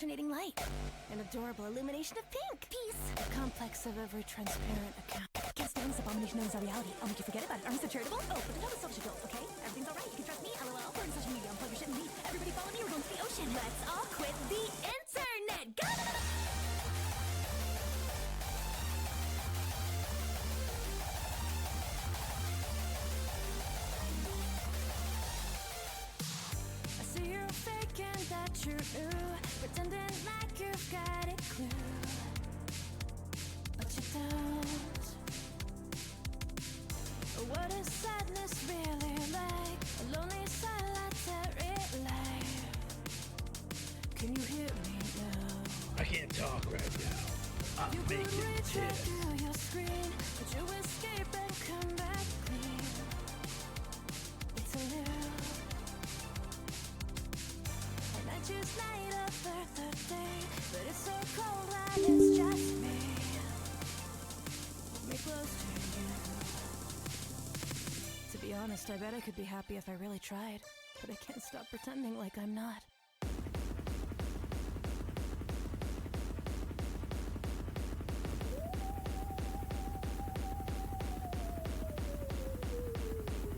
alternating light. An adorable illumination of pink. Peace. A complex of every transparent account. Can't stand this abomination known as our reality. I'll make you forget about it. Aren't we so charitable? Oh, but don't selfish adult, okay? Everything's alright. You can trust me. LOL. We're in social media. Unplug your shit and leave. Everybody follow me. We're going to the ocean. Let's all quit the internet. Go! I see you're faking that you're new, pretending like you've got a clue, but you don't. What is sadness really like? A lonely solitary life. Can you hear me now? I can't talk right now. I'm making reach right tears. through your screen, but you escape and come back clean. It's a loop. And I choose night over the day, but it's so cold when it's just me. Hold me close to you. To be honest, I bet I could be happy if I really tried, but I can't stop pretending like I'm not.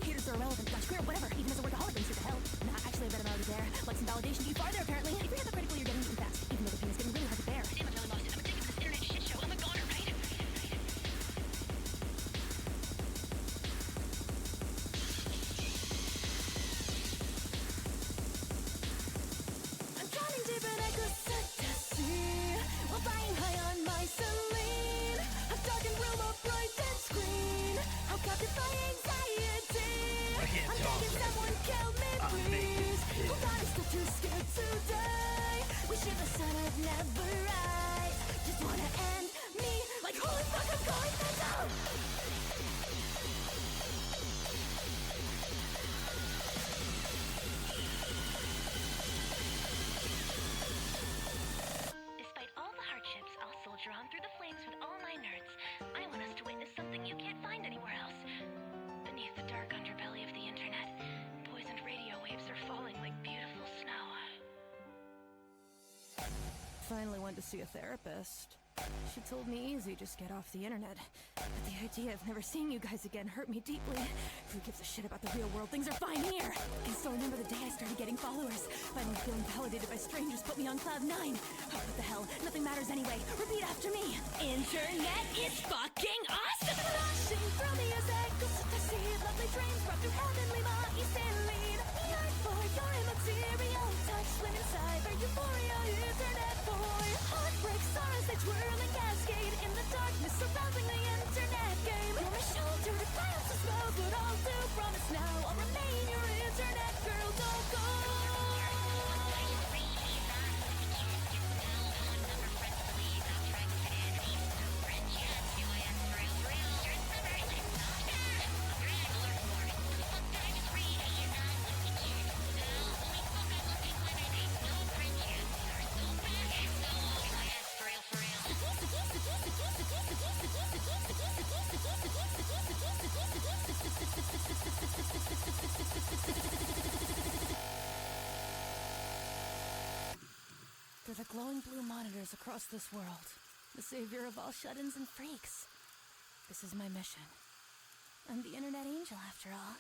Haters are irrelevant, that's queer, whatever, even as a workaholic brings you to hell. Nah, actually I bet I'm already there. Like some validation too far there, apparently. You forget how critical you're getting even fast, even though the pain is getting really hard to bear. Damn, I'm really lost it. I'm addicted to this internet shit show. I'm a goner, right? I'm drowning deep in ecstasy, while flying high on my saline. A darkened room, a bright dead screen. How captive my anxiety. I can't I'm talk begging right someone now. kill me, I'm making please. tears. Hold on, I'm still too scared to die. Wishing the sun would never rise. Just wanna end me like holy fuck, I'm going mental. Despite all the hardships, I'll soldier on through the flames with all my nerds. I want us to witness something you can't find anywhere else. Beneath the dark underbelly of the internet, poisoned radio waves are falling like beautiful snow. Finally went to see a therapist. She told me easy, just get off the internet. But the idea of never seeing you guys again hurt me deeply. Who gives a shit about the real world? Things are fine here. I can still remember the day I started getting followers. Finally feeling validated by strangers put me on cloud 9. Oh, what the hell? Nothing matters anyway. Repeat after me. Internet is fucking awesome! Rushing through the music, to see lovely dreams brought through heavenly bodies and lead. Yearn for your immaterial touch, swim inside for euphoria, internet boy. Heartbreaks are as they twirl and cascade in the darkness surrounding the internet game. You're my shoulder to clouds to smoke, but I'll do promise now. I'll remain your internet girl, don't go. They're the glowing blue monitors across this world, the savior of all shut-ins and freaks. This is my mission. I'm the internet angel, after all.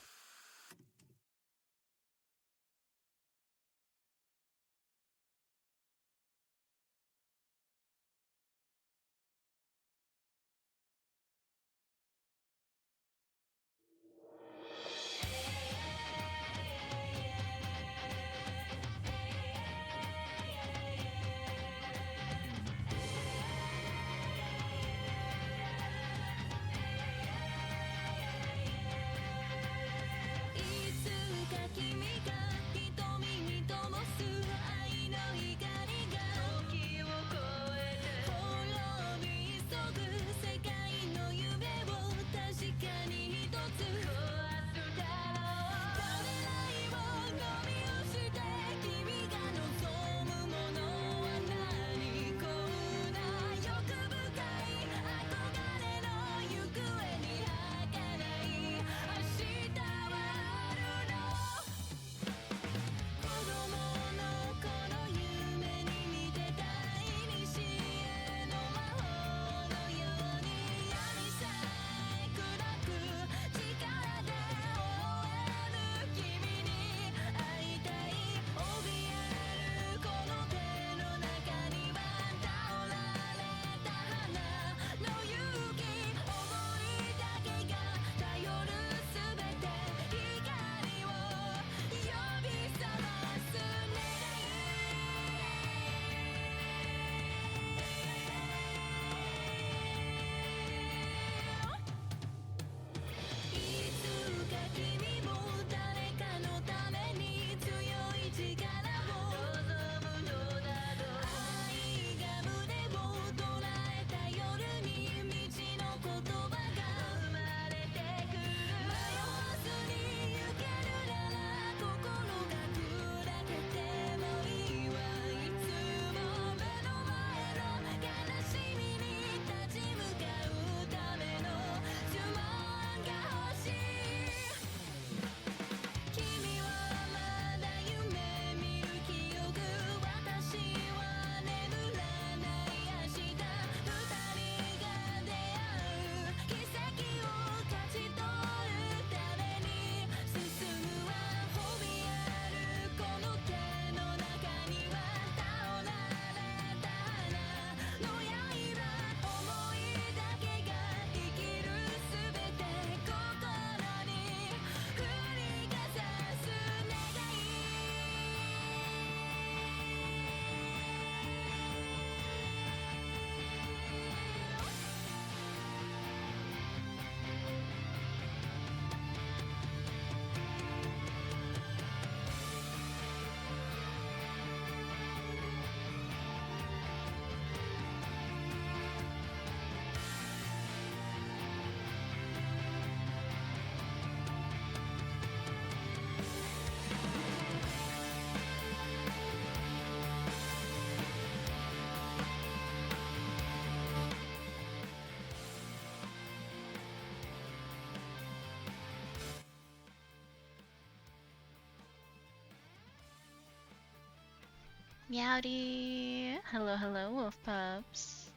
Meowdy! Hello, hello, wolf pups.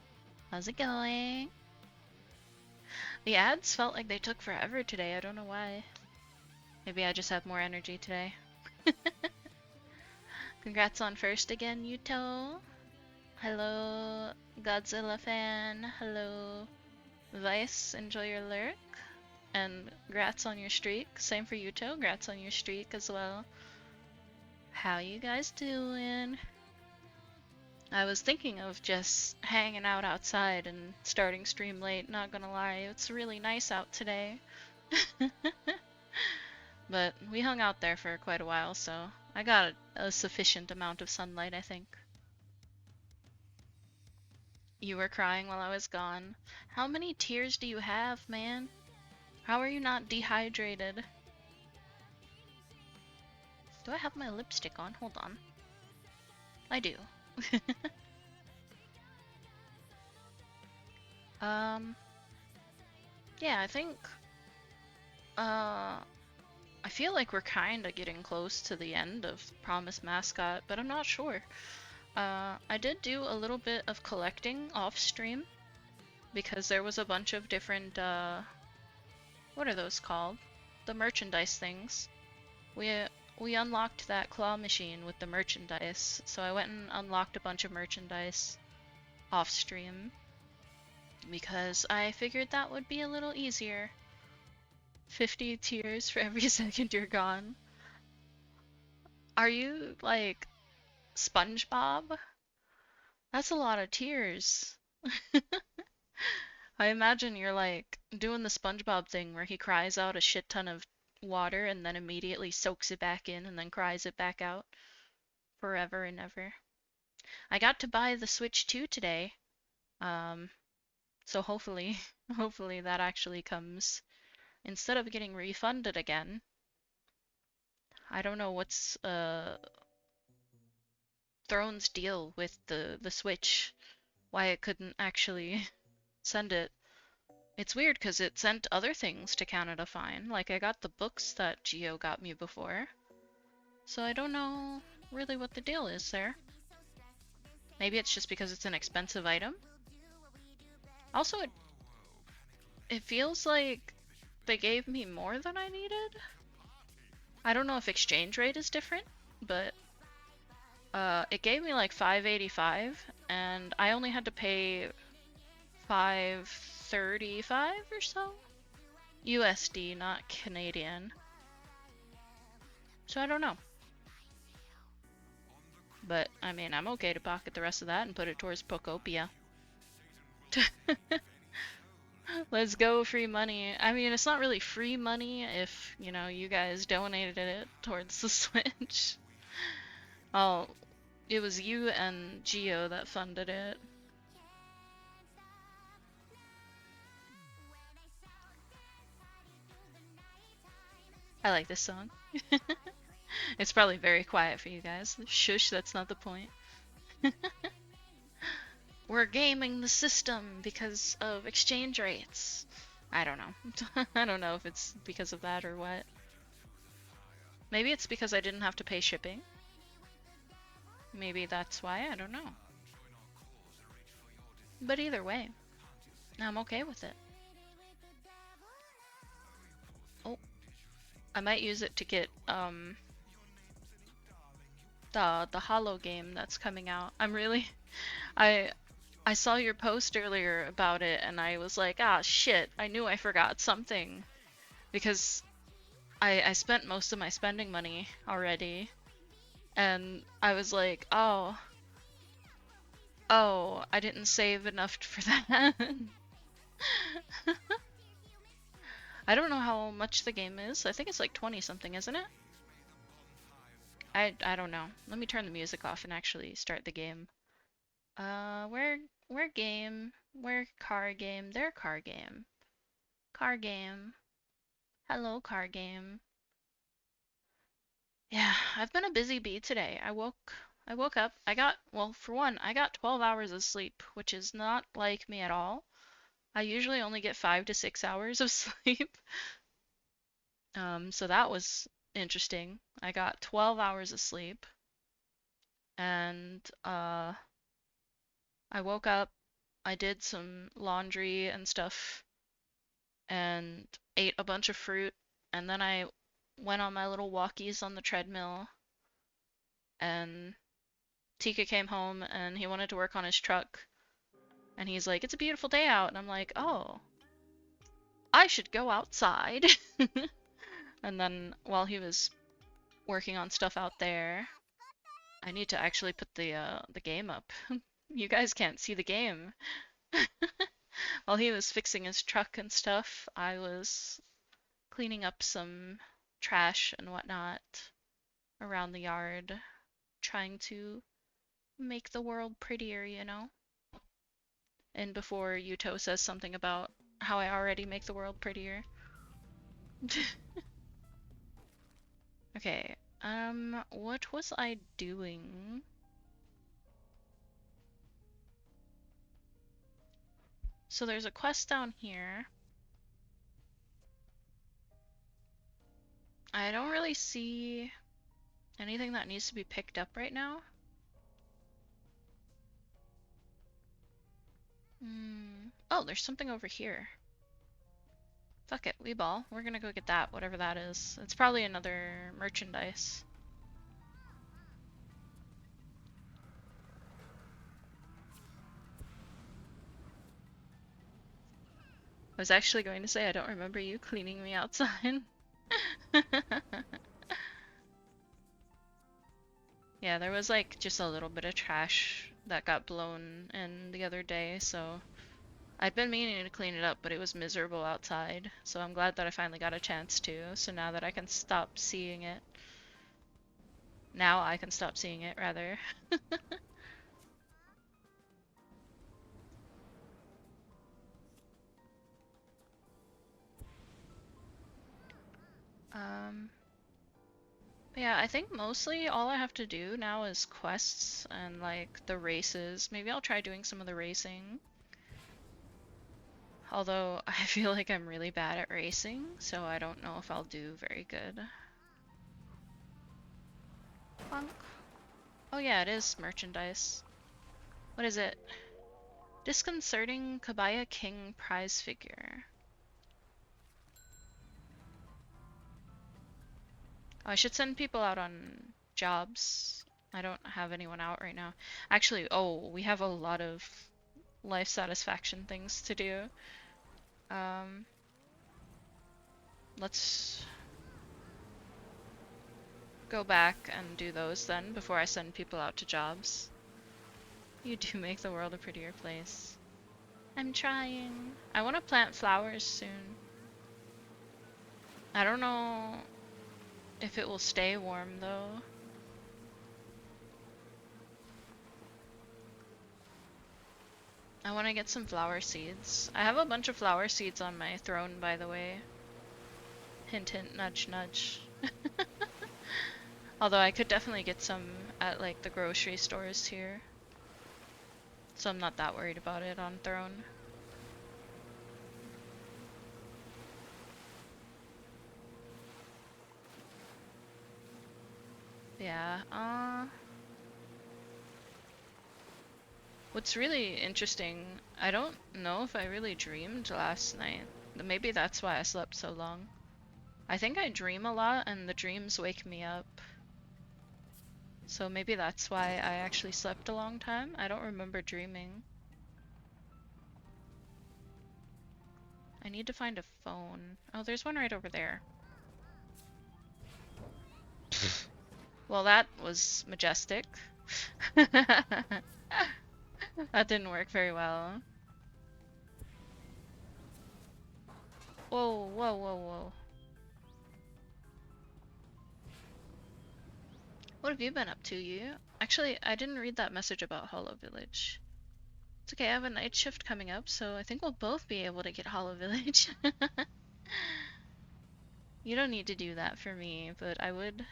How's it going? The ads felt like they took forever today. I don't know why. Maybe I just have more energy today. Congrats on first again, Yuto. Hello, Godzilla fan. Hello, Vice. Enjoy your lurk. And grats on your streak. Same for Yuto. Grats on your streak as well. How you guys doing? I was thinking of just hanging out outside and starting stream late, not gonna lie. It's really nice out today. But we hung out there for quite a while, so I got a sufficient amount of sunlight, I think. You were crying while I was gone. How many tears do you have, man? How are you not dehydrated? Do I have my lipstick on? Hold on. I do. Yeah, I think, I feel like we're kinda getting close to the end of Promised Mascot, but I'm not sure. I did do a little bit of collecting off stream, because there was a bunch of different, what are those called? The merchandise things. We unlocked that claw machine with the merchandise, so I went and unlocked a bunch of merchandise off stream because I figured that would be a little easier. 50 tears for every second you're gone. Are you like SpongeBob? That's a lot of tears. I imagine you're like doing the SpongeBob thing where he cries out a shit ton of water and then immediately soaks it back in and then cries it back out forever and ever. I got to buy the Switch 2 today, so hopefully that actually comes instead of getting refunded again. I don't know what's Throne's deal with the Switch, why it couldn't actually send it. It's weird because it sent other things to Canada fine. Like I got the books that Geo got me before. So I don't know really what the deal is there. Maybe it's just because it's an expensive item. Also, it feels like they gave me more than I needed. I don't know if exchange rate is different, but it gave me like $5.85 and I only had to pay $5.35 or so. USD, not Canadian. So I don't know. But, I mean, I'm okay to pocket the rest of that and put it towards Pokopia. Let's go, free money. I mean, it's not really free money if, you know, you guys donated it towards the Switch. Oh, it was you and Geo that funded it. I like this song. It's probably very quiet for you guys. Shush, that's not the point. We're gaming the system because of exchange rates. I don't know. I don't know if it's because of that or what. Maybe it's because I didn't have to pay shipping. Maybe that's why, I don't know. But either way, I'm okay with it. Oh, I might use it to get the Hollow game that's coming out. I'm really I saw your post earlier about it and I was like, ah shit, I knew I forgot something. Because I spent most of my spending money already. And I was like, oh, I didn't save enough for that. I don't know how much the game is. I think it's like 20 something, isn't it? I don't know. Let me turn the music off and actually start the game. Where game? Where car game? Their car game. Car game. Hello, car game. Yeah, I've been a busy bee today. I woke up. Well, for one, I got 12 hours of sleep, which is not like me at all. I usually only get 5 to 6 hours of sleep. So that was interesting. I got 12 hours of sleep. and I woke up, I did some laundry and stuff, and ate a bunch of fruit, and then I went on my little walkies on the treadmill, and Tika came home and he wanted to work on his truck, and he's like, "It's a beautiful day out," and I'm like, "Oh, I should go outside." And then while he was working on stuff out there, I need to actually put the game up. You guys can't see the game. While he was fixing his truck and stuff, I was cleaning up some trash and whatnot around the yard, trying to make the world prettier, you know? And before Yuto says something about how I already make the world prettier. Okay, what was I doing? So there's a quest down here. I don't really see anything that needs to be picked up right now. Oh, there's something over here. Fuck it, Weeball. We're gonna go get that, whatever that is. It's probably another merchandise. I was actually going to say I don't remember you cleaning me outside. Yeah, there was like just a little bit of trash that got blown in the other day, so I'd been meaning to clean it up, but it was miserable outside, so I'm glad that I finally got a chance to, so now that I can stop seeing it. Now I can stop seeing it, rather. Yeah, I think mostly all I have to do now is quests and like the races. Maybe I'll try doing some of the racing. Although I feel like I'm really bad at racing, so I don't know if I'll do very good. Bonk. Oh yeah, it is merchandise. What is it? Disconcerting Kabaya King prize figure. Oh, I should send people out on jobs. I don't have anyone out right now. Actually, oh, we have a lot of life satisfaction things to do. Let's go back and do those then before I send people out to jobs. You do make the world a prettier place. I'm trying. I want to plant flowers soon. I don't know if it will stay warm though. I want to get some flower seeds. I have a bunch of flower seeds on my throne, by the way. Hint, hint, nudge, nudge. Although I could definitely get some at like the grocery stores here. So I'm not that worried about it on throne. Yeah, what's really interesting, I don't know if I really dreamed last night. Maybe that's why I slept so long. I think I dream a lot and the dreams wake me up. So maybe that's why I actually slept a long time. I don't remember dreaming. I need to find a phone. Oh, there's one right over there. Well, that was majestic. That didn't work very well. Whoa, whoa, whoa, whoa. What have you been up to, you? Actually, I didn't read that message about Hollow Village. It's okay, I have a night shift coming up, so I think we'll both be able to get Hollow Village. You don't need to do that for me, but I would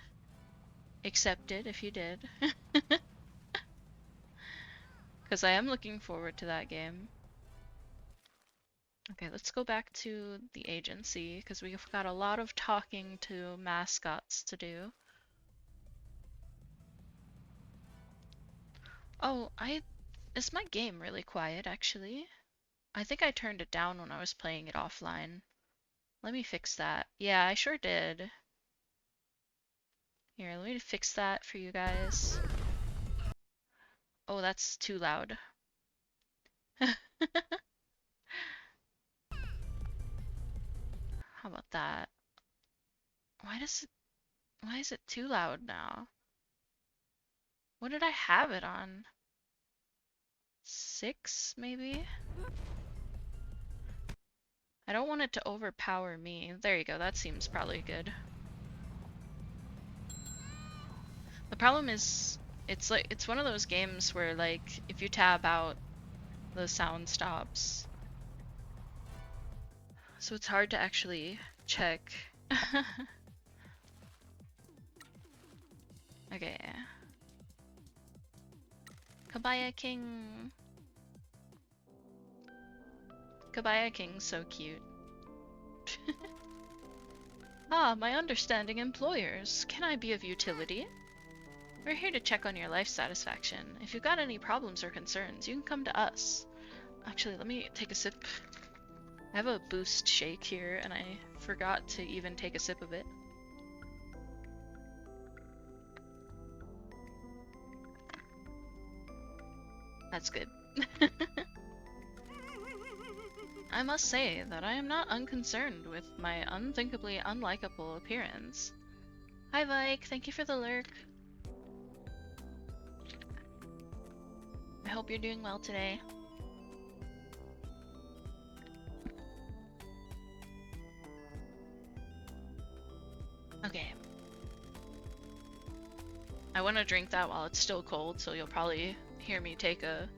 accept it if you did. Because I am looking forward to that game. Okay, let's go back to the agency, because we've got a lot of talking to mascots to do. Oh, is my game really quiet actually? I think I turned it down when I was playing it offline. Let me fix that. Yeah, I sure did. Here, let me fix that for you guys. Oh, that's too loud. How about that? Why is it too loud now? What did I have it on? 6, maybe? I don't want it to overpower me. There you go, that seems probably good. The problem is, it's one of those games where, like, if you tab out, the sound stops. So it's hard to actually check. Okay. Kabaya King. Kabaya King's so cute. Ah, my understanding employers. Can I be of utility? We're here to check on your life satisfaction. If you've got any problems or concerns, you can come to us. Actually, let me take a sip. I have a boost shake here, and I forgot to even take a sip of it. That's good. I must say that I am not unconcerned with my unthinkably unlikable appearance. Hi Vike, thank you for the lurk. I hope you're doing well today. Okay. I want to drink that while it's still cold, so you'll probably hear me take a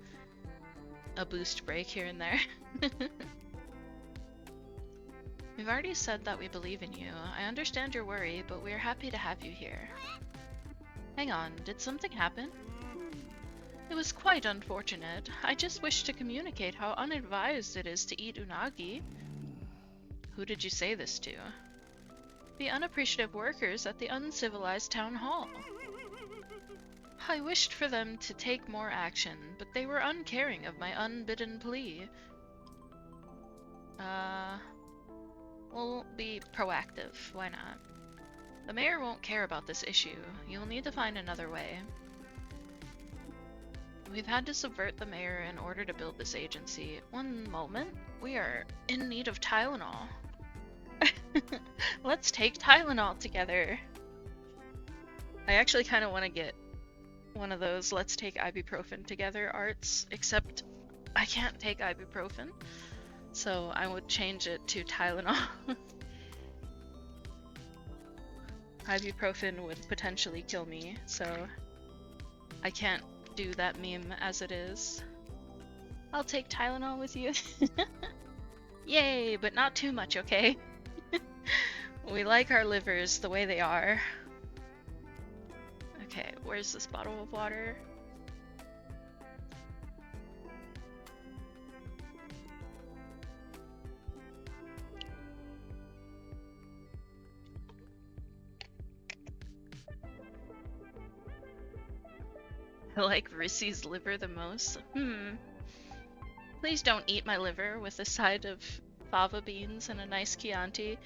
boost break here and there. We've already said that we believe in you. I understand your worry, but we are happy to have you here. Hang on, did something happen? It was quite unfortunate. I just wish to communicate how unadvised it is to eat unagi. Who did you say this to? The unappreciative workers at the uncivilized town hall. I wished for them to take more action, but they were uncaring of my unbidden plea. We'll be proactive. Why not? The mayor won't care about this issue. You'll need to find another way. We've had to subvert the mayor in order to build this agency. One moment. We are in need of Tylenol. Let's take Tylenol together. I actually kind of want to get one of those let's take ibuprofen together arts, except I can't take ibuprofen, so I would change it to Tylenol. Ibuprofen would potentially kill me, so I can't do that meme as it is. I'll take Tylenol with you. Yay, but not too much, okay? We like our livers the way they are. Okay, where's this bottle of water? I like Risi's liver the most. Please don't eat my liver with a side of fava beans and a nice Chianti.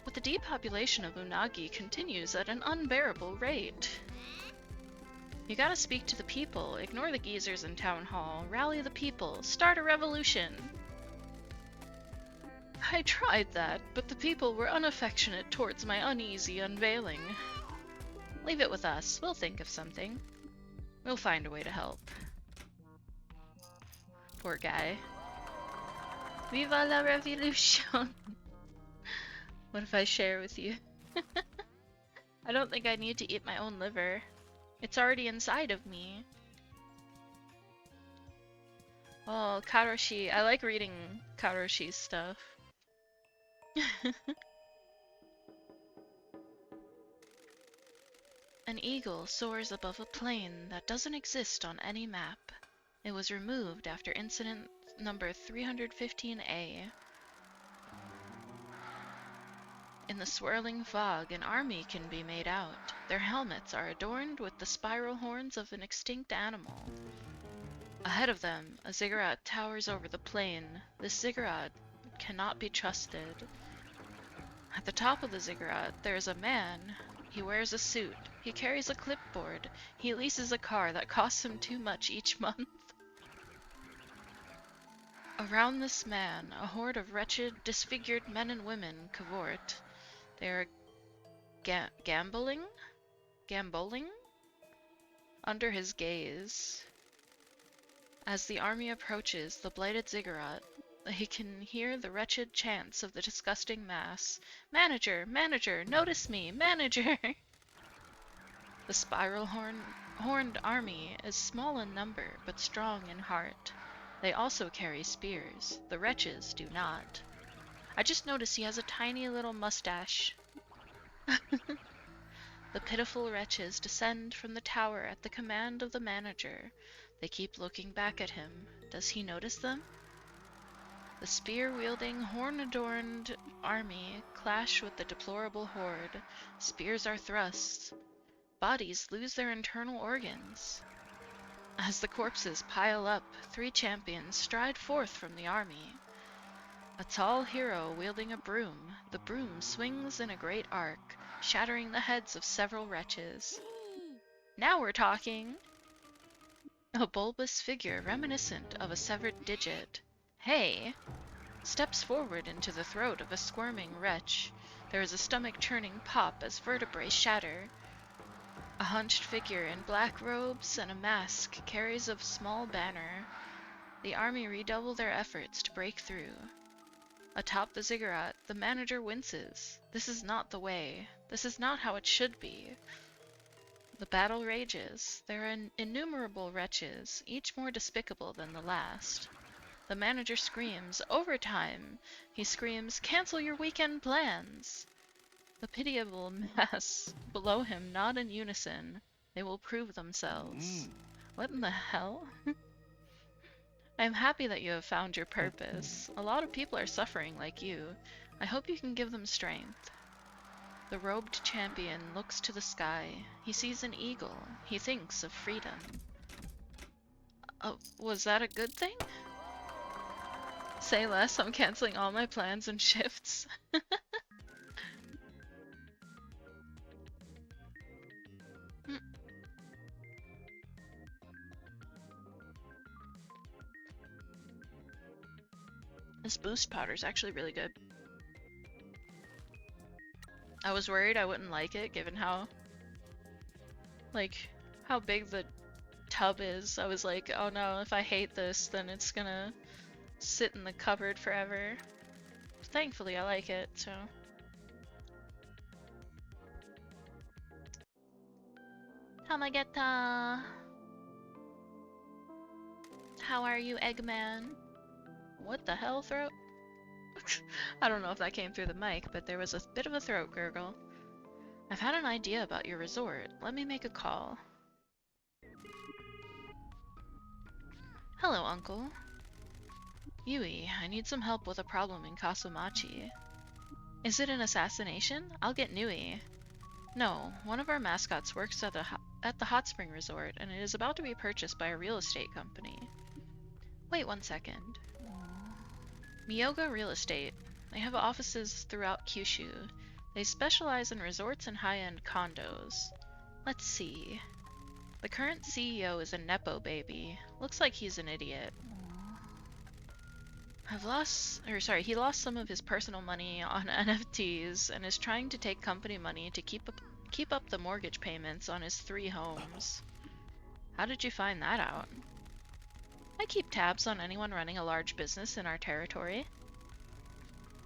But the depopulation of Unagi continues at an unbearable rate. You gotta speak to the people, ignore the geezers in town hall, rally the people, start a revolution. I tried that, but the people were unaffectionate towards my uneasy unveiling. Leave it with us, we'll think of something. We'll find a way to help. Poor guy. Viva la revolution! What if I share with you? I don't think I need to eat my own liver. It's already inside of me. Oh, Karoshi. I like reading Karoshi's stuff. An eagle soars above a plane that doesn't exist on any map. It was removed after incident number 315A. In the swirling fog, an army can be made out. Their helmets are adorned with the spiral horns of an extinct animal. Ahead of them, a ziggurat towers over the plain. This ziggurat cannot be trusted. At the top of the ziggurat, there is a man. He wears a suit. He carries a clipboard. He leases a car that costs him too much each month. Around this man, a horde of wretched, disfigured men and women cavort. They are gamboling under his gaze. As the army approaches the blighted ziggurat, he can hear the wretched chants of the disgusting mass. Manager! Manager! Notice me! Manager! The spiral-horned army is small in number, but strong in heart. They also carry spears. The wretches do not. I just noticed he has a tiny little mustache. The pitiful wretches descend from the tower at the command of the manager. They keep looking back at him. Does he notice them? The spear-wielding, horn-adorned army clash with the deplorable horde. Spears are thrust. Bodies lose their internal organs. As the corpses pile up, 3 champions stride forth from the army. A tall hero wielding a broom. The broom swings in a great arc, shattering the heads of several wretches. Now we're talking! A bulbous figure reminiscent of a severed digit. Hey! Steps forward into the throat of a squirming wretch. There is a stomach-churning pop as vertebrae shatter. A hunched figure in black robes and a mask carries a small banner. The army redouble their efforts to break through. Atop the ziggurat, the manager winces. This is not the way. This is not how it should be. The battle rages. There are innumerable wretches, each more despicable than the last. The manager screams, "Overtime!" He screams, "Cancel your weekend plans!" The pitiable mass below him nod in unison. They will prove themselves. What in the hell? I am happy that you have found your purpose. A lot of people are suffering like you. I hope you can give them strength. The robed champion looks to the sky. He sees an eagle. He thinks of freedom. Was that a good thing? Say less, I'm canceling all my plans and shifts. This boost powder is actually really good. I was worried I wouldn't like it given how big the tub is. I was like, oh no, if I hate this, then it's gonna sit in the cupboard forever. Thankfully, I like it, so. Tamageta! How are you, Eggman? What the hell, throat? I don't know if that came through the mic, but there was a bit of a throat gurgle. I've had an idea about your resort. Let me make a call. Hello, Uncle. Yui, I need some help with a problem in Kasumachi. Is it an assassination? I'll get Nui. No, one of our mascots works at the hot spring resort, and it is about to be purchased by a real estate company. Wait 1 second. Miyoga Real Estate. They have offices throughout Kyushu. They specialize in resorts and high-end condos. Let's see. The current CEO is a Nepo baby. Looks like he's an idiot. He lost some of his personal money on NFTs and is trying to take company money to keep up the mortgage payments on his 3 homes. How did you find that out? I keep tabs on anyone running a large business in our territory.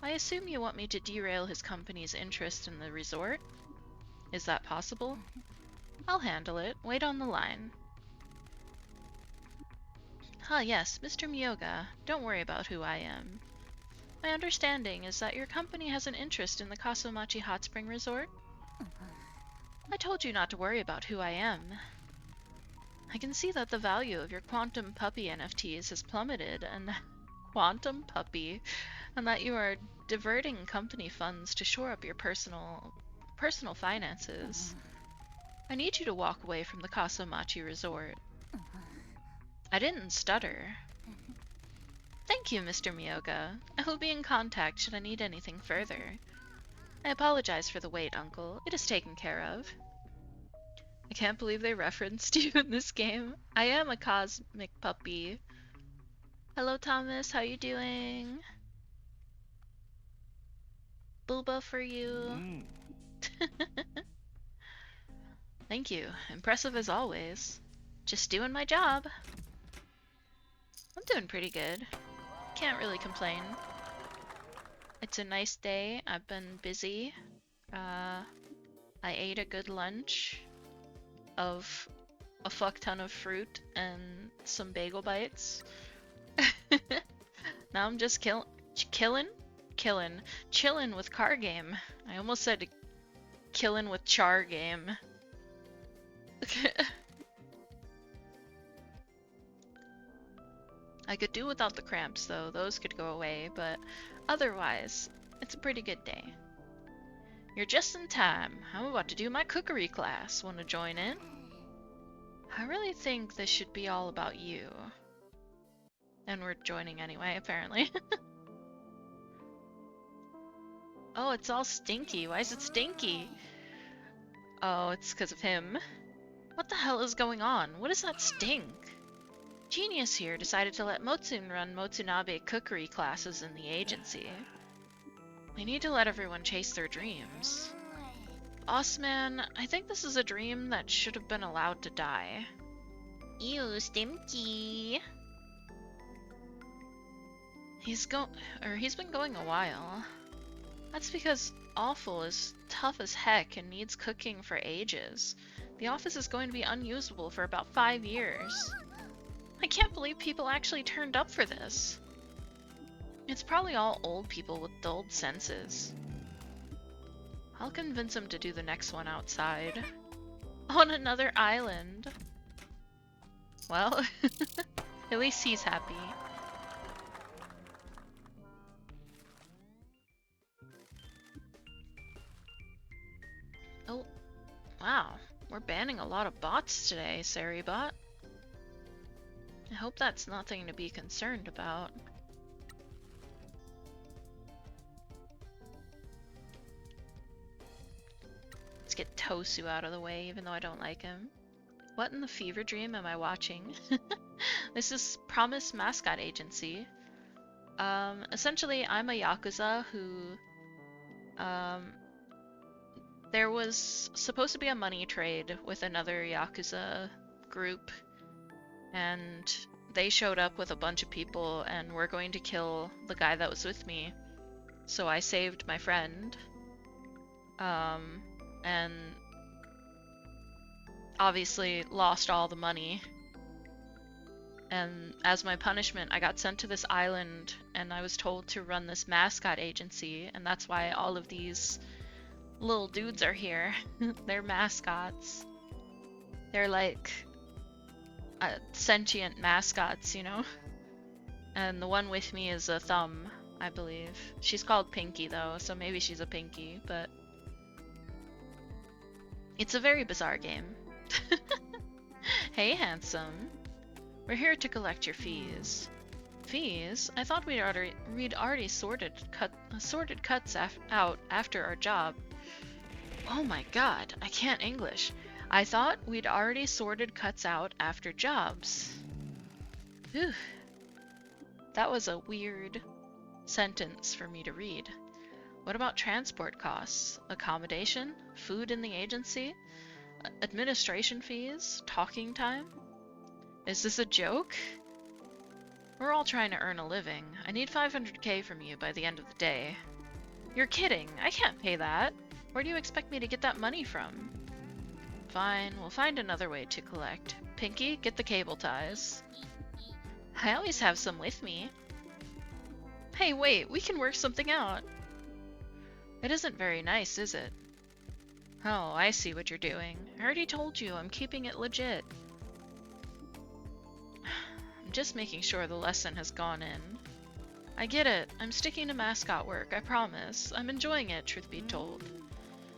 I assume you want me to derail his company's interest in the resort? Is that possible? I'll handle it. Wait on the line. Ah yes, Mr. Miyoga. Don't worry about who I am. My understanding is that your company has an interest in the Kasumachi Hot Spring Resort? I told you not to worry about who I am. I can see that the value of your quantum puppy NFTs has plummeted, and quantum puppy, and that you are diverting company funds to shore up your personal finances. I need you to walk away from the Kasamachi resort. I didn't stutter. Thank you, Mr. Miyoga. I will be in contact should I need anything further. I apologize for the wait, Uncle. It is taken care of. I can't believe they referenced you in this game. I am a cosmic puppy. Hello, Thomas. How you doing? Booba for you. Thank you. Impressive as always. Just doing my job. I'm doing pretty good. Can't really complain. It's a nice day. I've been busy. I ate a good lunch of a fuck ton of fruit and some bagel bites. Now I'm just chillin' with car game. I almost said killin' with char game. I could do without the cramps though, those could go away, but otherwise, it's a pretty good day. You're just in time. I'm about to do my cookery class. Want to join in? I really think this should be all about you. And we're joining anyway, apparently. Oh, it's all stinky. Why is it stinky? Oh, it's because of him. What the hell is going on? What is that stink? Genius here decided to let Motsun run Motsunabe cookery classes in the agency. They need to let everyone chase their dreams. Bossman, I think this is a dream that should have been allowed to die. Ew, stinky. He's been going a while. That's because Awful is tough as heck and needs cooking for ages. The office is going to be unusable for about 5 years. I can't believe people actually turned up for this. It's probably all old people with dulled senses. I'll convince him to do the next one outside. On another island. Well, at least he's happy. Oh, wow. We're banning a lot of bots today, Saribot. I hope that's nothing to be concerned about. Let's get Tosu out of the way, even though I don't like him. What in the fever dream am I watching? This is Promise Mascot Agency. Essentially, I'm a Yakuza who... there was supposed to be a money trade with another Yakuza group, and they showed up with a bunch of people and were going to kill the guy that was with me. So I saved my friend. And obviously lost all the money. And as my punishment, I got sent to this island and I was told to run this mascot agency, and that's why all of these little dudes are here. They're mascots. They're like sentient mascots, you know? And the one with me is a Thumb, I believe. She's called Pinky though, so maybe she's a Pinky, but it's a very bizarre game. Hey, handsome. We're here to collect your fees. Fees? I thought we'd already sorted cuts out after our job. Oh my god, I can't English. I thought we'd already sorted cuts out after jobs. Whew. That was a weird sentence for me to read. What about transport costs? Accommodation? Food in the agency? Administration fees? Talking time? Is this a joke? We're all trying to earn a living. I need 500k from you by the end of the day. You're kidding. I can't pay that. Where do you expect me to get that money from? Fine, we'll find another way to collect. Pinky, get the cable ties. I always have some with me. Hey, wait, we can work something out. It isn't very nice, is it? Oh, I see what you're doing. I already told you, I'm keeping it legit. I'm just making sure the lesson has gone in. I get it. I'm sticking to mascot work, I promise. I'm enjoying it, truth be told.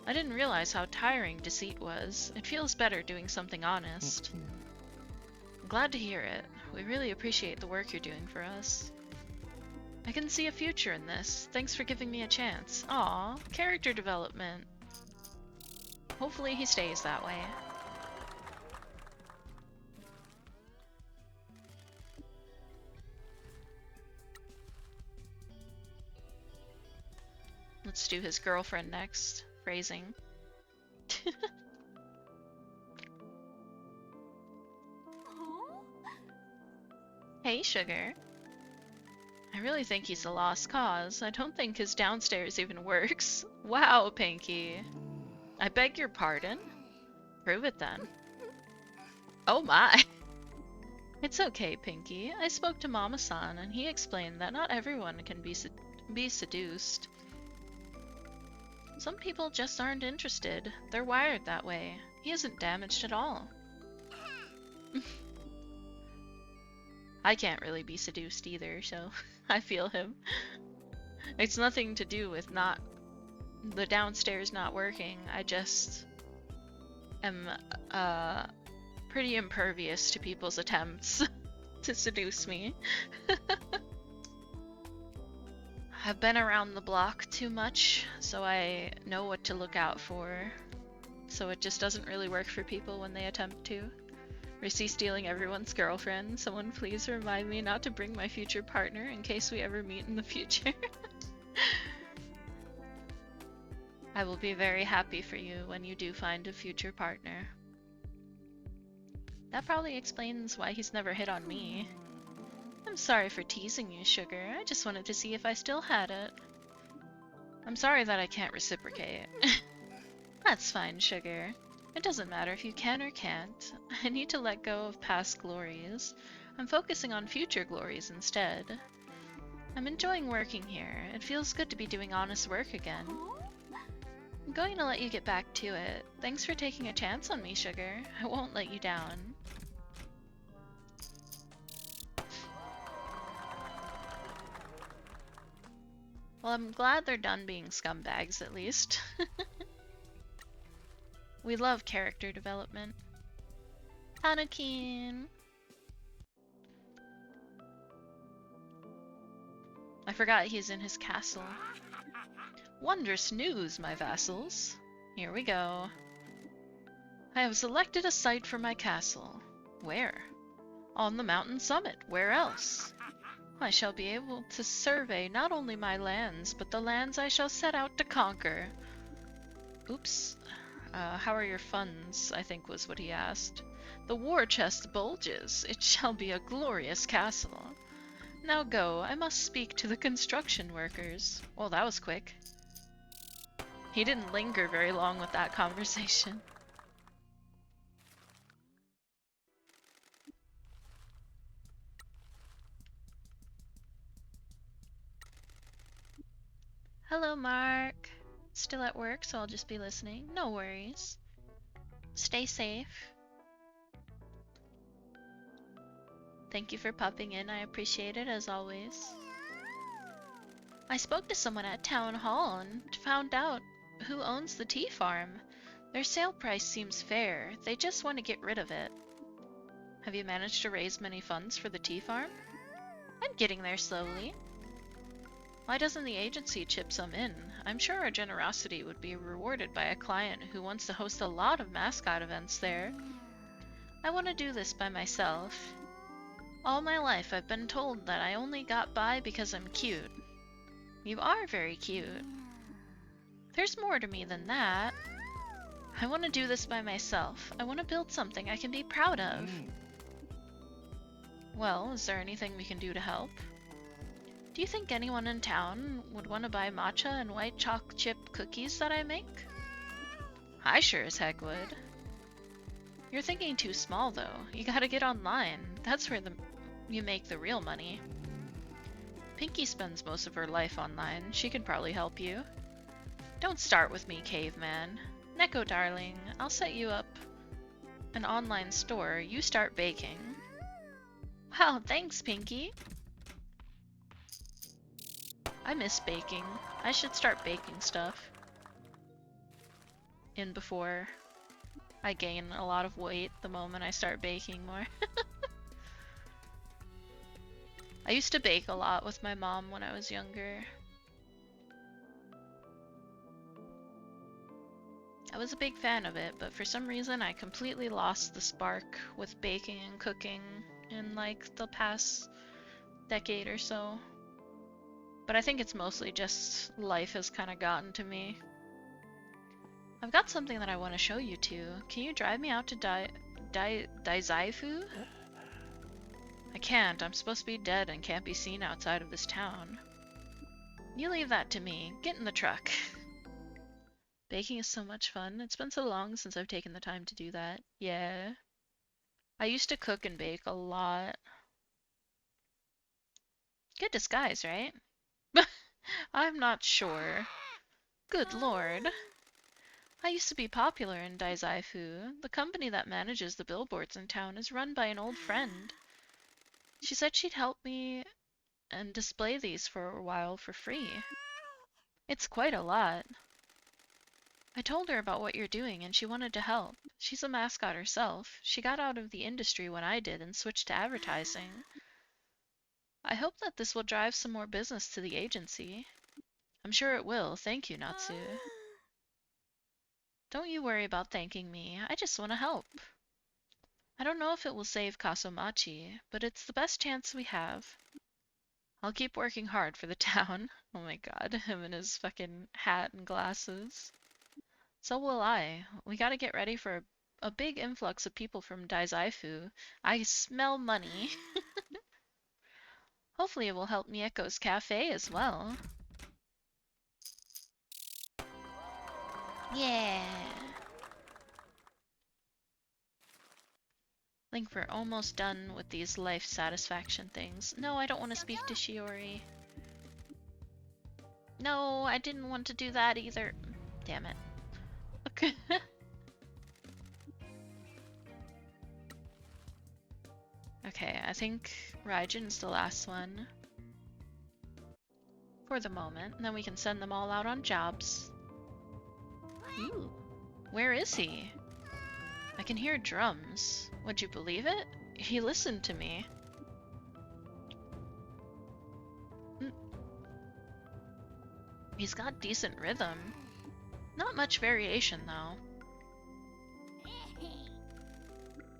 I didn't realize how tiring deceit was. It feels better doing something honest. I'm glad to hear it. We really appreciate the work you're doing for us. I can see a future in this. Thanks for giving me a chance. Aw, character development. Hopefully he stays that way. Let's do his girlfriend next. Phrasing. Hey, Sugar. I really think he's a lost cause. I don't think his downstairs even works. Wow, Pinky. I beg your pardon? Prove it then. Oh my. It's okay, Pinky. I spoke to Mama-san and he explained that not everyone can be seduced. Some people just aren't interested. They're wired that way. He isn't damaged at all. I can't really be seduced either, so I feel him. It's nothing to do with the downstairs not working. I just am pretty impervious to people's attempts to seduce me. I've been around the block too much, so I know what to look out for. So it just doesn't really work for people when they attempt to. Risi stealing everyone's girlfriend. Someone please remind me not to bring my future partner in case we ever meet in the future. I will be very happy for you when you do find a future partner. That probably explains why he's never hit on me. I'm sorry for teasing you, Sugar. I just wanted to see if I still had it. I'm sorry that I can't reciprocate. That's fine, Sugar. It doesn't matter if you can or can't. I need to let go of past glories. I'm focusing on future glories instead. I'm enjoying working here. It feels good to be doing honest work again. I'm going to let you get back to it. Thanks for taking a chance on me, Sugar. I won't let you down. Well, I'm glad they're done being scumbags, at least. We love character development. Hanakin! I forgot he's in his castle. Wondrous news, my vassals. Here we go. I have selected a site for my castle. Where? On the mountain summit. Where else? I shall be able to survey not only my lands, but the lands I shall set out to conquer. Oops. How are your funds? I think was what he asked. The war chest bulges. It shall be a glorious castle. Now go. I must speak to the construction workers. Well, that was quick. He didn't linger very long with that conversation. Hello, Mark. Still at work, so I'll just be listening. No worries. Stay safe. Thank you for popping in. I appreciate it as always. I spoke to someone at Town Hall and found out who owns the tea farm. Their sale price seems fair. They just want to get rid of it. Have you managed to raise many funds for the tea farm? I'm getting there slowly. Why doesn't the agency chip some in? I'm sure our generosity would be rewarded by a client who wants to host a lot of mascot events there. I want to do this by myself. All my life I've been told that I only got by because I'm cute. You are very cute. There's more to me than that. I want to do this by myself. I want to build something I can be proud of. Well, is there anything we can do to help? Do you think anyone in town would want to buy matcha and white chalk chip cookies that I make? I sure as heck would. You're thinking too small though. You gotta get online. That's where you make the real money. Pinky spends most of her life online. She could probably help you. Don't start with me, caveman. Neko darling, I'll set you up an online store. You start baking. Wow, thanks, Pinky. I miss baking. I should start baking stuff in before I gain a lot of weight the moment I start baking more. I used to bake a lot with my mom when I was younger. I was a big fan of it, but for some reason I completely lost the spark with baking and cooking in like the past decade or so. But I think it's mostly just life has kind of gotten to me. I've got something that I want to show you two. Can you drive me out to Daizaifu? I can't. I'm supposed to be dead and can't be seen outside of this town. You leave that to me. Get in the truck. Baking is so much fun. It's been so long since I've taken the time to do that. Yeah. I used to cook and bake a lot. Good disguise, right? I'm not sure. Good lord. I used to be popular in Daizaifu. The company that manages the billboards in town is run by an old friend. She said she'd help me and display these for a while for free. It's quite a lot. I told her about what you're doing and she wanted to help. She's a mascot herself. She got out of the industry when I did and switched to advertising. I hope that this will drive some more business to the agency. I'm sure it will. Thank you, Natsu. Don't you worry about thanking me. I just want to help. I don't know if it will save Kasumachi, but it's the best chance we have. I'll keep working hard for the town. Oh my god, him in his fucking hat and glasses. So will I. We gotta get ready for a big influx of people from Daizaifu. I smell money. Hopefully it will help Mieko's cafe as well. Yeah. I think we're almost done with these life satisfaction things. No, I don't want to speak to Shiori. No, I didn't want to do that either. Damn it. Okay. Okay, I think Raijin's the last one. For the moment, and then we can send them all out on jobs. Ooh, where is he? I can hear drums. Would you believe it? He listened to me. He's got decent rhythm. Not much variation, though.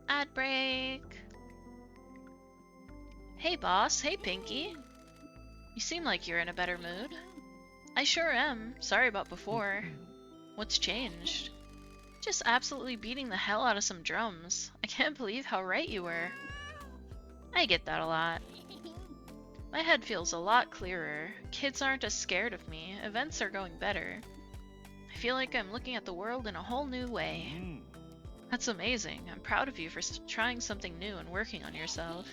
Ad break. Hey, boss. Hey, Pinky. You seem like you're in a better mood. I sure am. Sorry about before. What's changed? Just absolutely beating the hell out of some drums. I can't believe how right you were. I get that a lot. My head feels a lot clearer. Kids aren't as scared of me. Events are going better. I feel like I'm looking at the world in a whole new way. That's amazing. I'm proud of you for trying something new and working on yourself.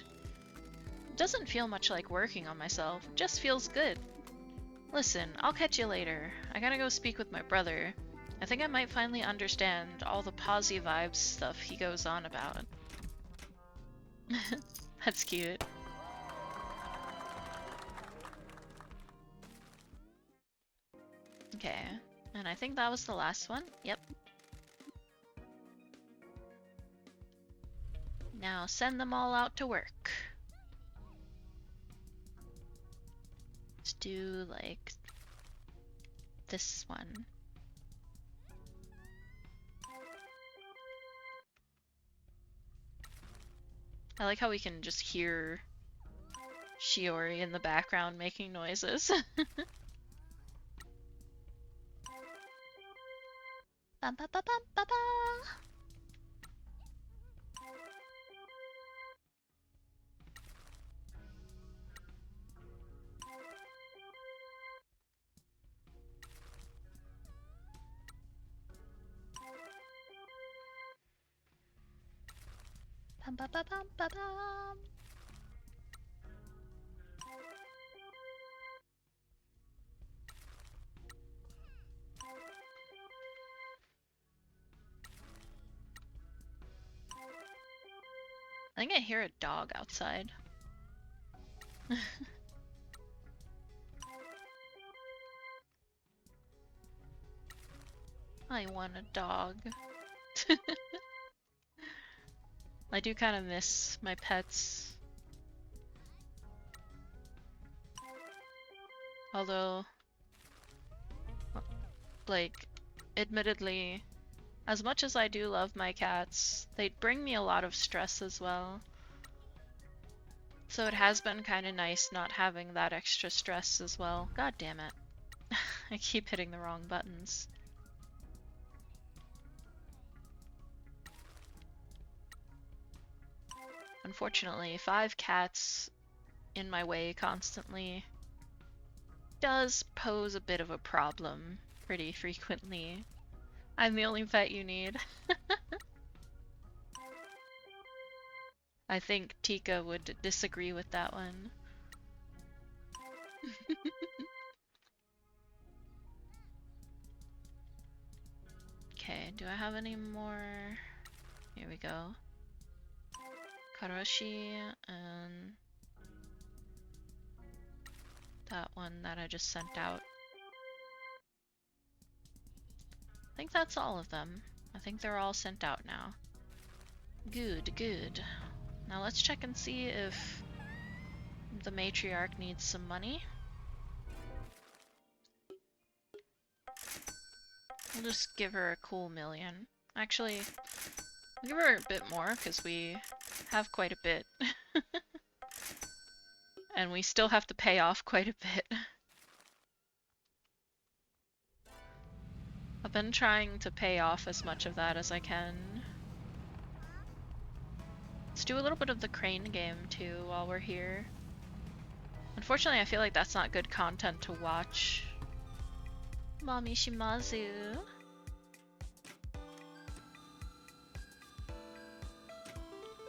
It doesn't feel much like working on myself. It just feels good. Listen, I'll catch you later. I gotta go speak with my brother. I think I might finally understand all the posy vibes stuff he goes on about. That's cute. Okay, and I think that was the last one. Yep. Now send them all out to work. Let's do like this one. I like how we can just hear Shiori in the background making noises. Bum, ba, ba, bum, ba, ba. Bum, ba, ba, bum, ba, bum. I think I hear a dog outside. I want a dog. I do kind of miss my pets. Although, like, admittedly, as much as I do love my cats, they bring me a lot of stress as well. So it has been kind of nice not having that extra stress as well. God damn it. I keep hitting the wrong buttons. Unfortunately, 5 cats in my way constantly does pose a bit of a problem pretty frequently. I'm the only pet you need. I think Tika would disagree with that one. Okay, do I have any more? Here we go. Karoshi and that one that I just sent out. I think that's all of them. I think they're all sent out now. Good, good. Now let's check and see if the matriarch needs some money. We'll just give her a cool million. Actually, I'll give her a bit more because we have quite a bit. And we still have to pay off quite a bit. I've been trying to pay off as much of that as I can. Let's do a little bit of the crane game too while we're here. Unfortunately, I feel like that's not good content to watch. Mommy Shimazu.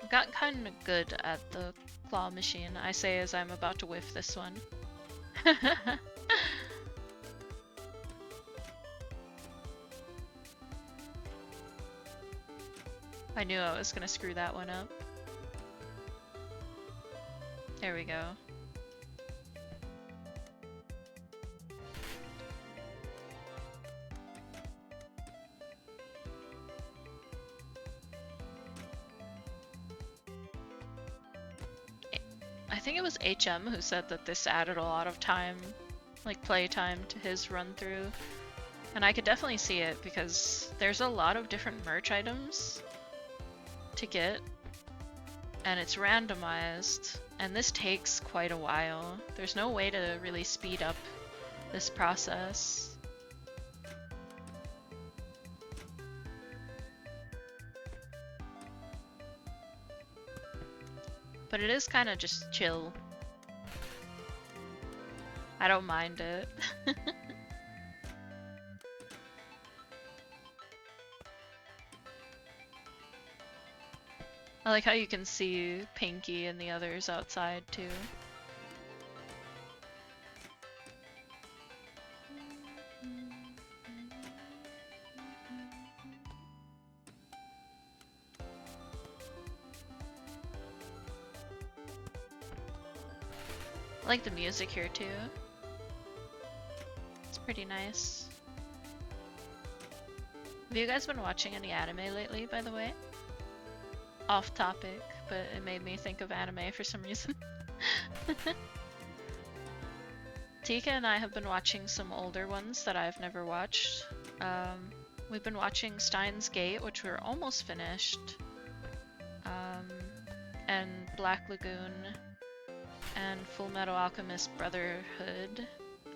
I've gotten kind of good at the claw machine, I say as I'm about to whiff this one. I knew I was gonna screw that one up. There we go. I think it was HM who said that this added a lot of time, like play time, to his run through. And I could definitely see it because there's a lot of different merch items to get, and it's randomized, and this takes quite a while. There's no way to really speed up this process. But it is kind of just chill. I don't mind it. I like how you can see Pinky and the others outside too. I like the music here too. It's pretty nice. Have you guys been watching any anime lately, by the way? Off topic, but it made me think of anime for some reason. Tika and I have been watching some older ones that I've never watched. We've been watching Steins Gate, which we're almost finished, and Black Lagoon, and Full Metal Alchemist Brotherhood,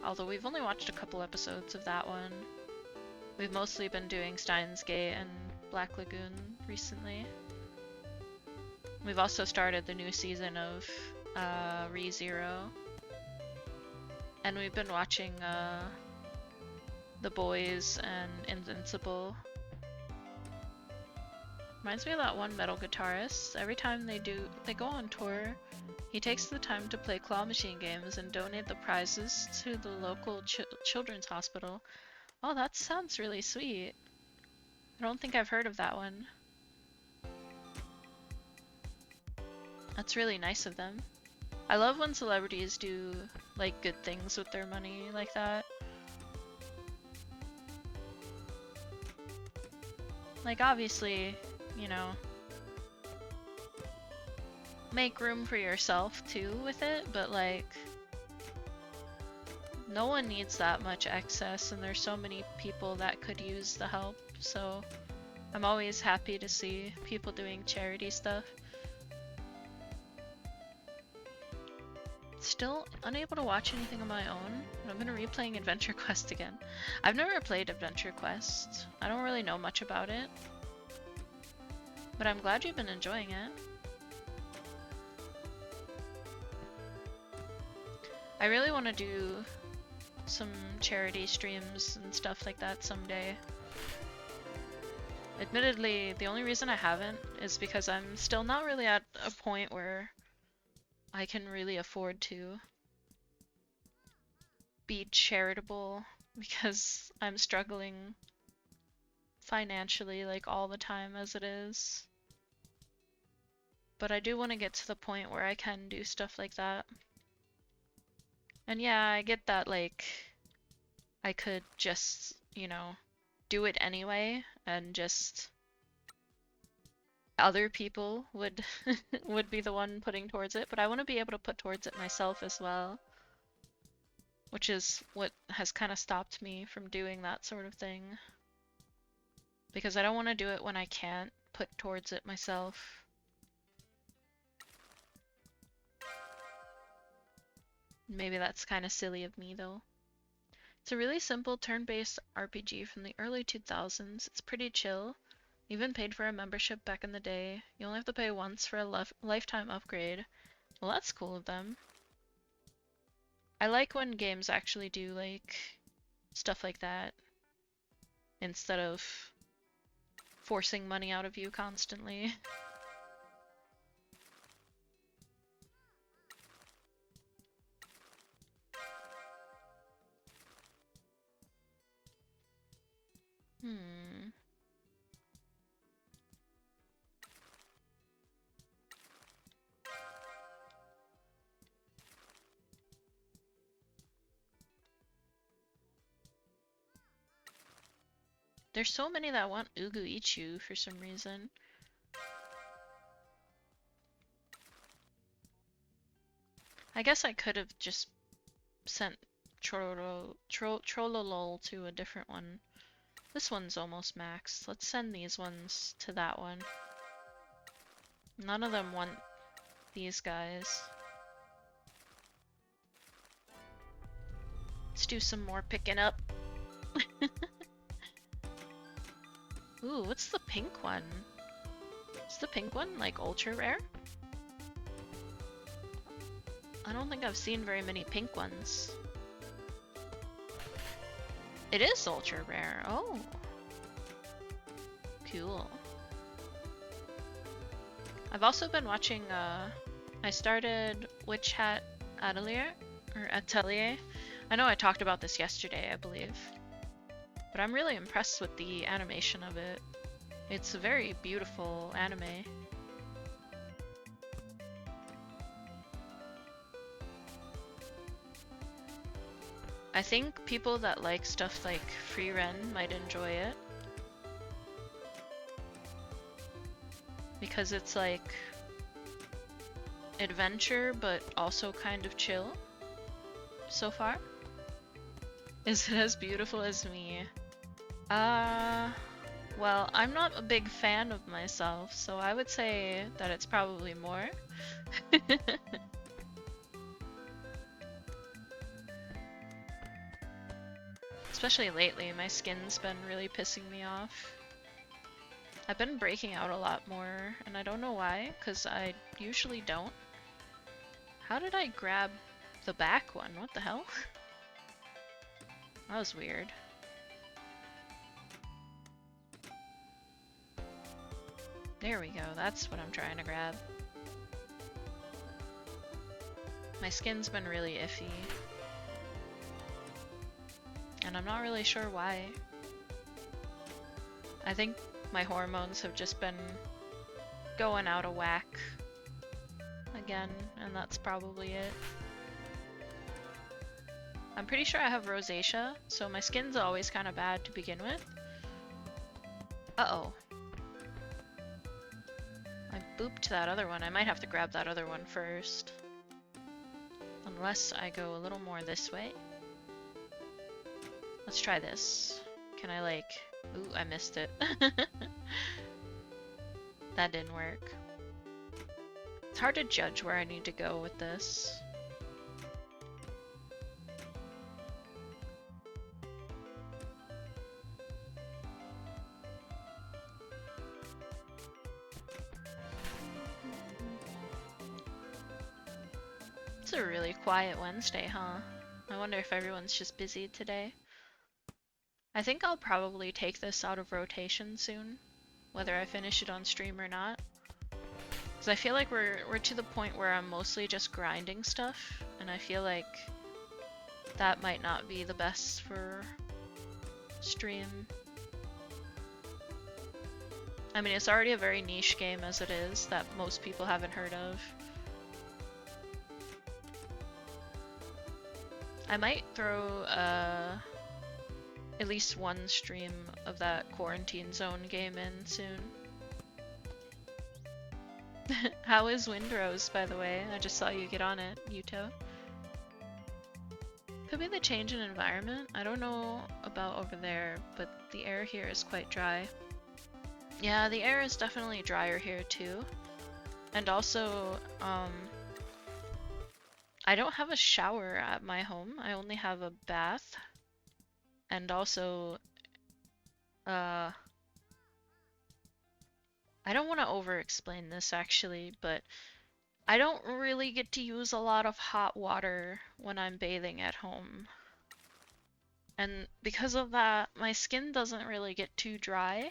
although we've only watched a couple episodes of that one. We've mostly been doing Steins Gate and Black Lagoon recently. We've also started the new season of ReZero. And we've been watching The Boys and Invincible. Reminds me of that one metal guitarist. Every time they go on tour, he takes the time to play claw machine games and donate the prizes to the local children's hospital. Oh, that sounds really sweet. I don't think I've heard of that one. That's really nice of them. I love when celebrities do like good things with their money like that. Like, obviously, you know, make room for yourself too with it, but like, no one needs that much excess, and there's so many people that could use the help, so I'm always happy to see people doing charity stuff. Still unable to watch anything on my own, but I'm gonna replaying Adventure Quest again. I've never played Adventure Quest. I don't really know much about it, but I'm glad you've been enjoying it. I really want to do some charity streams and stuff like that someday. Admittedly, the only reason I haven't is because I'm still not really at a point where I can really afford to be charitable, because I'm struggling financially like all the time as it is. But I do want to get to the point where I can do stuff like that. And yeah, I get that, like, I could just, you know, do it anyway, and just other people would would be the one putting towards it, but I want to be able to put towards it myself as well, which is what has kind of stopped me from doing that sort of thing, because I don't want to do it when I can't put towards it myself. Maybe that's kind of silly of me though. It's a really simple turn-based RPG from the early 2000s. It's pretty chill. Even paid for a membership back in the day. You only have to pay once for a lifetime upgrade. Well, that's cool of them. I like when games actually do, like, stuff like that, instead of forcing money out of you constantly. There's so many that want Ugu Ichu for some reason. I guess I could have just sent Trollolol to a different one. This one's almost maxed. Let's send these ones to that one. None of them want these guys. Let's do some more picking up. Ooh, what's the pink one? Is the pink one like ultra rare? I don't think I've seen very many pink ones. It is ultra rare. Oh. Cool. I've also been watching, I started Witch Hat Atelier. I know I talked about this yesterday, I believe. But I'm really impressed with the animation of it. It's a very beautiful anime. I think people that like stuff like Free Ren might enjoy it, because it's like adventure but also kind of chill so far. Is it as beautiful as me? Well, I'm not a big fan of myself, so I would say that it's probably more. Especially lately, my skin's been really pissing me off. I've been breaking out a lot more, and I don't know why, because I usually don't. How did I grab the back one? What the hell? That was weird. There we go, that's what I'm trying to grab. My skin's been really iffy. And I'm not really sure why. I think my hormones have just been going out of whack again, and that's probably it. I'm pretty sure I have rosacea, so my skin's always kind of bad to begin with. Uh-oh. booped that other one. I might have to grab that other one first. Unless I go a little more this way. Let's try this. Can I like... Ooh, I missed it. That didn't work. It's hard to judge where I need to go with this. It's a really quiet Wednesday, huh? I wonder if everyone's just busy today. I think I'll probably take this out of rotation soon, whether I finish it on stream or not. Because I feel like we're to the point where I'm mostly just grinding stuff, and I feel like that might not be the best for stream. I mean, it's already a very niche game as it is, that most people haven't heard of. I might throw at least one stream of that Quarantine Zone game in soon. How is Windrose, by the way? I just saw you get on it, Yuto. Could be the change in environment. I don't know about over there, but the air here is quite dry. Yeah, the air is definitely drier here too. And also, I don't have a shower at my home. I only have a bath. And also, I don't want to over-explain this actually, but I don't really get to use a lot of hot water when I'm bathing at home. And because of that, my skin doesn't really get too dry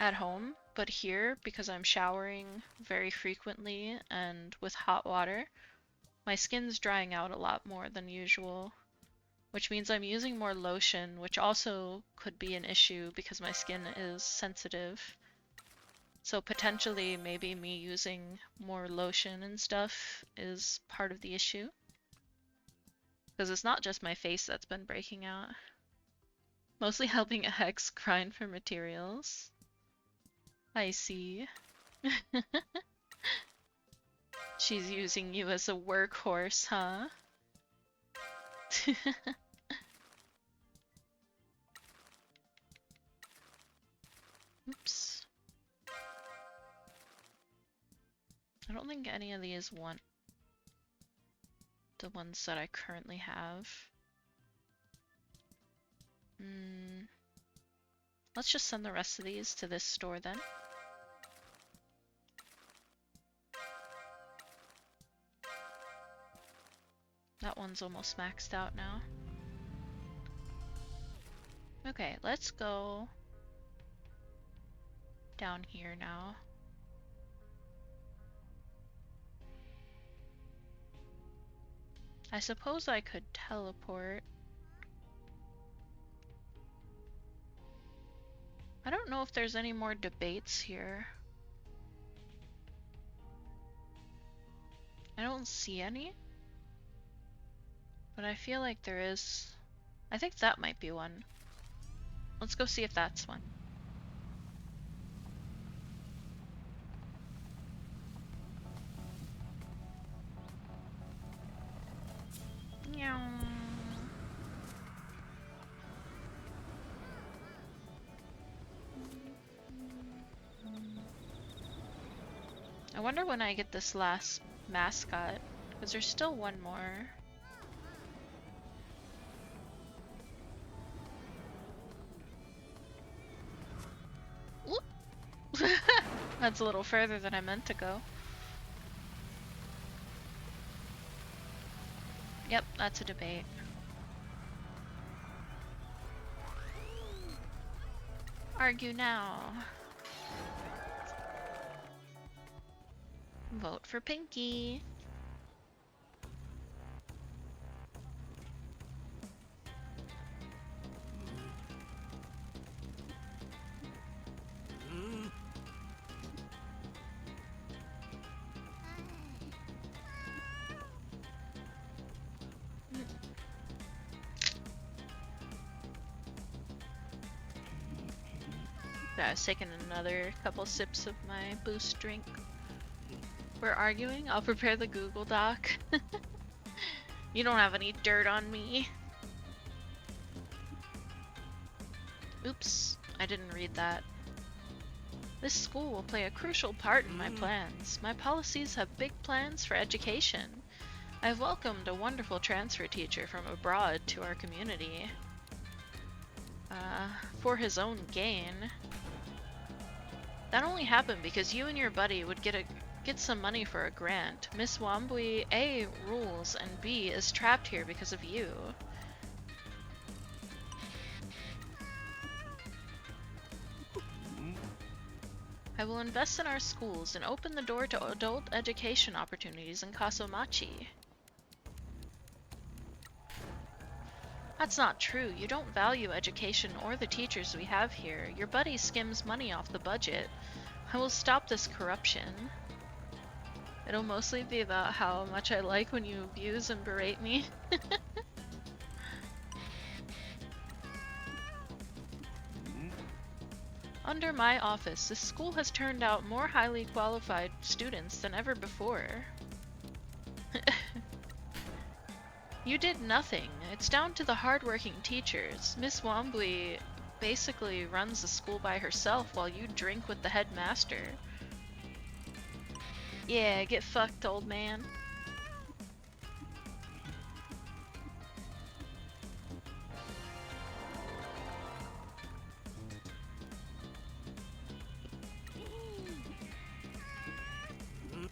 at home, but here, because I'm showering very frequently and with hot water, my skin's drying out a lot more than usual, which means I'm using more lotion, which also could be an issue because my skin is sensitive. So potentially maybe me using more lotion and stuff is part of the issue. Because it's not just my face that's been breaking out. Mostly helping a Hex grind for materials. I see. She's using you as a workhorse, huh? Oops. I don't think any of these want the ones that I currently have. Let's just send the rest of these to this store then. That one's almost maxed out now. Okay, let's go down here now. I suppose I could teleport. I don't know if there's any more debates here. I don't see any. But I feel like there is. I think that might be one. Let's go see if that's one. Meow. I wonder when I get this last mascot, because there's still one more. That's a little further than I meant to go. Yep, that's a debate. Argue now. Vote for Pinky. I was taking another couple sips of my boost drink. We're arguing? I'll prepare the Google Doc. You don't have any dirt on me. Oops, I didn't read that. This school will play a crucial part in my plans. My policies have big plans for education. I have welcomed a wonderful transfer teacher from abroad to our community. For his own gain. That only happened because you and your buddy would get some money for a grant. Miss Wambui A rules and B is trapped here because of you. I will invest in our schools and open the door to adult education opportunities in Kasomachi. That's not true. You don't value education or the teachers we have here. Your buddy skims money off the budget. I will stop this corruption. It'll mostly be about how much I like when you abuse and berate me. Under my office, this school has turned out more highly qualified students than ever before. You did nothing. It's down to the hardworking teachers. Miss Wambui basically runs the school by herself while you drink with the headmaster. Yeah, get fucked, old man.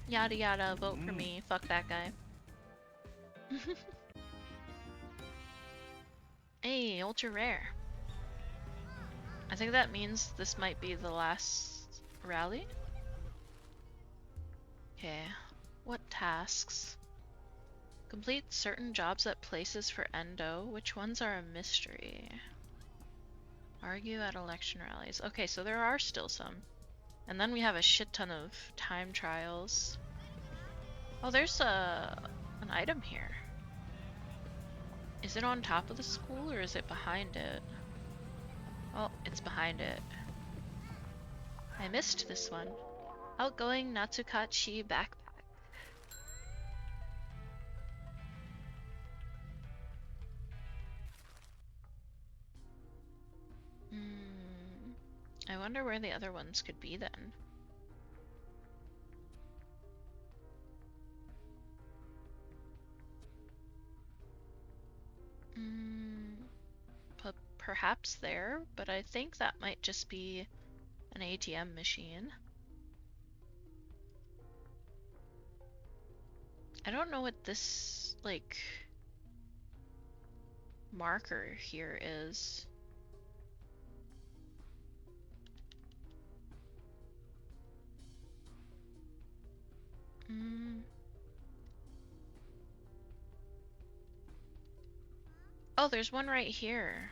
Yada yada, vote for me. Fuck that guy. Hey, ultra rare. I think that means this might be the last rally. Okay, what tasks? Complete certain jobs at places for endo. Which ones are a mystery? Argue at election rallies. Okay, so there are still some. And then we have a shit ton of time trials. Oh, there's an item here. Is it on top of the school or is it behind it? Oh, it's behind it. I missed this one. Outgoing Natsukachi backpack. I wonder where the other ones could be then. Perhaps there, but I think that might just be an ATM machine. I don't know what this, like, marker here is. Oh, there's one right here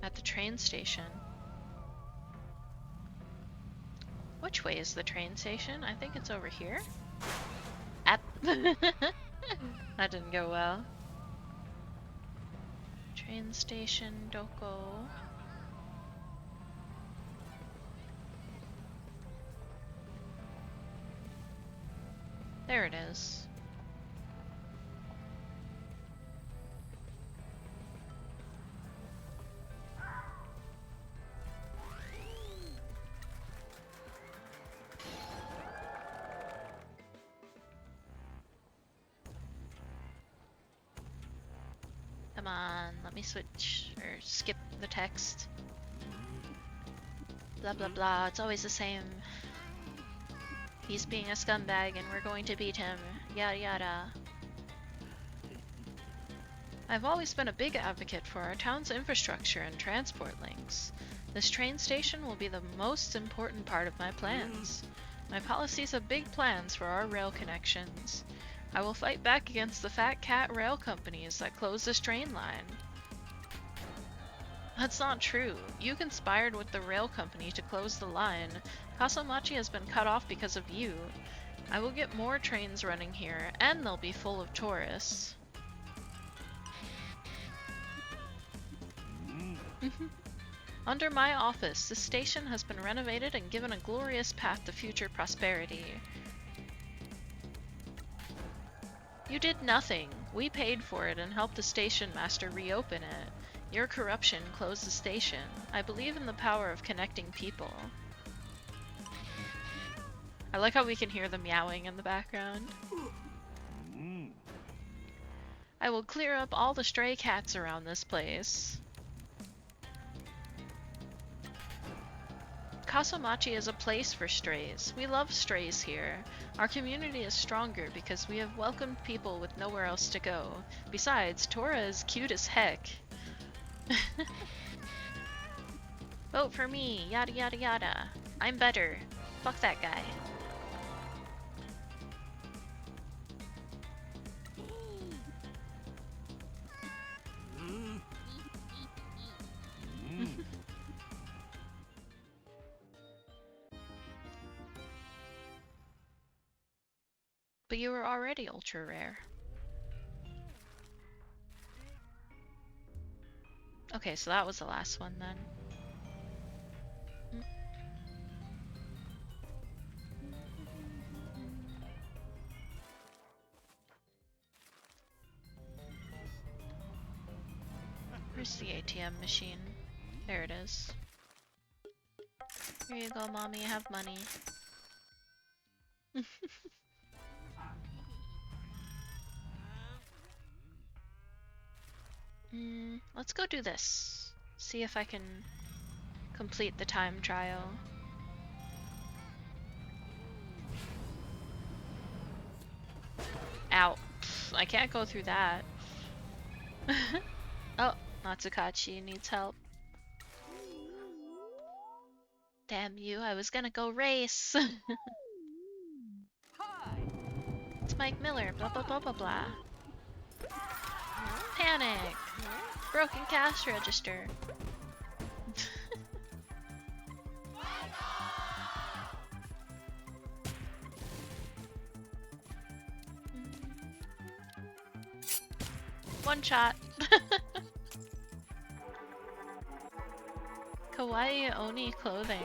at the train station. Which way is the train station? I think it's over here. At that didn't go well. Train station, Doko. There it is. Come on, let me switch or skip the text. Blah blah blah, it's always the same. He's being a scumbag and we're going to beat him. Yada yada. I've always been a big advocate for our town's infrastructure and transport links. This train station will be the most important part of my plans. My policies have big plans for our rail connections. I will fight back against the fat cat rail companies that close this train line. That's not true. You conspired with the rail company to close the line. Kasomachi has been cut off because of you. I will get more trains running here, and they'll be full of tourists. Under my office, this station has been renovated and given a glorious path to future prosperity. You did nothing. We paid for it and helped the station master reopen it. Your corruption closed the station. I believe in the power of connecting people. I like how we can hear the meowing in the background. I will clear up all the stray cats around this place. Kasamachi is a place for strays. We love strays here. Our community is stronger because we have welcomed people with nowhere else to go. Besides, Tora is cute as heck. Vote for me, yada yada yada. I'm better. Fuck that guy. But you were already ultra rare. Okay, so that was the last one then. Where's the ATM machine? There it is. Here you go, mommy, have money. Let's go do this. See if I can complete the time trial. Ow. Pfft, I can't go through that. Oh, Natsukachi needs help. Damn you, I was gonna go race. It's Mike Miller, blah blah blah blah blah. Panic! Broken cash register. One shot. Kawaii Oni clothing.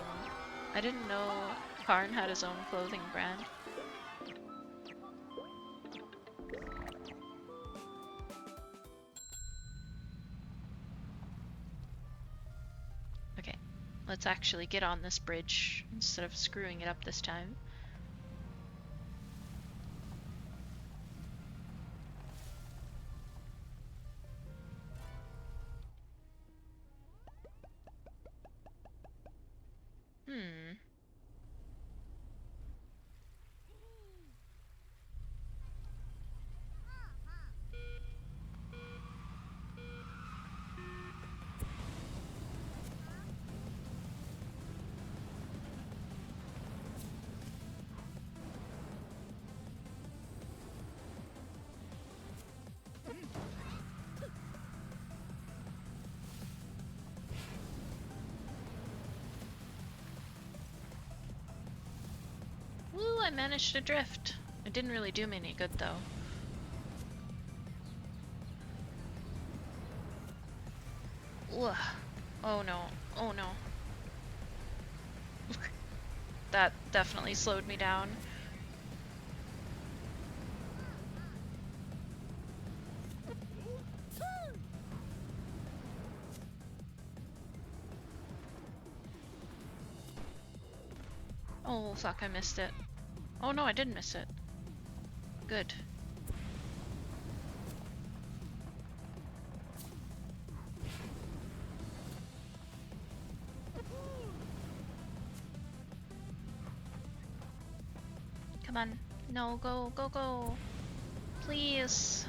I didn't know Karn had his own clothing brand. Okay, let's actually get on this bridge instead of screwing it up this time. Woo, I managed to drift. It didn't really do me any good though. Ugh. Oh no, oh no. That definitely slowed me down. Oh fuck, I missed it. Oh no, I didn't miss it. Good. Come on. No, go, go, go. Please.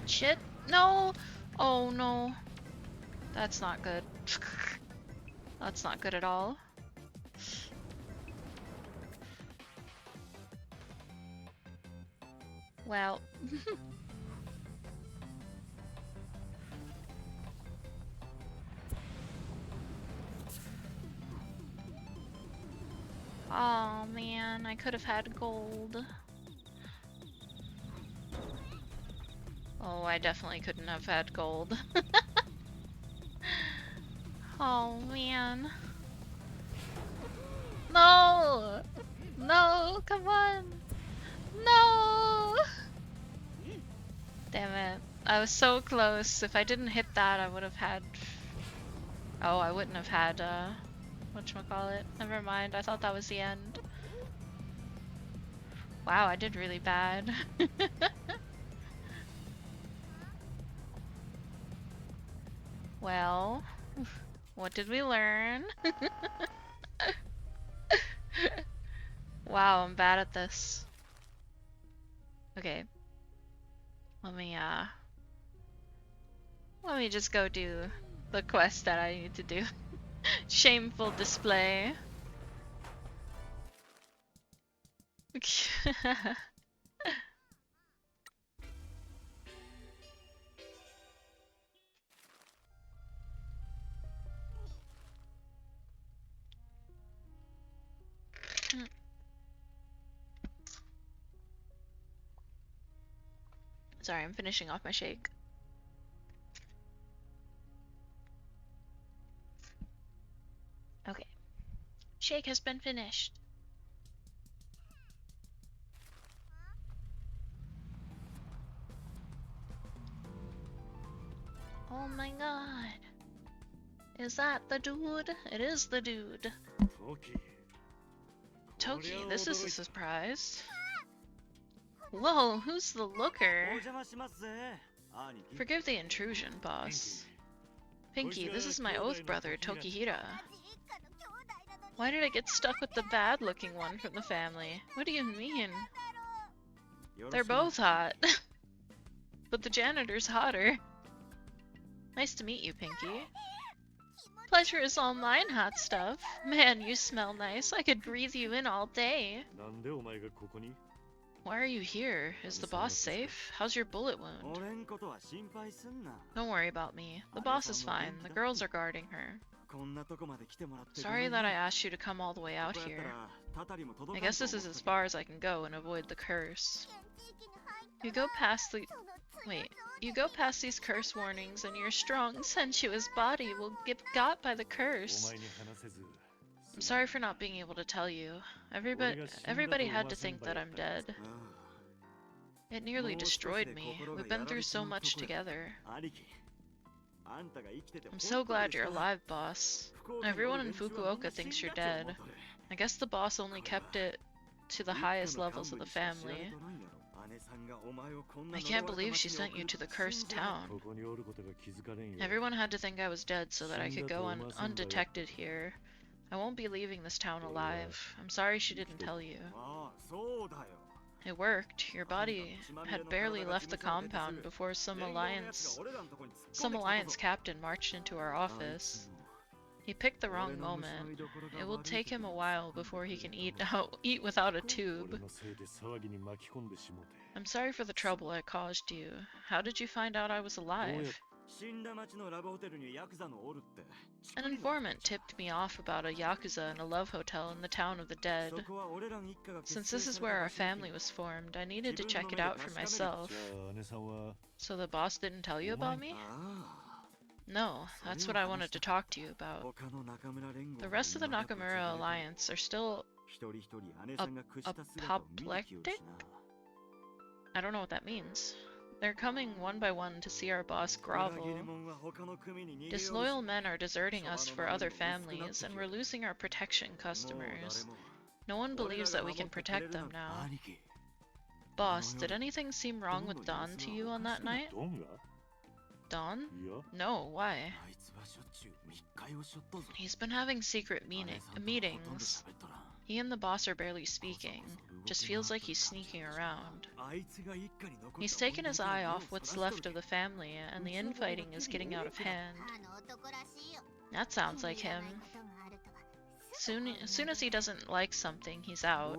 Shit. No. Oh no. That's not good. That's not good at all. Well. Oh man, I could have had gold. Oh, I definitely couldn't have had gold. Oh man. No! No, come on! No! Damn it. I was so close. If I didn't hit that, I would have had... Oh, I wouldn't have had, whatchamacallit? Never mind, I thought that was the end. Wow, I did really bad. Well, what did we learn? Wow, I'm bad at this. Okay. Let me just go do the quest that I need to do. Shameful display. Sorry, I'm finishing off my shake. Okay. Shake has been finished. Oh my god. Is that the dude? It is the dude. Toki, this is a surprise. Whoa, who's the looker? Forgive the intrusion, boss. Pinky, this is my oath brother, Tokihira. Why did I get stuck with the bad-looking one from the family? What do you mean? They're both hot. But the janitor's hotter. Nice to meet you, Pinky. Pleasure is all mine, hot stuff. Man, you smell nice. I could breathe you in all day. Why are you here? Is the boss safe? How's your bullet wound? Don't worry about me. The boss is fine. The girls are guarding her. Sorry that I asked you to come all the way out here. I guess this is as far as I can go and avoid the curse. You go past these curse warnings and your strong, sensuous body will get got by the curse. I'm sorry for not being able to tell you. Everybody had to think that I'm dead. It nearly destroyed me. We've been through so much together. I'm so glad you're alive, boss. Everyone in Fukuoka thinks you're dead. I guess the boss only kept it to the highest levels of the family. I can't believe she sent you to the cursed town. Everyone had to think I was dead so that I could go undetected here. I won't be leaving this town alive. I'm sorry she didn't tell you. It worked. Your body had barely left the compound before some alliance captain marched into our office. He picked the wrong moment. It will take him a while before he can eat without a tube. I'm sorry for the trouble I caused you. How did you find out I was alive? An informant tipped me off about a Yakuza in a love hotel in the town of the dead. Since this is where our family was formed, I needed to check it out for myself. So the boss didn't tell you about me? No, that's what I wanted to talk to you about. The rest of the Nakamura Alliance are still apoplectic? I don't know what that means. They're coming one by one to see our boss grovel. Disloyal men are deserting us for other families, and we're losing our protection customers. No one believes that we can protect them now. Boss, did anything seem wrong with Don to you on that night? Don? No, why? He's been having secret meetings. He and the boss are barely speaking. Just feels like he's sneaking around. He's taken his eye off what's left of the family, and the infighting is getting out of hand. That sounds like him. As soon as he doesn't like something, he's out.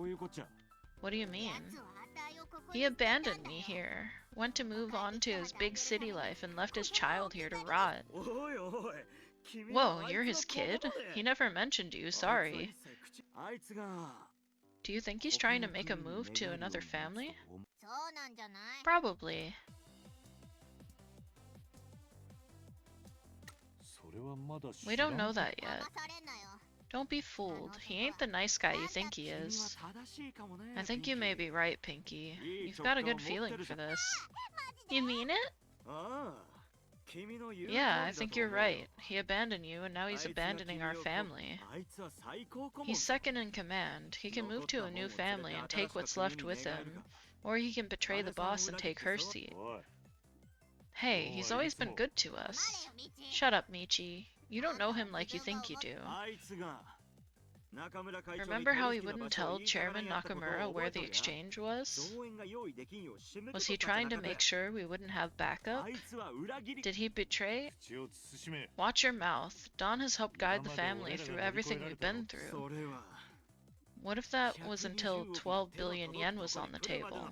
What do you mean? He abandoned me here, went to move on to his big city life, and left his child here to rot. Whoa, you're his kid? He never mentioned you, sorry. Do you think he's trying to make a move to another family? Probably. We don't know that yet. Don't be fooled. He ain't the nice guy you think he is. I think you may be right, Pinky. You've got a good feeling for this. You mean it? Yeah, I think you're right. He abandoned you, and now he's abandoning our family. He's second in command. He can move to a new family and take what's left with him. Or he can betray the boss and take her seat. Hey, he's always been good to us. Shut up, Michi. You don't know him like you think you do. Remember how he wouldn't tell Chairman Nakamura where the exchange was? Was he trying to make sure we wouldn't have backup? Did he betray? Watch your mouth. Don has helped guide the family through everything we've been through. What if that was until 12 billion yen was on the table?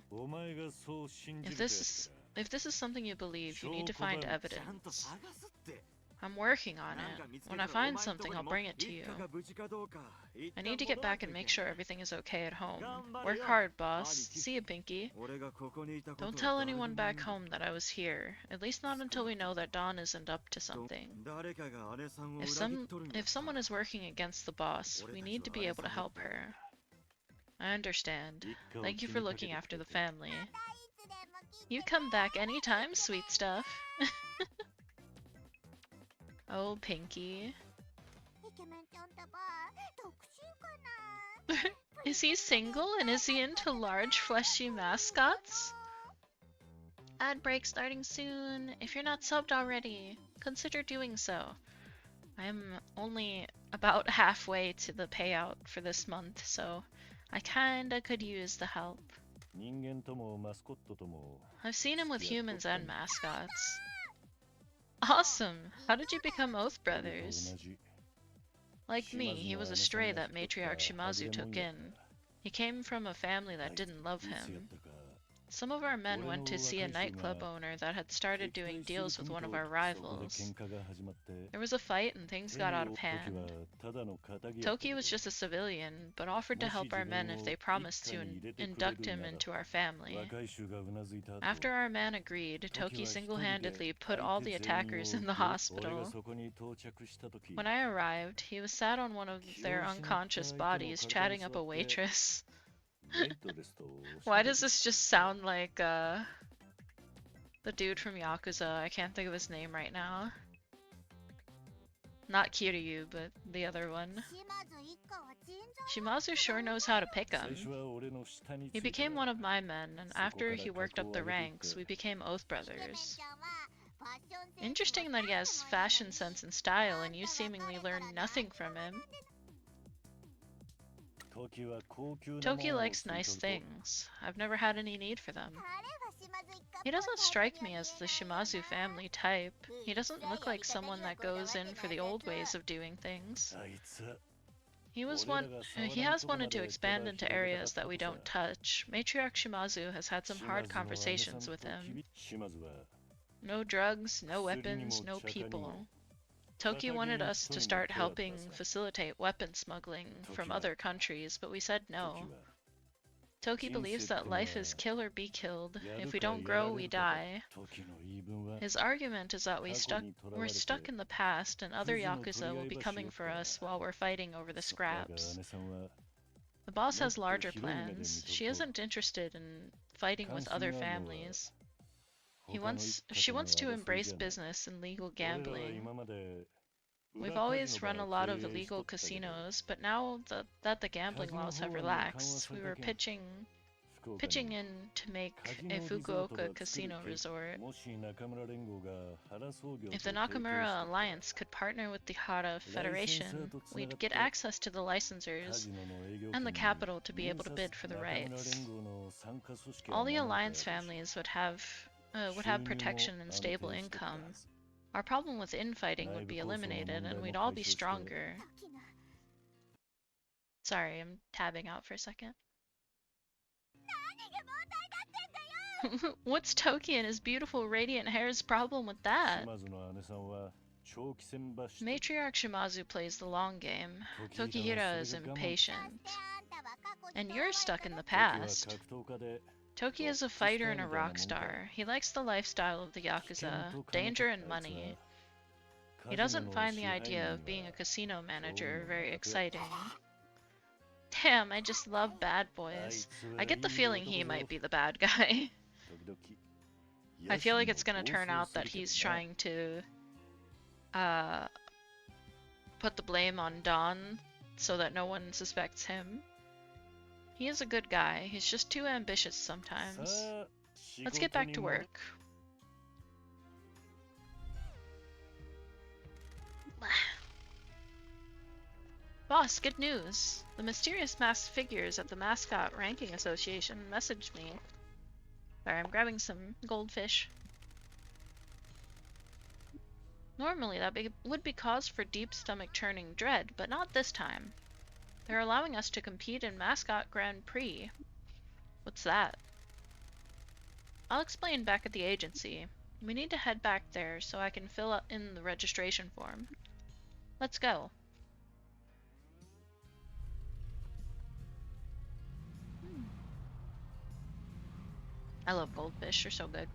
If this is something you believe, you need to find evidence. I'm working on it. When I find something, I'll bring it to you. I need to get back and make sure everything is okay at home. Work hard, boss. See you, Pinky. Don't tell anyone back home that I was here. At least not until we know that Dawn isn't up to something. If someone is working against the boss, we need to be able to help her. I understand. Thank you for looking after the family. You come back anytime, sweet stuff. Oh, Pinky. Is he single and is he into large fleshy mascots? Ad break starting soon. If you're not subbed already, consider doing so. I'm only about halfway to the payout for this month, so I kinda could use the help. I've seen him with humans and mascots. Awesome! How did you become Oath Brothers? Like me, he was a stray that Matriarch Shimazu took in. He came from a family that didn't love him. Some of our men went to see a nightclub owner that had started doing deals with one of our rivals. There was a fight and things got out of hand. Toki was just a civilian, but offered to help our men if they promised to induct him into our family. After our man agreed, Toki single-handedly put all the attackers in the hospital. When I arrived, he was sat on one of their unconscious bodies chatting up a waitress. Why does this just sound like the dude from Yakuza? I can't think of his name right now. Not Kiryu, but the other one. Shimazu sure knows how to pick him. He became one of my men, and after he worked up the ranks, we became Oath Brothers. Interesting that he has fashion sense and style, and you seemingly learned nothing from him. Toki likes nice things. I've never had any need for them. He doesn't strike me as the Shimazu family type. He doesn't look like someone that goes in for the old ways of doing things. He has wanted to expand into areas that we don't touch. Matriarch Shimazu has had some hard conversations with him. No drugs, no weapons, no people. Toki wanted us to start helping facilitate weapon smuggling from other countries, but we said no. Toki believes that life is kill or be killed. If we don't grow, we die. His argument is that we're stuck in the past and other Yakuza will be coming for us while we're fighting over the scraps. The boss has larger plans. She isn't interested in fighting with other families. She wants to embrace business and legal gambling. We've always run a lot of illegal casinos, but now that the gambling laws have relaxed, we were pitching in to make a Fukuoka casino resort. If the Nakamura Alliance could partner with the Hara Federation, we'd get access to the licensors and the capital to be able to bid for the rights. All the Alliance families would have protection and stable income. Our problem with infighting would be eliminated, and we'd all be stronger. Sorry, I'm tabbing out for a second. What's Toki and his beautiful radiant hair's problem with that? Matriarch Shimazu plays the long game. Tokihira is impatient. And you're stuck in the past. Toki is a fighter and a rock star. He likes the lifestyle of the Yakuza, danger and money. He doesn't find the idea of being a casino manager very exciting. Damn, I just love bad boys. I get the feeling he might be the bad guy. I feel like it's gonna turn out that he's trying to put the blame on Don so that no one suspects him. He is a good guy, he's just too ambitious sometimes. Let's get back to work. Boss, good news! The mysterious masked figures at the Mascot Ranking Association messaged me. Sorry, I'm grabbing some goldfish. Normally that would be cause for deep stomach-churning dread, but not this time. They're allowing us to compete in Mascot Grand Prix. What's that? I'll explain back at the agency. We need to head back there so I can fill in the registration form. Let's go. I love goldfish, they're so good.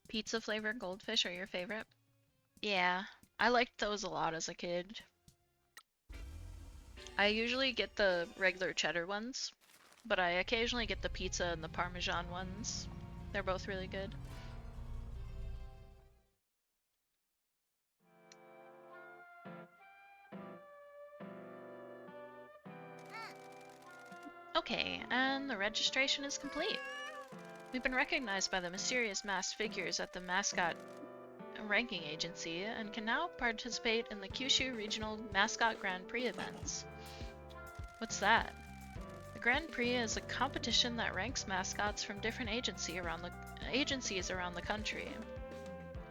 Pizza flavored goldfish are your favorite? Yeah, I liked those a lot as a kid. I usually get the regular cheddar ones, but I occasionally get the pizza and the Parmesan ones. They're both really good. Okay, and the registration is complete. We've been recognized by the mysterious masked figures at the Mascot Ranking Agency and can now participate in the Kyushu Regional Mascot Grand Prix events. What's that? The Grand Prix is a competition that ranks mascots from different agencies around the country.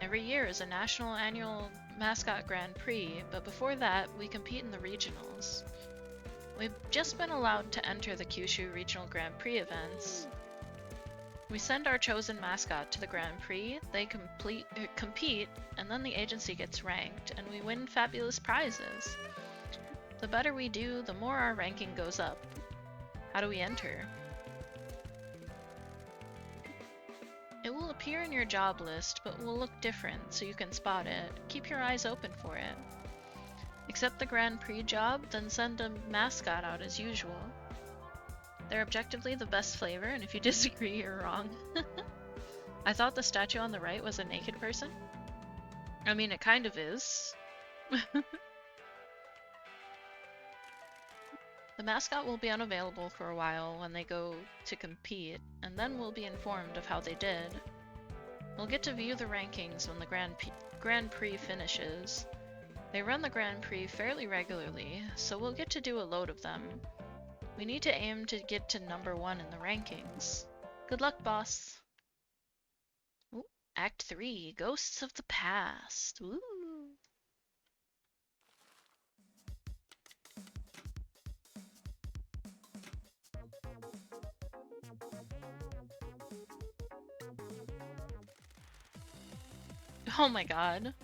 Every year is a national annual Mascot Grand Prix, but before that, we compete in the regionals. We've just been allowed to enter the Kyushu Regional Grand Prix events. We send our chosen mascot to the Grand Prix, they compete, and then the agency gets ranked, and we win fabulous prizes. The better we do, the more our ranking goes up. How do we enter? It will appear in your job list, but will look different, so you can spot it. Keep your eyes open for it. Accept the Grand Prix job, then send a mascot out as usual. They're objectively the best flavor, and if you disagree, you're wrong. I thought the statue on the right was a naked person. I mean, it kind of is. The mascot will be unavailable for a while when they go to compete, and then we'll be informed of how they did. We'll get to view the rankings when the Grand Prix finishes. They run the Grand Prix fairly regularly, so we'll get to do a load of them. We need to aim to get to number 1 in the rankings. Good luck, boss! Ooh, Act 3, Ghosts of the Past. Ooh. Oh my god.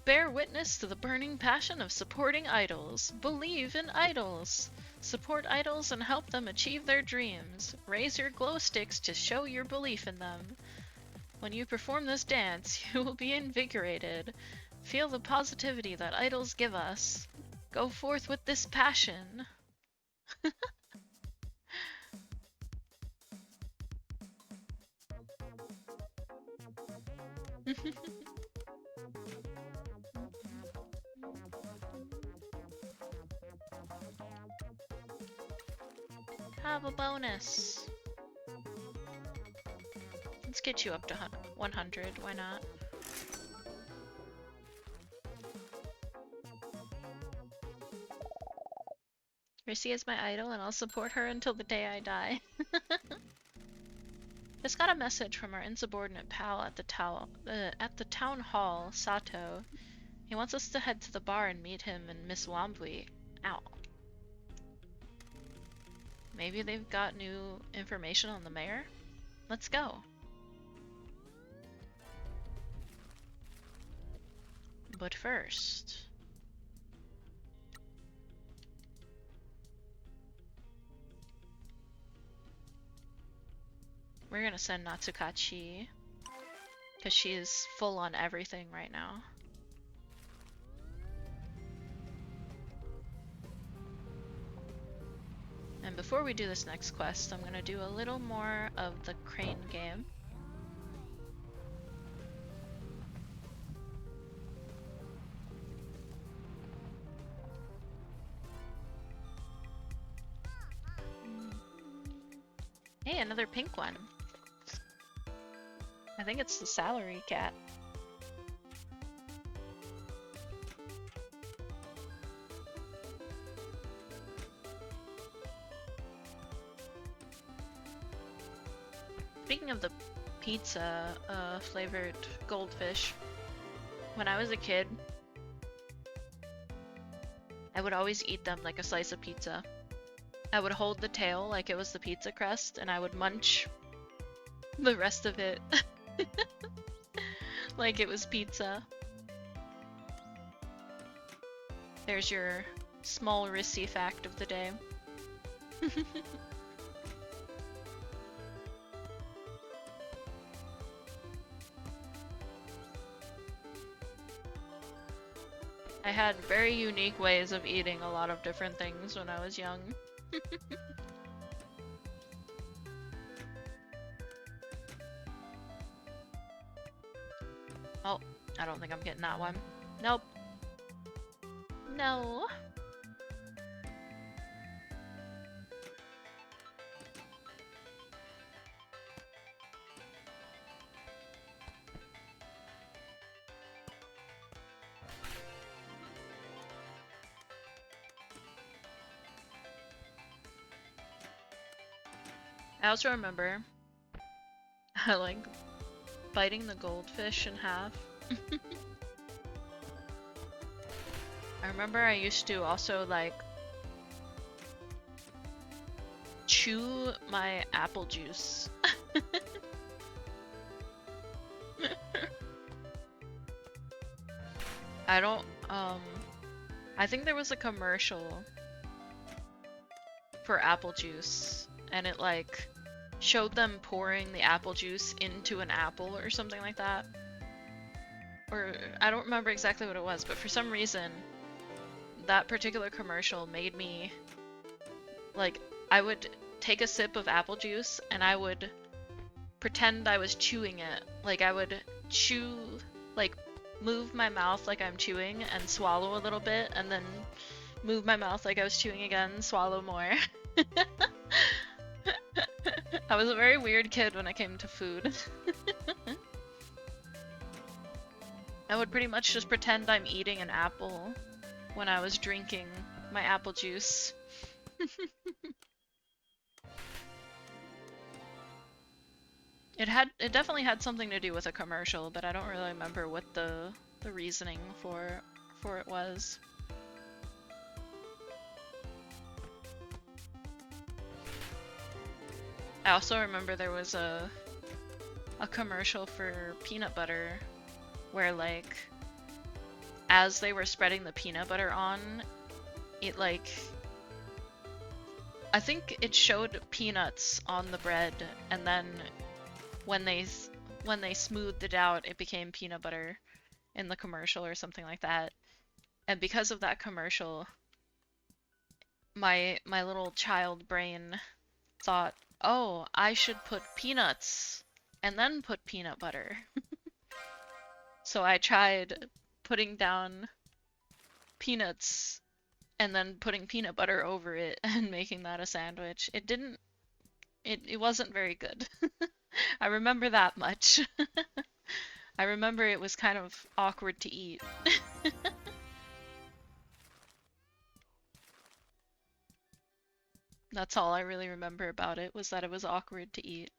Bear witness to the burning passion of supporting idols. Believe in idols. Support idols and help them achieve their dreams. Raise your glow sticks to show your belief in them. When you perform this dance, you will be invigorated. Feel the positivity that idols give us. Go forth with this passion. Have a bonus. Let's get you up to 100, why not? Risi is my idol and I'll support her until the day I die. Just got a message from our insubordinate pal at the town hall, Sato. He wants us to head to the bar and meet him and Miss Wambui. Ow. Maybe they've got new information on the mayor? Let's go. But first... we're gonna send Natsukachi, because she is full on everything right now. And before we do this next quest, I'm gonna do a little more of the crane game. Hey, another pink one. I think it's the salary cat. Speaking of the pizza flavored goldfish, when I was a kid, I would always eat them like a slice of pizza. I would hold the tail like it was the pizza crust, and I would munch the rest of it like it was pizza. There's your small Risi fact of the day. I had very unique ways of eating a lot of different things when I was young. Oh, I don't think I'm getting that one. Nope. No. I also remember I like biting the goldfish in half. I remember I used to also like chew my apple juice. I think there was a commercial for apple juice, and it like showed them pouring the apple juice into an apple or something like that. Or I don't remember exactly what it was, but for some reason that particular commercial made me like, I would take a sip of apple juice and I would pretend I was chewing it. Like I would chew, like move my mouth like I'm chewing and swallow a little bit, and then move my mouth like I was chewing again, swallow more. I was a very weird kid when it came to food. I would pretty much just pretend I'm eating an apple when I was drinking my apple juice. It definitely had something to do with a commercial, but I don't really remember what the reasoning for it was. I also remember there was a commercial for peanut butter where like as they were spreading the peanut butter on, it like I think it showed peanuts on the bread, and then when they smoothed it out, it became peanut butter in the commercial or something like that. And because of that commercial, my little child brain thought, oh, I should put peanuts and then put peanut butter. So I tried putting down peanuts and then putting peanut butter over it and making that a sandwich. It wasn't very good. I remember that much. I remember it was kind of awkward to eat. That's all I really remember about it, was that it was awkward to eat.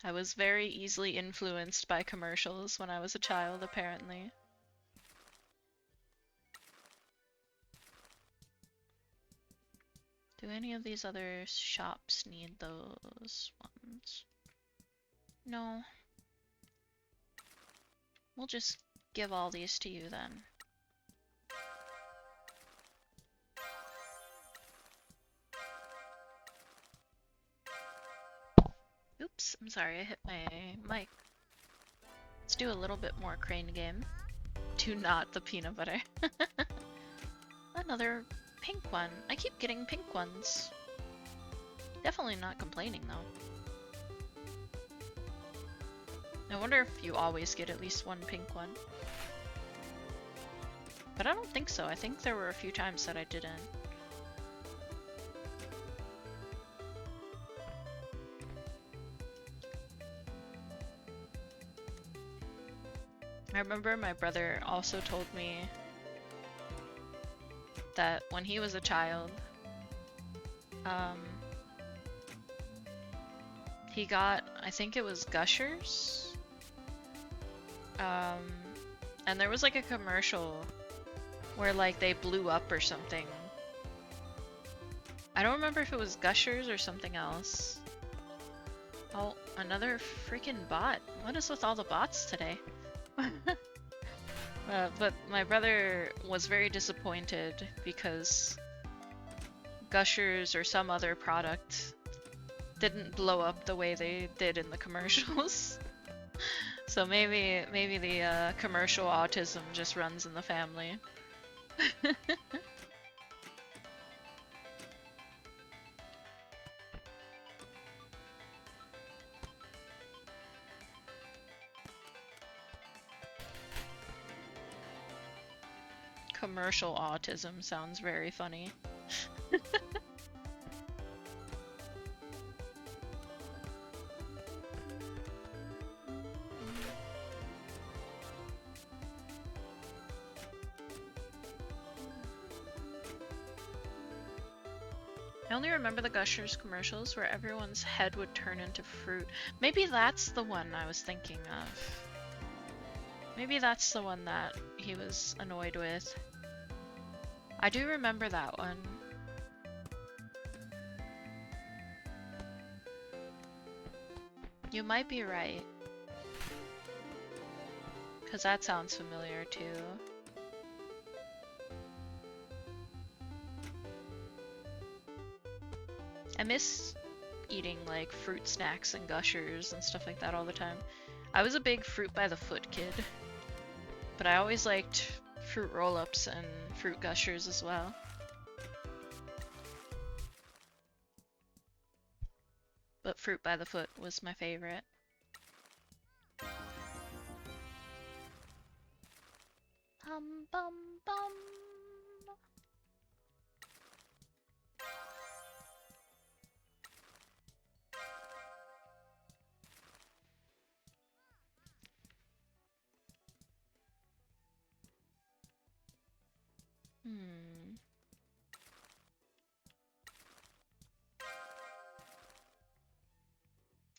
I was very easily influenced by commercials when I was a child, apparently. Do any of these other shops need those ones? No. We'll just give all these to you then. Oops, I'm sorry, I hit my mic. Let's do a little bit more crane game. Do not the peanut butter. Another pink one. I keep getting pink ones. Definitely not complaining though. I wonder if you always get at least one pink one. But I don't think so. I think there were a few times that I didn't. I remember my brother also told me that when he was a child, he got, I think it was Gushers, and there was like a commercial where like they blew up or something. I don't remember if it was Gushers or something else. Oh, another freaking bot. What is with all the bots today? But my brother was very disappointed because Gushers or some other product didn't blow up the way they did in the commercials. So maybe the commercial autism just runs in the family. Commercial autism sounds very funny. I only remember the Gushers commercials where everyone's head would turn into fruit. Maybe that's the one I was thinking of. Maybe that's the one that he was annoyed with. I do remember that one. You might be right. 'Cause that sounds familiar too. I miss eating like fruit snacks and Gushers and stuff like that all the time. I was a big fruit by the foot kid, but I always liked fruit roll-ups and fruit Gushers as well. But fruit by the foot was my favorite. Bum bum bum.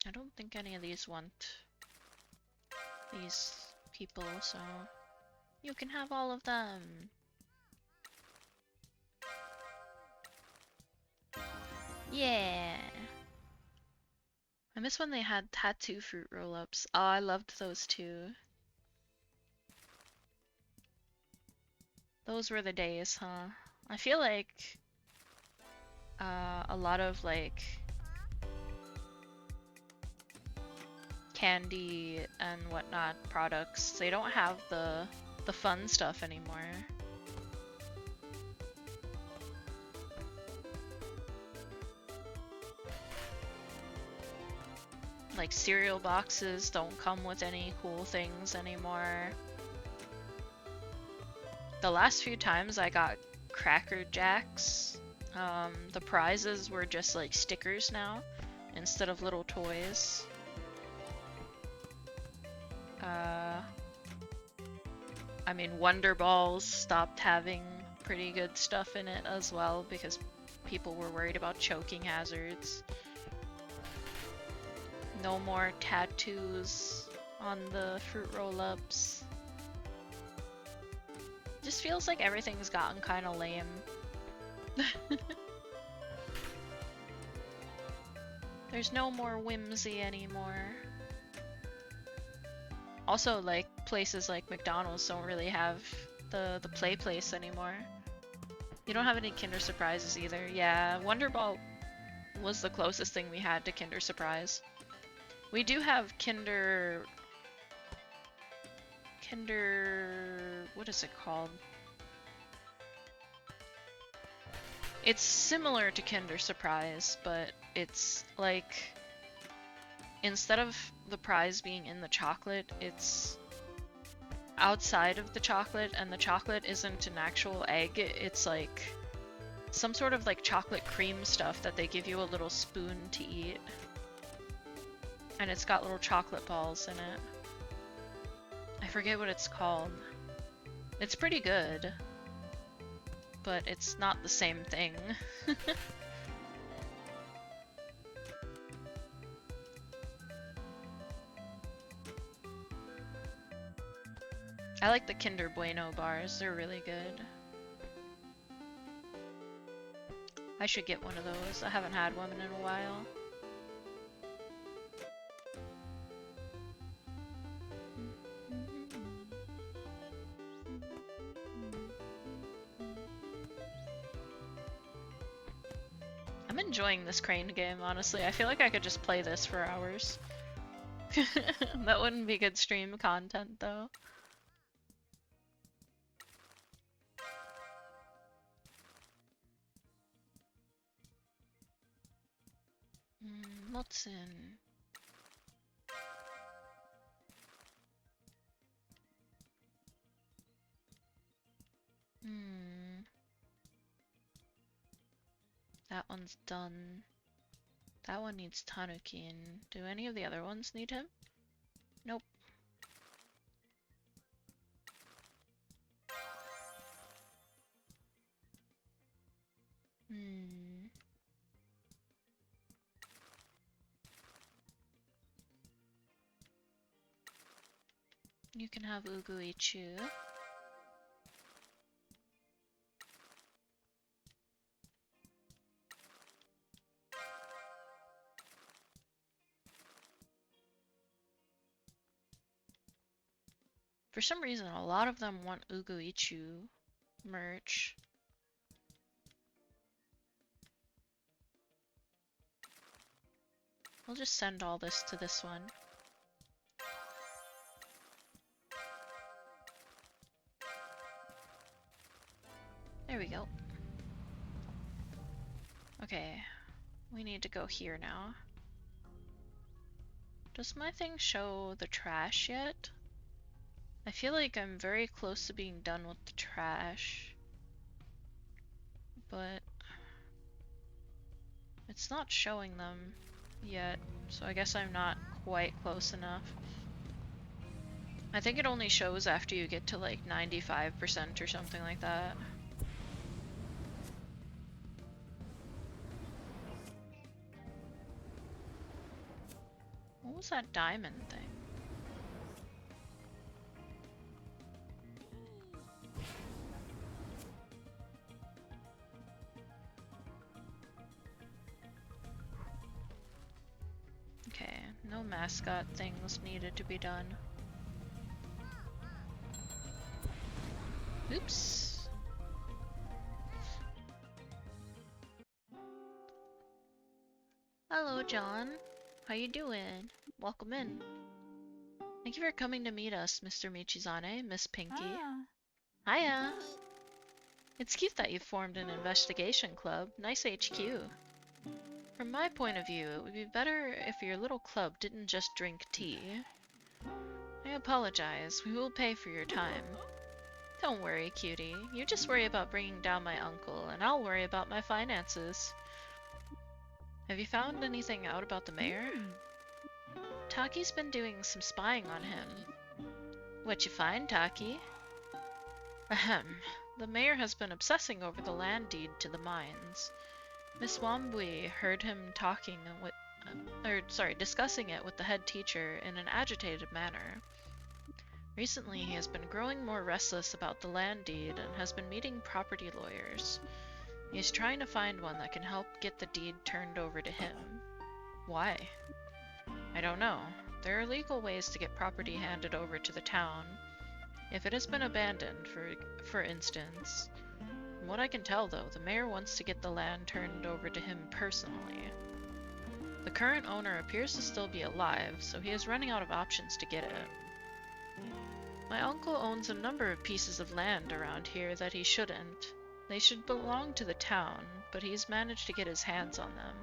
I don't think any of these want these people, so you can have all of them. Yeah. I miss when they had tattoo fruit roll-ups. Oh, I loved those too. Those were the days, huh? I feel like a lot of like candy and whatnot products, they don't have the fun stuff anymore. Like cereal boxes don't come with any cool things anymore. The last few times I got Cracker Jacks, the prizes were just like stickers now instead of little toys. I mean, Wonder Balls stopped having pretty good stuff in it as well because people were worried about choking hazards. No more tattoos on the fruit roll-ups. Just feels like everything's gotten kind of lame. There's no more whimsy anymore. Also, like, places like McDonald's don't really have the play place anymore. You don't have any Kinder Surprises either. Yeah, Wonder Ball was the closest thing we had to Kinder Surprise. We do have Kinder... what is it called? It's similar to Kinder Surprise, but it's like... instead of the prize being in the chocolate, it's outside of the chocolate, and the chocolate isn't an actual egg, it's like some sort of like chocolate cream stuff that they give you a little spoon to eat. And it's got little chocolate balls in it. I forget what it's called. It's pretty good, but it's not the same thing. I like the Kinder Bueno bars, they're really good. I should get one of those, I haven't had one in a while. I'm enjoying this crane game, honestly. I feel like I could just play this for hours. That wouldn't be good stream content, though. What's in? That one's done. That one needs Tanukin. Do any of the other ones need him? Nope. You can have Uguichu. For some reason, a lot of them want Uguichu merch. We'll just send all this to this one. There we go. Okay, we need to go here now. Does my thing show the trash yet? I feel like I'm very close to being done with the trash, but it's not showing them yet, so I guess I'm not quite close enough. I think it only shows after you get to like 95% or something like that. What was that diamond thing? Okay, no mascot things needed to be done. Oops. Hello, John. How you doing? Welcome in. Thank you for coming to meet us, Mr. Michizane, Miss Pinky. Hiya! It's cute that you've formed an investigation club. Nice HQ. From my point of view, it would be better if your little club didn't just drink tea. I apologize. We will pay for your time. Don't worry, cutie. You just worry about bringing down my uncle, and I'll worry about my finances. Have you found anything out about the mayor? Taki's been doing some spying on him. What you find, Taki? Ahem. The mayor has been obsessing over the land deed to the mines. Miss Wambui heard him discussing it with the head teacher in an agitated manner. Recently, he has been growing more restless about the land deed and has been meeting property lawyers. He is trying to find one that can help get the deed turned over to him. Why? I don't know. There are legal ways to get property handed over to the town. If it has been abandoned, for instance. From what I can tell, though, the mayor wants to get the land turned over to him personally. The current owner appears to still be alive, so he is running out of options to get it. My uncle owns a number of pieces of land around here that he shouldn't. They should belong to the town, but he's managed to get his hands on them.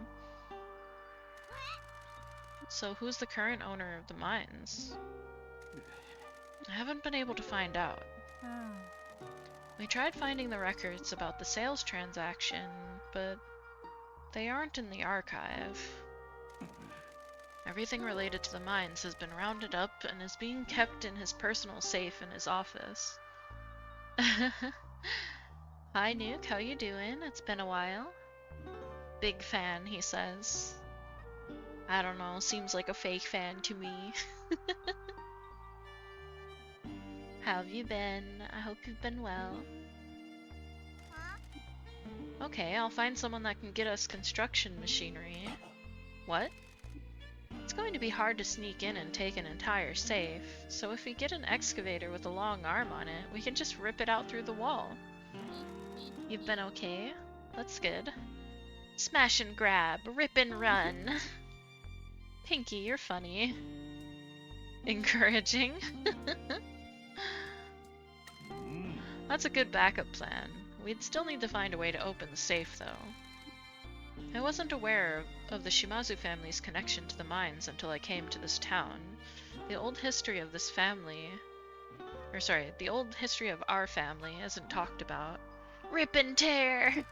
So who's the current owner of the mines? I haven't been able to find out. We tried finding the records about the sales transaction, but they aren't in the archive. Everything related to the mines has been rounded up and is being kept in his personal safe in his office. Hi, Nuke. How you doing? It's been a while. Big fan, he says. I don't know. Seems like a fake fan to me. How have you been? I hope you've been well. Okay, I'll find someone that can get us construction machinery. What? It's going to be hard to sneak in and take an entire safe, so if we get an excavator with a long arm on it, we can just rip it out through the wall. You've been okay? That's good. Smash and grab, rip and run. Pinky, you're funny. Encouraging. That's a good backup plan. We'd still need to find a way to open the safe, though. I wasn't aware of the Shimazu family's connection to the mines until I came to this town. The old history of this family... the old history of our family isn't talked about. Rip and tear!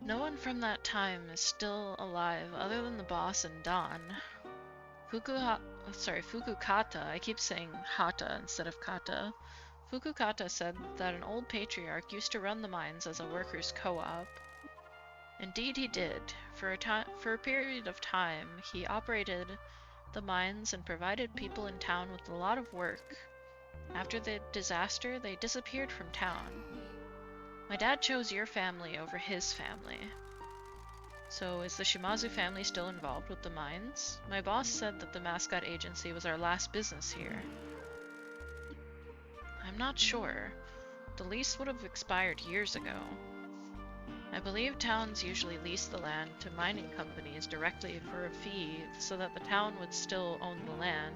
No one from that time is still alive other than the boss and Don. Fukukata, I keep saying Hata instead of Kata. Fukukata said that an old patriarch used to run the mines as a workers' co-op. Indeed he did. For a period of time, he operated the mines and provided people in town with a lot of work. After the disaster, they disappeared from town. My dad chose your family over his family. So is the Shimazu family still involved with the mines? My boss said that the Mascot agency was our last business here. I'm not sure. The lease would have expired years ago. I believe towns usually lease the land to mining companies directly for a fee so that the town would still own the land.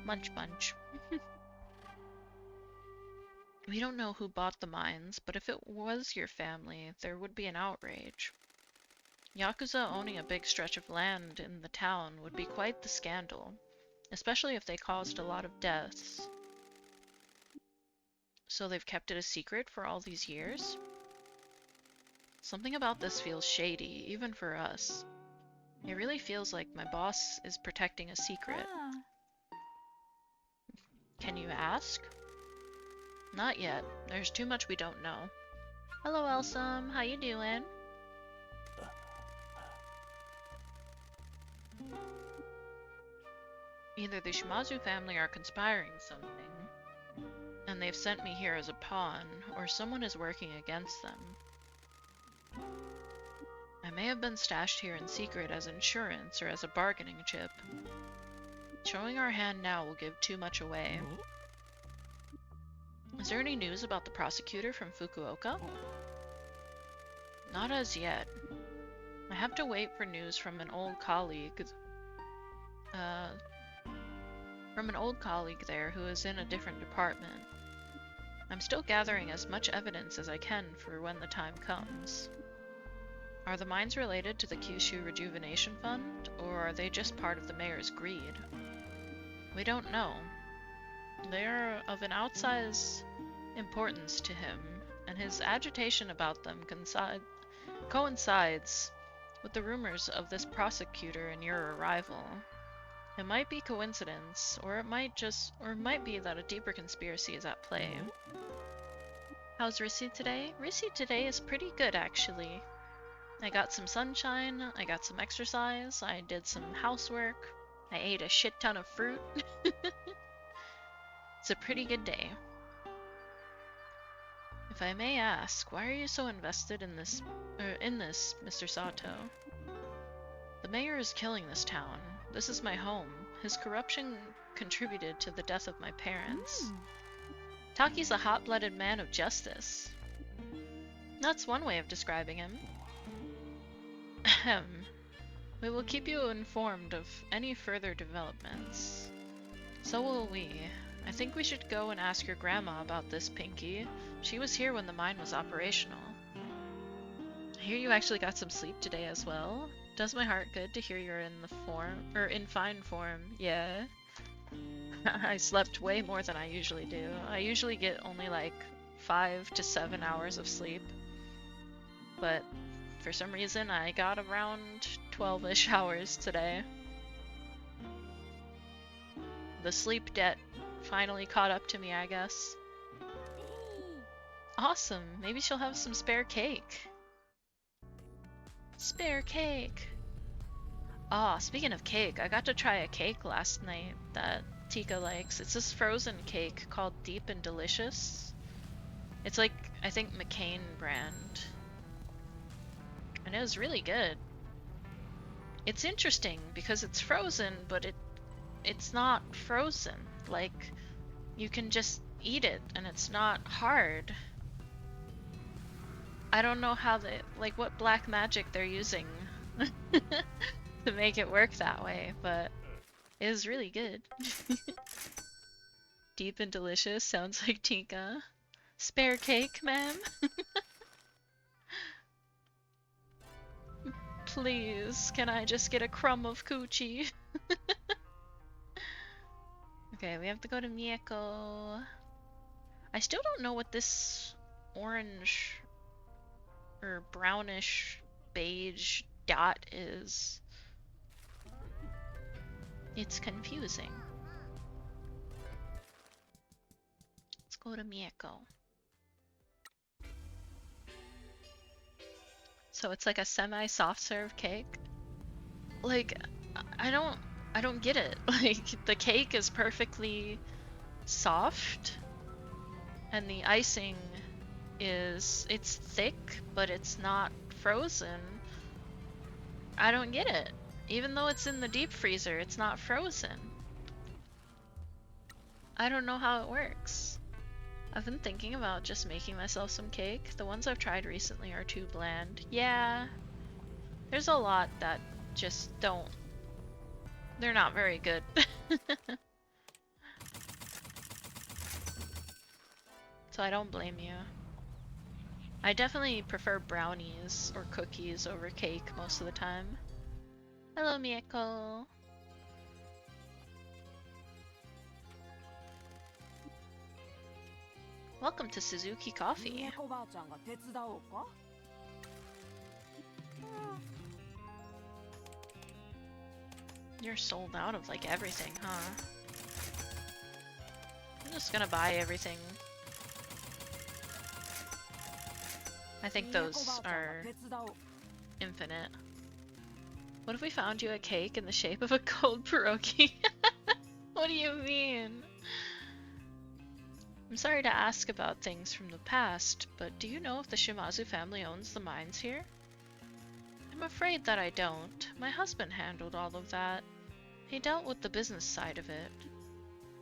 Munch munch. We don't know who bought the mines, but if it was your family, there would be an outrage. Yakuza owning a big stretch of land in the town would be quite the scandal, especially if they caused a lot of deaths. So they've kept it a secret for all these years? Something about this feels shady, even for us. It really feels like my boss is protecting a secret. Can you ask? Not yet. There's too much we don't know. Hello, Elsum. How you doing? Either the Shimazu family are conspiring something, and they've sent me here as a pawn, or someone is working against them. I may have been stashed here in secret as insurance or as a bargaining chip. Showing our hand now will give too much away. Is there any news about the prosecutor from Fukuoka? Not as yet. I have to wait for news from an old colleague. There who is in a different department. I'm still gathering as much evidence as I can for when the time comes. Are the mines related to the Kyushu Rejuvenation Fund, or are they just part of the mayor's greed? We don't know. They are of an outsized importance to him, and his agitation about them coincides with the rumors of this prosecutor and your arrival. It might be coincidence, or it might be that a deeper conspiracy is at play. How's Risi today? Risi today is pretty good, actually. I got some sunshine, I got some exercise, I did some housework, I ate a shit ton of fruit. It's a pretty good day. If I may ask, why are you so invested in this, Mr. Sato? The mayor is killing this town. This is my home. His corruption contributed to the death of my parents. Taki's a hot-blooded man of justice. That's one way of describing him. Ahem. We will keep you informed of any further developments. So will we. I think we should go and ask your grandma about this, Pinky. She was here when the mine was operational. I hear you actually got some sleep today as well. Does my heart good to hear you're in the form, or in fine form. Yeah. I slept way more than I usually do. I usually get only like 5 to 7 hours of sleep. But for some reason I got around 12-ish hours today. The sleep debt finally caught up to me, I guess. Awesome. Maybe she'll have some spare cake. Spare cake. Ah, speaking of cake, I got to try a cake last night that Tika likes. It's this frozen cake called Deep and Delicious. It's like, I think, McCain brand. And it was really good. It's interesting because it's frozen, but it's not frozen. Like, you can just eat it and it's not hard. I don't know how they, like, what black magic they're using to make it work that way, but it was really good. Deep and delicious, sounds like Tika. Spare cake, ma'am? Please, can I just get a crumb of coochie? Okay, we have to go to Mieko. I still don't know what this orange or brownish beige dot is. It's confusing. Let's go to Mieko. So it's like a semi-soft serve cake. Like, I don't get it. Like, the cake is perfectly soft and the icing it's thick, but it's not frozen. I don't get it. Even though it's in the deep freezer, it's not frozen. I don't know how it works. I've been thinking about just making myself some cake. The ones I've tried recently are too bland. Yeah, there's a lot that just don't. They're not very good. So I don't blame you. I definitely prefer brownies or cookies over cake most of the time. Hello, Mieko. Welcome to Suzuki Coffee. You're sold out of like everything, huh? I'm just gonna buy everything. I think those are infinite. What if we found you a cake in the shape of a cold pierogi? What do you mean? I'm sorry to ask about things from the past, but do you know if the Shimazu family owns the mines here? I'm afraid that I don't. My husband handled all of that. He dealt with the business side of it.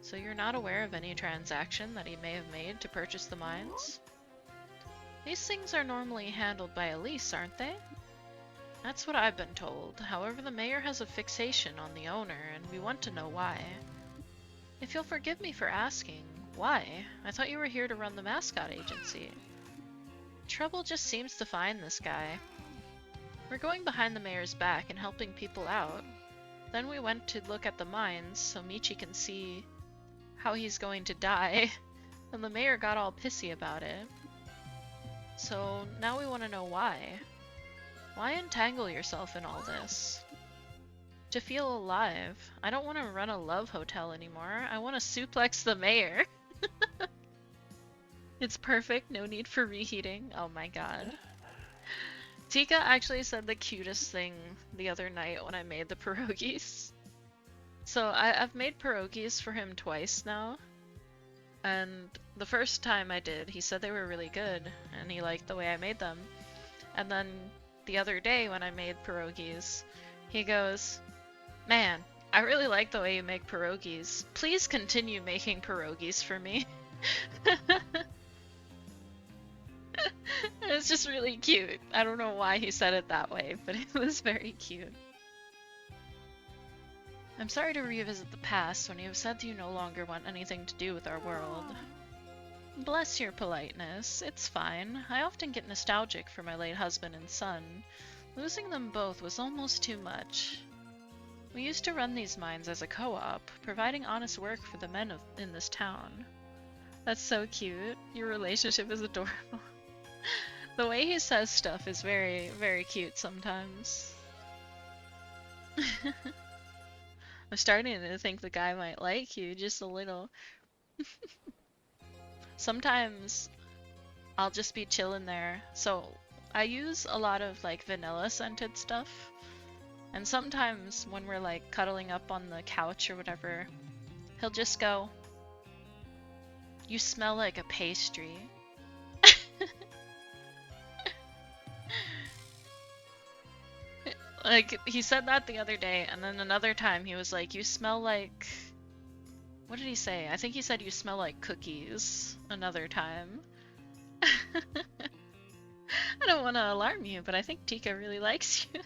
So you're not aware of any transaction that he may have made to purchase the mines? These things are normally handled by a lease, aren't they? That's what I've been told. However, the mayor has a fixation on the owner, and we want to know why. If you'll forgive me for asking, why? I thought you were here to run the Mascot agency. Trouble just seems to find this guy. We're going behind the mayor's back and helping people out. Then we went to look at the mines so Michi can see how he's going to die, and the mayor got all pissy about it. So now we want to know why. Why entangle yourself in all this? To feel alive. I don't want to run a love hotel anymore. I want to suplex the mayor. It's perfect, no need for reheating. Oh my god. Tika actually said the cutest thing the other night when I made the pierogies. So I've made pierogies for him twice now. And the first time I did, he said they were really good, and he liked the way I made them. And then the other day when I made pierogies, he goes, "Man, I really like the way you make pierogies. Please continue making pierogies for me." It's just really cute. I don't know why he said it that way, but it was very cute. I'm sorry to revisit the past when you have said you no longer want anything to do with our world. Bless your politeness. It's fine. I often get nostalgic for my late husband and son. Losing them both was almost too much. We used to run these mines as a co-op, providing honest work for the men in this town. That's so cute. Your relationship is adorable. The way he says stuff is very, very cute sometimes. I'm starting to think the guy might like you just a little. Sometimes I'll just be chilling there. So I use a lot of like vanilla scented stuff. And sometimes when we're like cuddling up on the couch or whatever, he'll just go, "You smell like a pastry." Like, he said that the other day, and then another time he was like, "You smell like..." What did he say? I think he said, "You smell like cookies," another time. I don't want to alarm you, but I think Tika really likes you.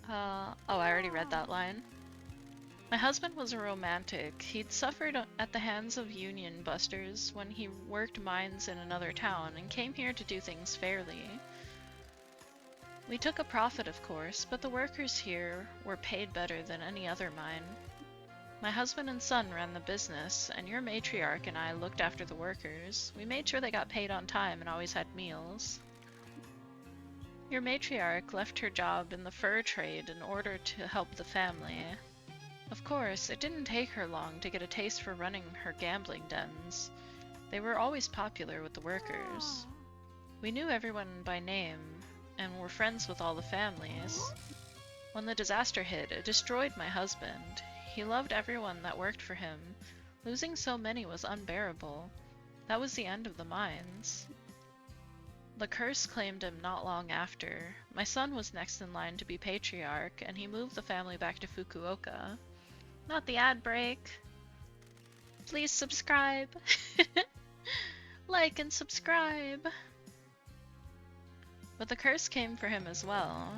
Oh, I already read that line. My husband was a romantic. He'd suffered at the hands of union busters when he worked mines in another town and came here to do things fairly. We took a profit, of course, but the workers here were paid better than any other mine. My husband and son ran the business, and your matriarch and I looked after the workers. We made sure they got paid on time and always had meals. Your matriarch left her job in the fur trade in order to help the family. Of course, it didn't take her long to get a taste for running her gambling dens. They were always popular with the workers. We knew everyone by name, and were friends with all the families. When the disaster hit, it destroyed my husband. He loved everyone that worked for him. Losing so many was unbearable. That was the end of the mines. The curse claimed him not long after. My son was next in line to be patriarch, and he moved the family back to Fukuoka. Not the ad break. Please subscribe. Like and subscribe. But the curse came for him as well.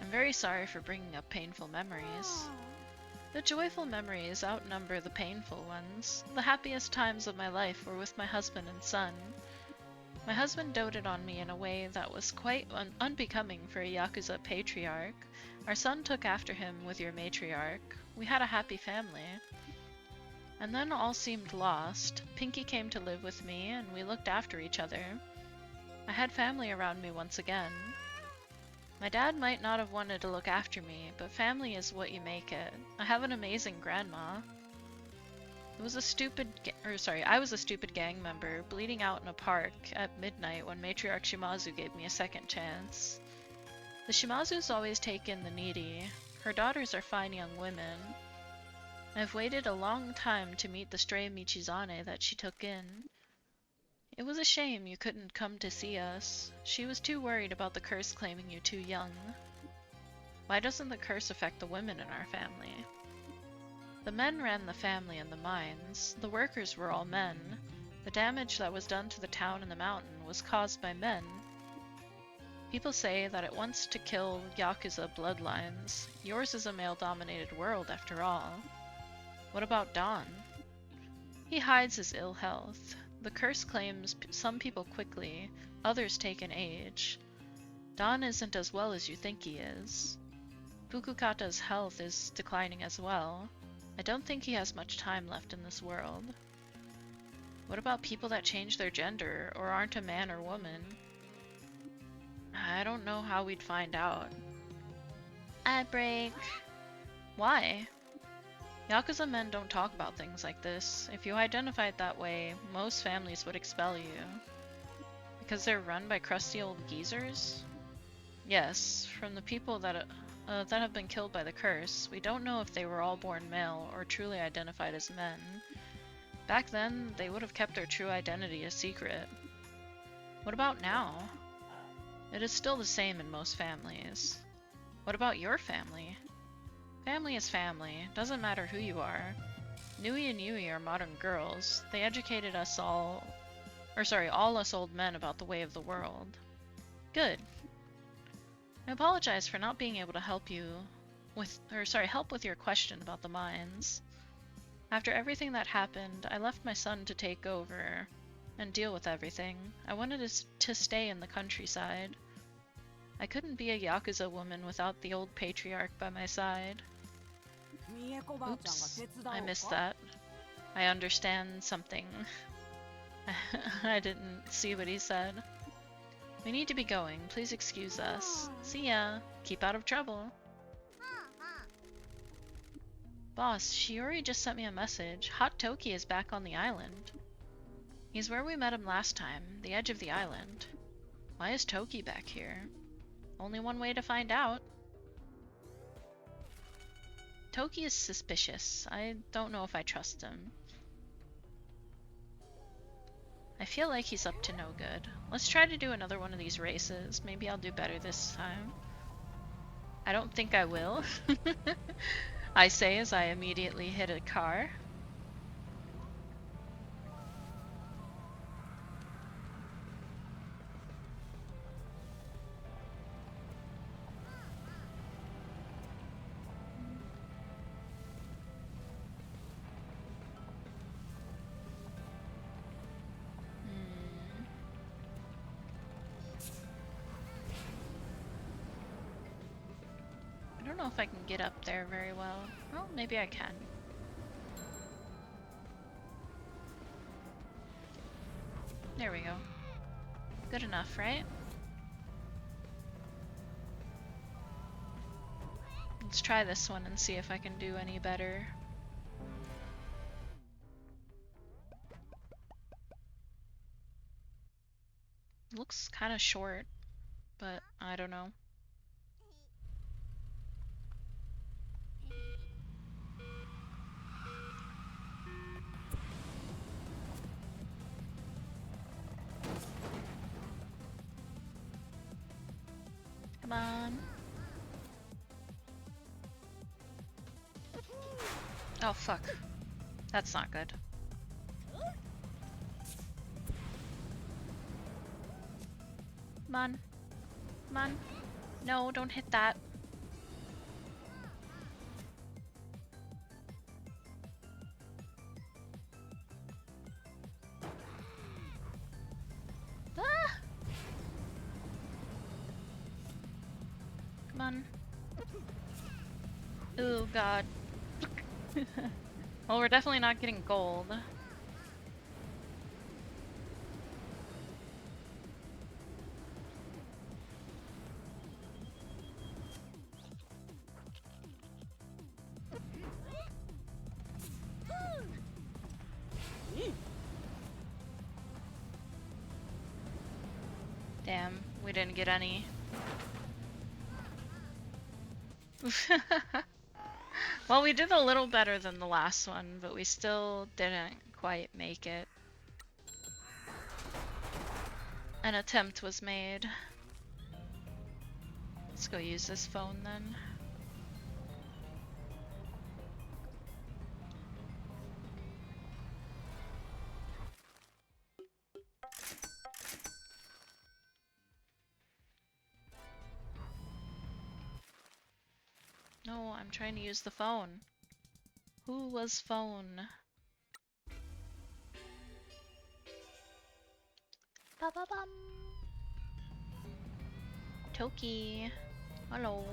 I'm very sorry for bringing up painful memories. The joyful memories outnumber the painful ones. The happiest times of my life were with my husband and son. My husband doted on me in a way that was quite unbecoming for a Yakuza patriarch. Our son took after him with your matriarch. We had a happy family. And then all seemed lost. Pinky came to live with me, and we looked after each other. I had family around me once again. My dad might not have wanted to look after me, but family is what you make it. I have an amazing grandma. I was a stupid gang member, bleeding out in a park at midnight when Matriarch Shimazu gave me a second chance. The Shimazus always take in the needy. Her daughters are fine young women. I've waited a long time to meet the stray Michizane that she took in. It was a shame you couldn't come to see us. She was too worried about the curse claiming you too young. Why doesn't the curse affect the women in our family? The men ran the family and the mines. The workers were all men. The damage that was done to the town and the mountain was caused by men. People say that it wants to kill Yakuza bloodlines. Yours is a male-dominated world, after all. What about Don? He hides his ill health. The curse claims some people quickly, others take an age. Don isn't as well as you think he is. Fukukata's health is declining as well. I don't think he has much time left in this world. What about people that change their gender, or aren't a man or woman? I don't know how we'd find out. Ad break. Why? Yakuza men don't talk about things like this. If you identified that way, most families would expel you. Because they're run by crusty old geezers? Yes, from the people that have been killed by the curse, we don't know if they were all born male or truly identified as men. Back then, they would have kept their true identity a secret. What about now? It is still the same in most families. What about your family? Family is family, doesn't matter who you are. Nui and Yui are modern girls. They educated us all us old men about the way of the world. Good. I apologize for not being able to help with your question about the mines. After everything that happened, I left my son to take over and deal with everything. I wanted to stay in the countryside. I couldn't be a Yakuza woman without the old patriarch by my side. Oops, I missed that. I understand something. I didn't see what he said. We need to be going. Please excuse us. See ya. Keep out of trouble. Boss, Shiori just sent me a message. Hot Toki is back on the island. He's where we met him last time, the edge of the island. Why is Toki back here? Only one way to find out. Toki is suspicious. I don't know if I trust him. I feel like he's up to no good. Let's try to do another one of these races. Maybe I'll do better this time. I don't think I will. I say as I immediately hit a car. I don't know if I can get up there very well. Well, maybe I can. There we go. Good enough, right? Let's try this one and see if I can do any better. Looks kind of short, but I don't know. Come on. Oh, fuck. That's not good. Come on. Come on. No, don't hit that. Ah! Come on. Oh god. Well, we're definitely not getting gold. Damn, we didn't get any. Well, we did a little better than the last one, but we still didn't quite make it. An attempt was made. Let's go use this phone then. No, I'm trying to use the phone. Who was phone? Ba-ba-bum. Toki. Hello.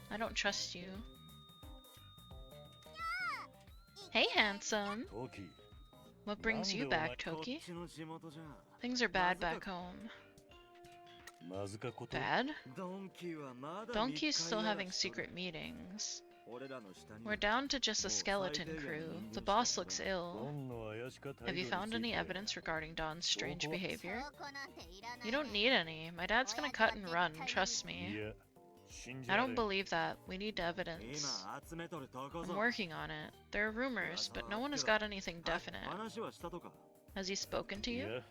I don't trust you. Hey, handsome. What brings you back, Toki? Things are bad back home. Bad? Donkey's still having secret meetings. We're down to just a skeleton crew. The boss looks ill. Have you found any evidence regarding Don's strange behavior? You don't need any. My dad's gonna cut and run, trust me. I don't believe that. We need evidence. I'm working on it. There are rumors, but no one has got anything definite. Has he spoken to you?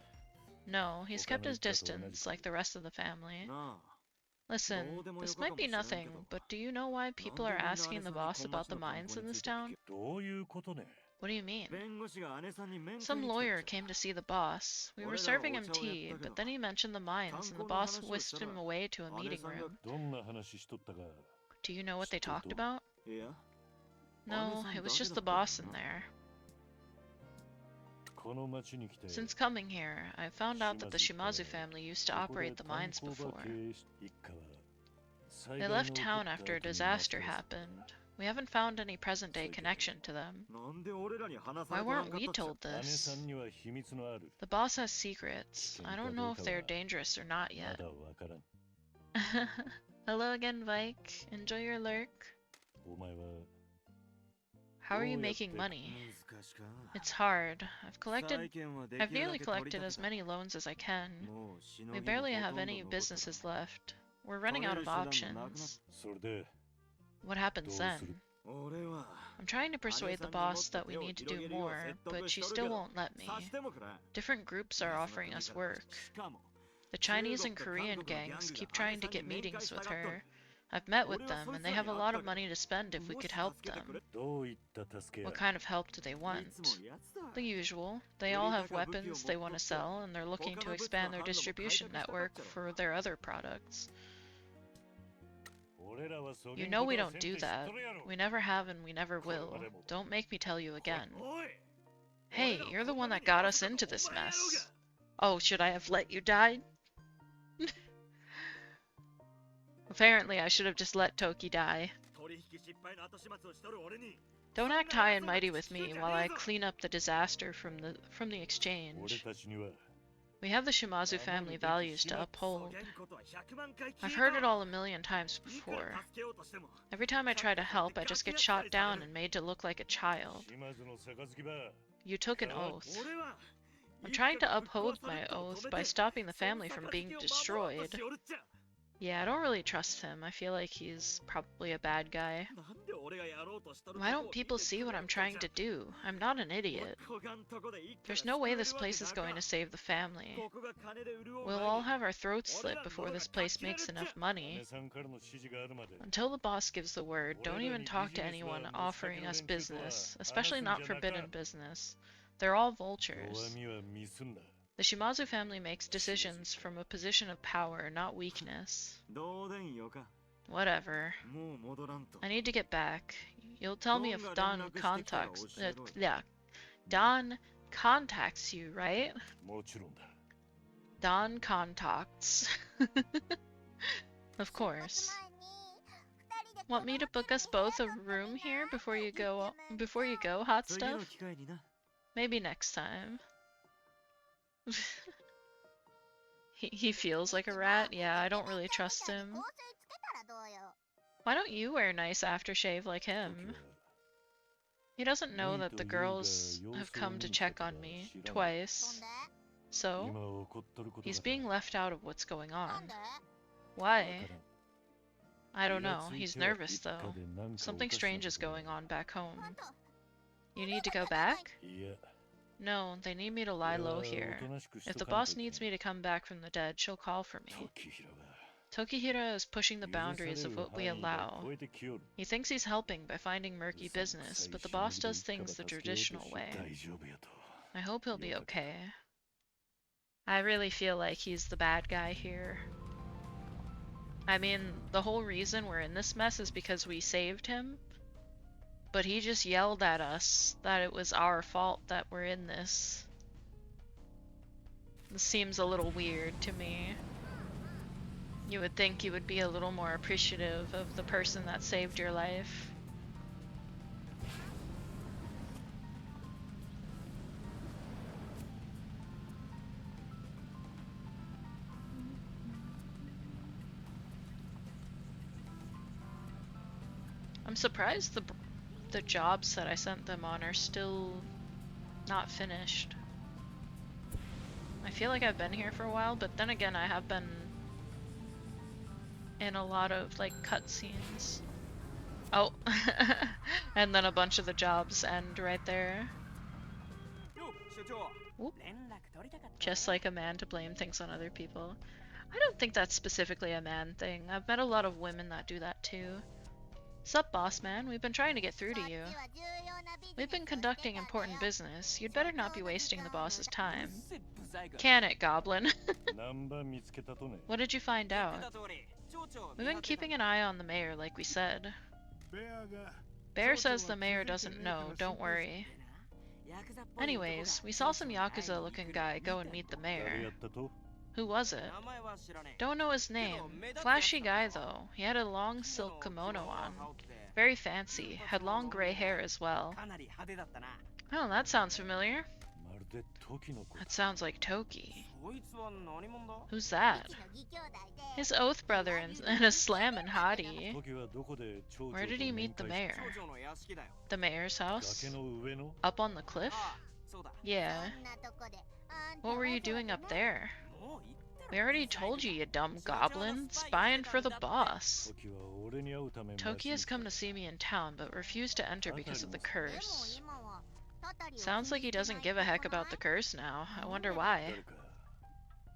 No, he's kept his distance, like the rest of the family. Listen, this might be nothing, but do you know why people are asking the boss about the mines in this town? What do you mean? Some lawyer came to see the boss. We were serving him tea, but then he mentioned the mines, and the boss whisked him away to a meeting room. Do you know what they talked about? No, it was just the boss in there. Since coming here, I found out that the Shimazu family used to operate the mines before. They left town after a disaster happened. We haven't found any present-day connection to them. Why weren't we told this? The boss has secrets. I don't know if they're dangerous or not yet. Hello again, Vike. Enjoy your lurk. How are you making money? It's hard. I've nearly collected as many loans as I can. We barely have any businesses left. We're running out of options. What happens then? I'm trying to persuade the boss that we need to do more, but she still won't let me. Different groups are offering us work. The Chinese and Korean gangs keep trying to get meetings with her. I've met with them, and they have a lot of money to spend if we could help them. What kind of help do they want? The usual. They all have weapons they want to sell, and they're looking to expand their distribution network for their other products. You know we don't do that. We never have and we never will. Don't make me tell you again. Hey, you're the one that got us into this mess. Oh, should I have let you die? Apparently, I should have just let Toki die. Don't act high and mighty with me while I clean up the disaster from the exchange. We have the Shimazu family values to uphold. I've heard it all a million times before. Every time I try to help, I just get shot down and made to look like a child. You took an oath. I'm trying to uphold my oath by stopping the family from being destroyed. Yeah, I don't really trust him. I feel like he's probably a bad guy. Why don't people see what I'm trying to do? I'm not an idiot. There's no way this place is going to save the family. We'll all have our throats slit before this place makes enough money. Until the boss gives the word, don't even talk to anyone offering us business, especially not forbidden business. They're all vultures. The Shimazu family makes decisions from a position of power, not weakness. Whatever. I need to get back. You'll tell me if Don contacts you, right? Don contacts. Of course. Want me to book us both a room here before you go, hot stuff? Maybe next time. He feels like a rat? Yeah, I don't really trust him. Why don't you wear nice aftershave like him? He doesn't know that the girls have come to check on me twice. So, he's being left out of what's going on. Why? I don't know. He's nervous though. Something strange is going on back home. You need to go back? No, they need me to lie low here. If the boss needs me to come back from the dead, she'll call for me. Tokihira is pushing the boundaries of what we allow. He thinks he's helping by finding murky business, but the boss does things the traditional way. I hope he'll be okay. I really feel like he's the bad guy here. I mean, the whole reason we're in this mess is because we saved him. But he just yelled at us that it was our fault that we're in this. This seems a little weird to me. You would think you would be a little more appreciative of the person that saved your life. I'm I'm surprised the jobs that I sent them on are still not finished. I feel like I've been here for a while, but then again, I have been in a lot of like cutscenes. Oh, and then a bunch of the jobs end right there. Oop. Just like a man to blame things on other people. I don't think that's specifically a man thing. I've met a lot of women that do that too. Sup, boss man? We've been trying to get through to you. We've been conducting important business. You'd better not be wasting the boss's time. Can it, goblin? What did you find out? We've been keeping an eye on the mayor like we said. Bear says the mayor doesn't know, don't worry. Anyways, we saw some Yakuza looking guy go and meet the mayor. Who was it? Don't know his name. Flashy guy though. He had a long silk kimono on. Very fancy. Had long gray hair as well. Oh, that sounds familiar. That sounds like Toki. Who's that? His oath brother and a slammin' hottie. Where did he meet the mayor? The mayor's house? Up on the cliff? Yeah. What were you doing up there? We already told you, you dumb goblin. Spying for the boss. Toki has come to see me in town, but refused to enter because of the curse. Sounds like he doesn't give a heck about the curse now. I wonder why.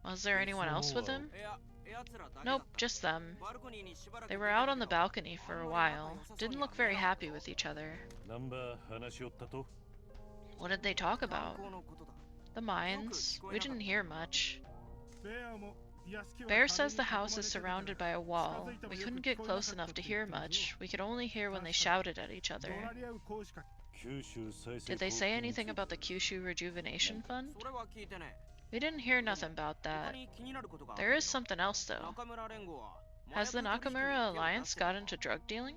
Was there anyone else with him? Nope, just them. They were out on the balcony for a while. Didn't look very happy with each other. What did they talk about? The mines. We didn't hear much. Bear says the house is surrounded by a wall. We couldn't get close enough to hear much. We could only hear when they shouted at each other. Did they say anything about the Kyushu Rejuvenation Fund? We didn't hear nothing about that. There is something else though. Has the Nakamura Alliance got into drug dealing?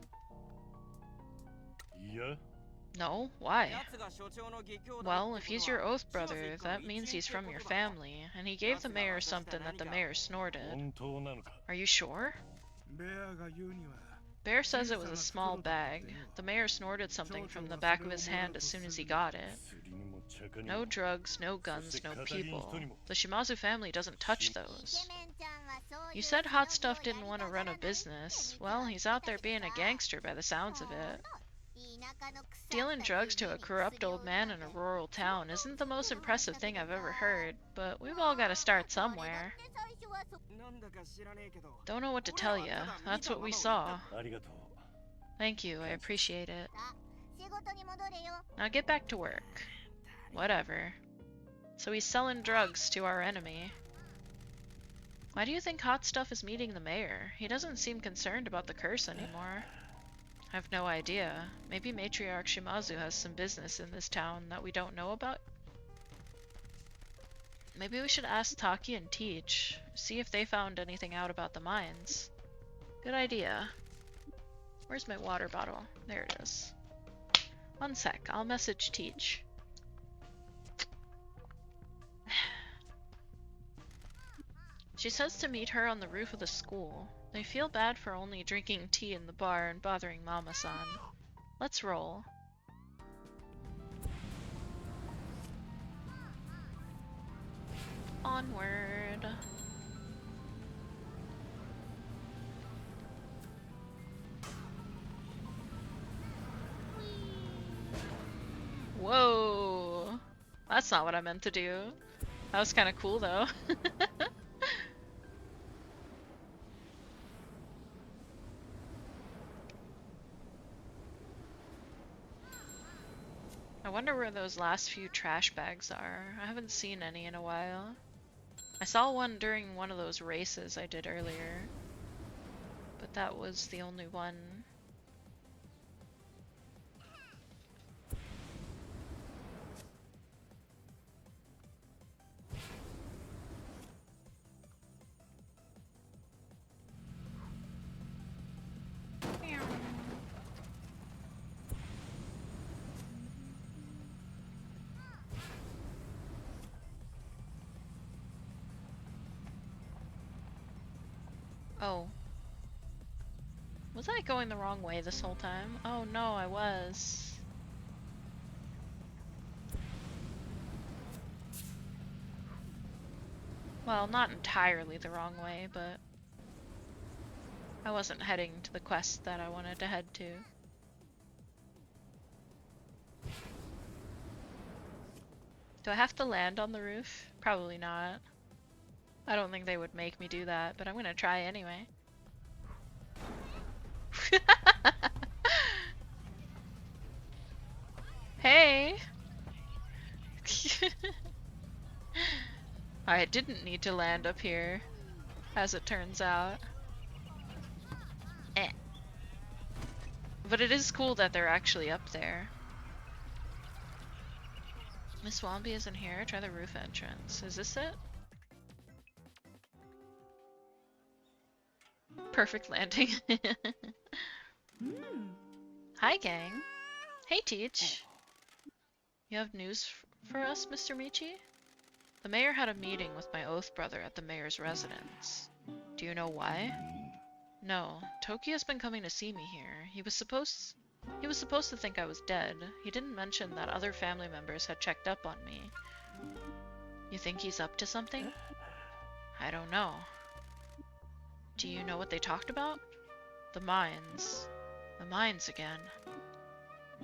No, why? Well, if he's your oath brother, that means he's from your family, and he gave the mayor something that the mayor snorted. Are you sure? Bear says it was a small bag. The mayor snorted something from the back of his hand as soon as he got it. No drugs, no guns, no people. The Shimazu family doesn't touch those. You said Hot Stuff didn't want to run a business. Well, he's out there being a gangster by the sounds of it. Dealing drugs to a corrupt old man in a rural town isn't the most impressive thing I've ever heard, but we've all got to start somewhere. Don't know what to tell you. That's what we saw. Thank you, I appreciate it. Now get back to work. Whatever. So he's selling drugs to our enemy. Why do you think Hot Stuff is meeting the mayor? He doesn't seem concerned about the curse anymore. I have no idea. Maybe Matriarch Shimazu has some business in this town that we don't know about? Maybe we should ask Taki and Teach, see if they found anything out about the mines. Good idea. Where's my water bottle? There it is. One sec, I'll message Teach. She says to meet her on the roof of the school. They feel bad for only drinking tea in the bar and bothering Mama-san. Let's roll. Onward. Whoa! That's not what I meant to do. That was kind of cool though. I wonder where those last few trash bags are. I haven't seen any in a while. I saw one during one of those races I did earlier, but that was the only one. Oh. Was I going the wrong way this whole time? Oh no, I was. Well, not entirely the wrong way, but I wasn't heading to the quest that I wanted to head to. Do I have to land on the roof? Probably not. I don't think they would make me do that, but I'm gonna try anyway. Hey! I didn't need to land up here, as it turns out. Eh. But it is cool that they're actually up there. Miss Swampy isn't here. Try the roof entrance. Is this it? Perfect landing. Hi, gang. Hey, Teach. You have news for us, Mr. Michi? The mayor had a meeting with my oath brother at the mayor's residence. Do you know why? No. Toki has been coming to see me here. He was supposed to think I was dead. He didn't mention that other family members had checked up on me. You think he's up to something? I don't know. Do you know what they talked about? The mines. The mines again.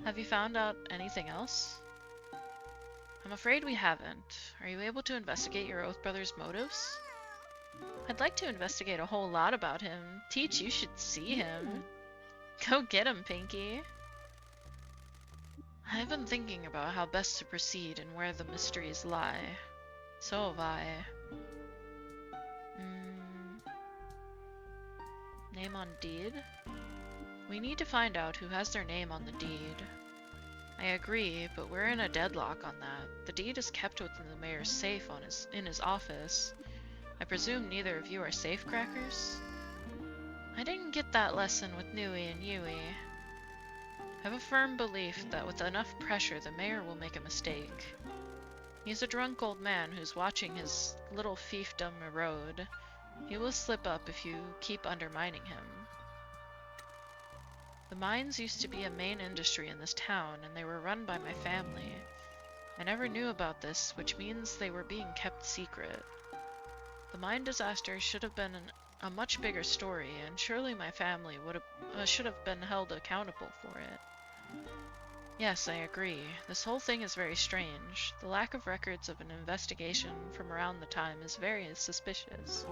Have you found out anything else? I'm afraid we haven't. Are you able to investigate your oath brother's motives? I'd like to investigate a whole lot about him. Teach, you should see him. Go get him, Pinky. I've been thinking about how best to proceed and where the mysteries lie. So have I. Name on deed? We need to find out who has their name on the deed. I agree, but we're in a deadlock on that. The deed is kept within the mayor's safe in his office. I presume neither of you are safecrackers? I didn't get that lesson with Nui and Yui. I have a firm belief that with enough pressure the mayor will make a mistake. He's a drunk old man who's watching his little fiefdom erode. He will slip up if you keep undermining him. The mines used to be a main industry in this town, and they were run by my family. I never knew about this, which means they were being kept secret. The mine disaster should have been a much bigger story, and surely my family should have been held accountable for it. Yes, I agree. This whole thing is very strange. The lack of records of an investigation from around the time is very suspicious.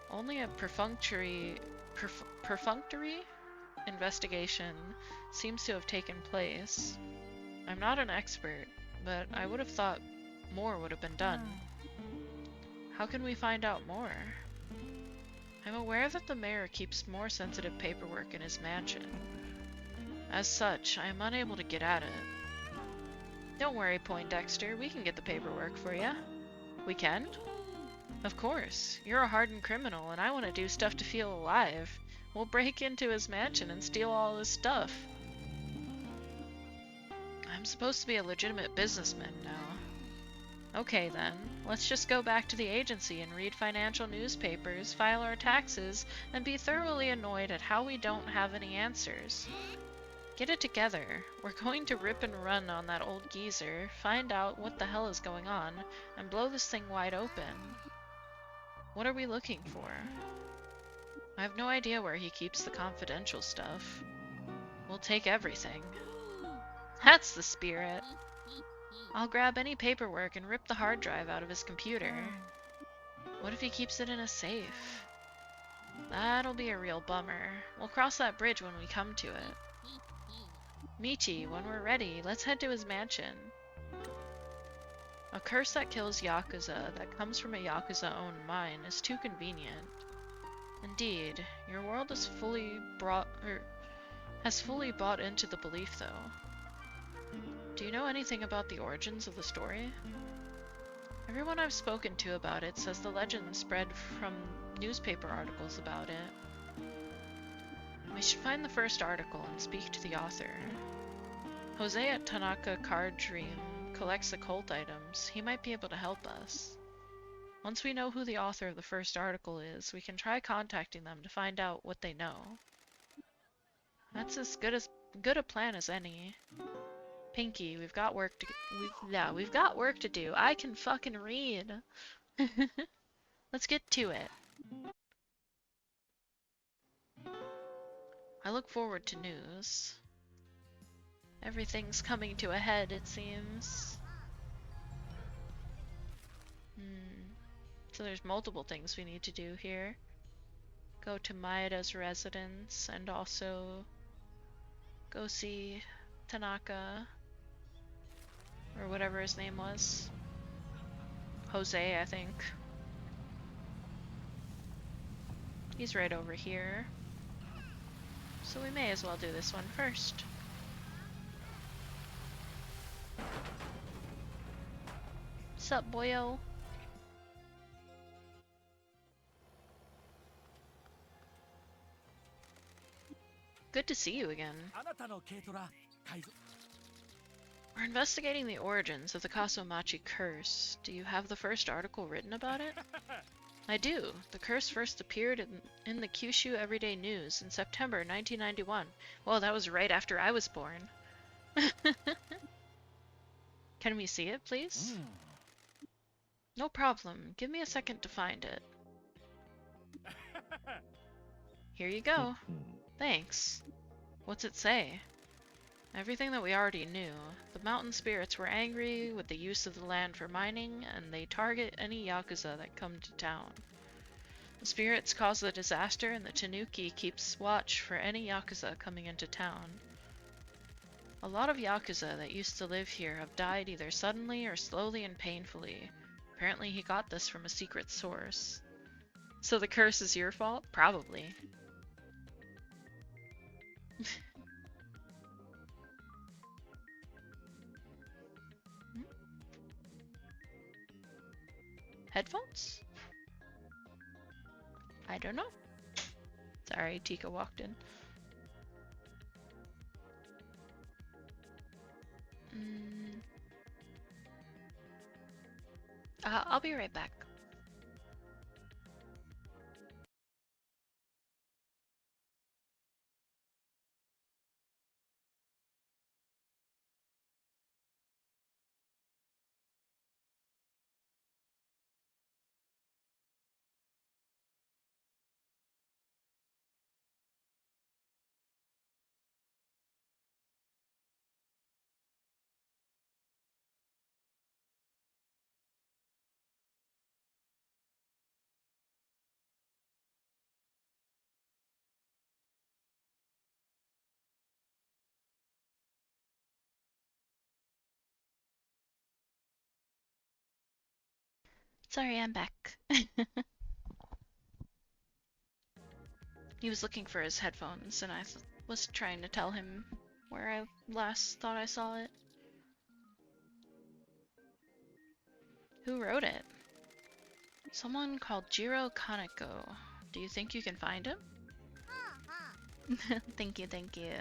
Only a perfunctory investigation seems to have taken place. I'm not an expert, but I would have thought more would have been done. How can we find out more? I'm aware that the mayor keeps more sensitive paperwork in his mansion. As such, I am unable to get at it. Don't worry, Poindexter, we can get the paperwork for you. We can? Of course. You're a hardened criminal, and I want to do stuff to feel alive. We'll break into his mansion and steal all his stuff. I'm supposed to be a legitimate businessman now. Okay then, let's just go back to the agency and read financial newspapers, file our taxes, and be thoroughly annoyed at how we don't have any answers. Get it together. We're going to rip and run on that old geezer, find out what the hell is going on, and blow this thing wide open. What are we looking for? I have no idea where he keeps the confidential stuff. We'll take everything. That's the spirit. I'll grab any paperwork and rip the hard drive out of his computer. What if he keeps it in a safe? That'll be a real bummer. We'll cross that bridge when we come to it. Michi, when we're ready, let's head to his mansion. A curse that kills Yakuza that comes from a Yakuza-owned mine is too convenient. Indeed, your world has fully bought into the belief, though. Do you know anything about the origins of the story? Everyone I've spoken to about it says the legend spread from newspaper articles about it. We should find the first article and speak to the author. Jose at Tanaka Card Dream collects occult items. He might be able to help us. Once we know who the author of the first article is, we can try contacting them to find out what they know. That's as good a plan as any. Pinky, we've got work to we've got work to do. I can fucking read. Let's get to it. I look forward to news. Everything's coming to a head, it seems. So there's multiple things we need to do here. Go to Maeda's residence and also go see Tanaka, or whatever his name was. Jose, I think. He's right over here. So we may as well do this one first. Sup, boyo? Good to see you again. We're investigating the origins of the Kasomachi curse. Do you have the first article written about it? I do. The curse first appeared in the Kyushu Everyday News in September 1991. Well, that was right after I was born. Can we see it, please? No problem. Give me a second to find it. Here you go. Thanks. What's it say? Everything that we already knew. The mountain spirits were angry with the use of the land for mining, and they target any Yakuza that come to town. The spirits cause the disaster, and the Tanuki keeps watch for any Yakuza coming into town. A lot of Yakuza that used to live here have died either suddenly or slowly and painfully. Apparently he got this from a secret source. So the curse is your fault? Probably. Headphones? I don't know. Sorry, Tika walked in. I'll be right back. Sorry, I'm back. He was looking for his headphones, and I was trying to tell him where I last thought I saw it. Who wrote it? Someone called Jiro Kaneko. Do you think you can find him? Thank you, thank you.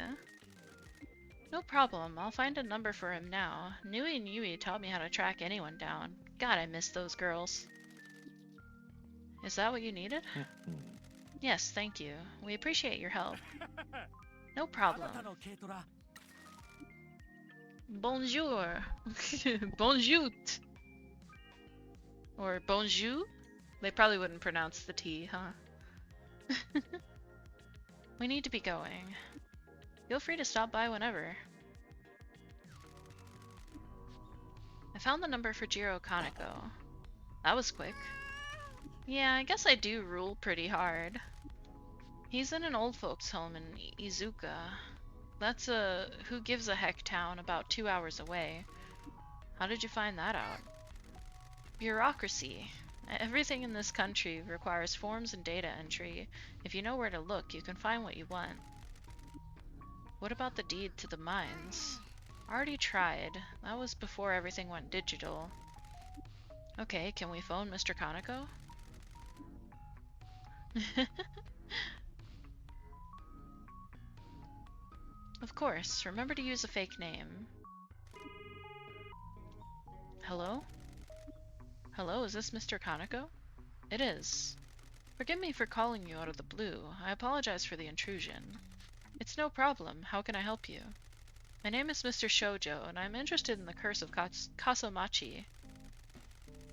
No problem, I'll find a number for him now. Nui and Yui taught me how to track anyone down. God, I miss those girls. Is that what you needed? Yes, thank you. We appreciate your help. No problem. Bonjour. Bonjour. Or bonjour? They probably wouldn't pronounce the T, huh? We need to be going. Feel free to stop by whenever. I found the number for Jiro Kaneko. That was quick. Yeah, I guess I do rule pretty hard. He's in an old folks home in Izuka. That's a who gives a heck town about 2 hours away. How did you find that out? Bureaucracy. Everything in this country requires forms and data entry. If you know where to look, you can find what you want. What about the deed to the mines? Already tried. That was before everything went digital. Okay, can we phone Mr. Kaneko? Of course. Remember to use a fake name. Hello? Hello, is this Mr. Kaneko? It is. Forgive me for calling you out of the blue. I apologize for the intrusion. It's no problem. How can I help you? My name is Mr. Shoujo, and I'm interested in the curse of Kasomachi.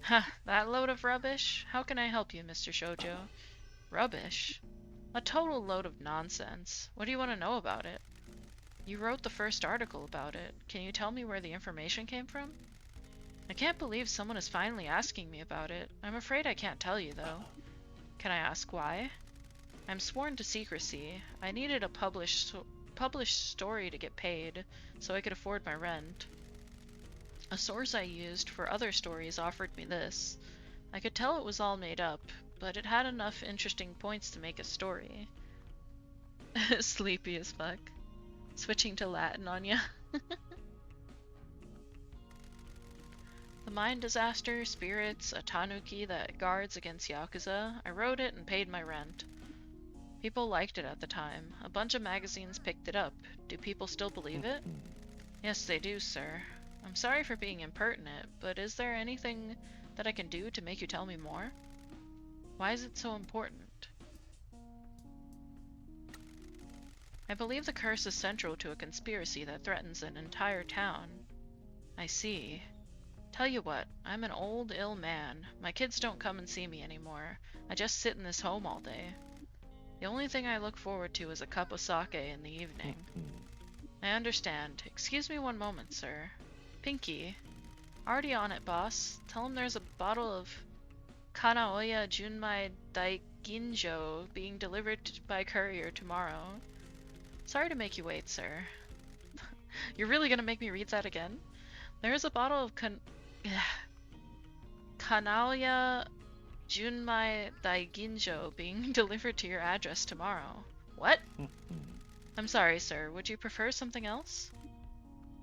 Ha, that load of rubbish? How can I help you, Mr. Shoujo? Rubbish? A total load of nonsense. What do you want to know about it? You wrote the first article about it. Can you tell me where the information came from? I can't believe someone is finally asking me about it. I'm afraid I can't tell you, though. Can I ask why? I'm sworn to secrecy. I needed a published story to get paid, so I could afford my rent. A source I used for other stories offered me this. I could tell it was all made up, but it had enough interesting points to make a story. Sleepy as fuck. Switching to Latin on ya. The mine disaster, spirits, a tanuki that guards against Yakuza. I wrote it and paid my rent. People liked it at the time. A bunch of magazines picked it up. Do people still believe it? Yes, they do, sir. I'm sorry for being impertinent, but is there anything that I can do to make you tell me more? Why is it so important? I believe the curse is central to a conspiracy that threatens an entire town. I see. Tell you what, I'm an old, ill man. My kids don't come and see me anymore. I just sit in this home all day. The only thing I look forward to is a cup of sake in the evening. I understand. Excuse me one moment, sir. Pinky. Already on it, boss. Tell him there's a bottle of Kanaoya Junmai Daiginjo being delivered by courier tomorrow. Sorry to make you wait, sir. You're really gonna make me read that again? There is a bottle of Kanaoya Junmai Daiginjo being delivered to your address tomorrow. What? I'm sorry, sir. Would you prefer something else?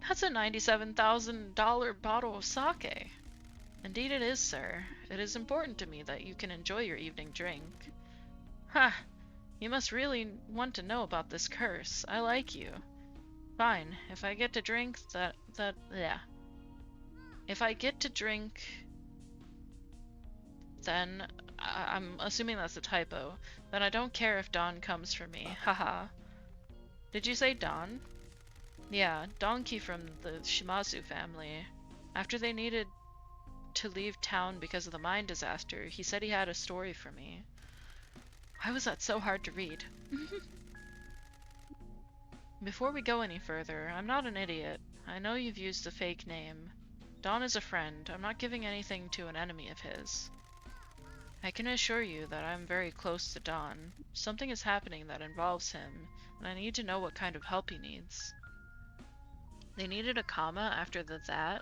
That's a $97,000 bottle of sake. Indeed it is, sir. It is important to me that you can enjoy your evening drink. Ha! You must really want to know about this curse. I like you. Fine. If I get to drink If I get to drink, then I'm assuming that's a typo. Then I don't care if Don comes for me. Haha. Did you say Don? Yeah, Donkey from the Shimazu family. After they needed to leave town because of the mine disaster, he said he had a story for me. Why was that so hard to read? Before we go any further, I'm not an idiot. I know you've used a fake name. Don is a friend. I'm not giving anything to an enemy of his. I can assure you that I'm very close to Don. Something is happening that involves him, and I need to know what kind of help he needs. They needed a comma after the that?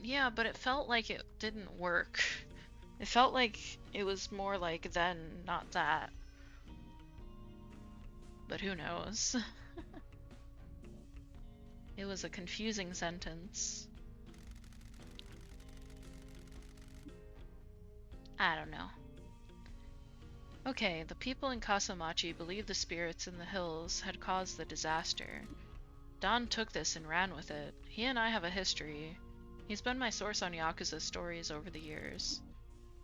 Yeah, but it felt like it didn't work. It felt like it was more like then, not that. But who knows? It was a confusing sentence. I don't know. Okay, the people in Kasamachi believed the spirits in the hills had caused the disaster. Don took this and ran with it. He and I have a history. He's been my source on Yakuza stories over the years.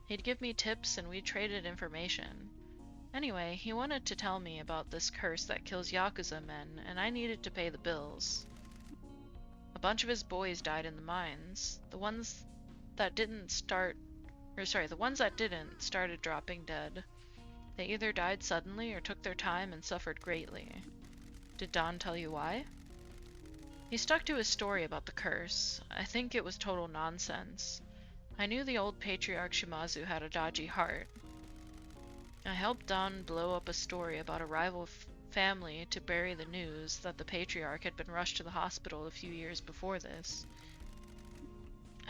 He'd give me tips and we traded information. Anyway, he wanted to tell me about this curse that kills Yakuza men, and I needed to pay the bills. A bunch of his boys died in the mines. The ones that didn't started dropping dead. They either died suddenly or took their time and suffered greatly. Did Don tell you why? He stuck to his story about the curse. I think it was total nonsense. I knew the old patriarch Shimazu had a dodgy heart. I helped Don blow up a story about a rival family to bury the news that the patriarch had been rushed to the hospital a few years before this.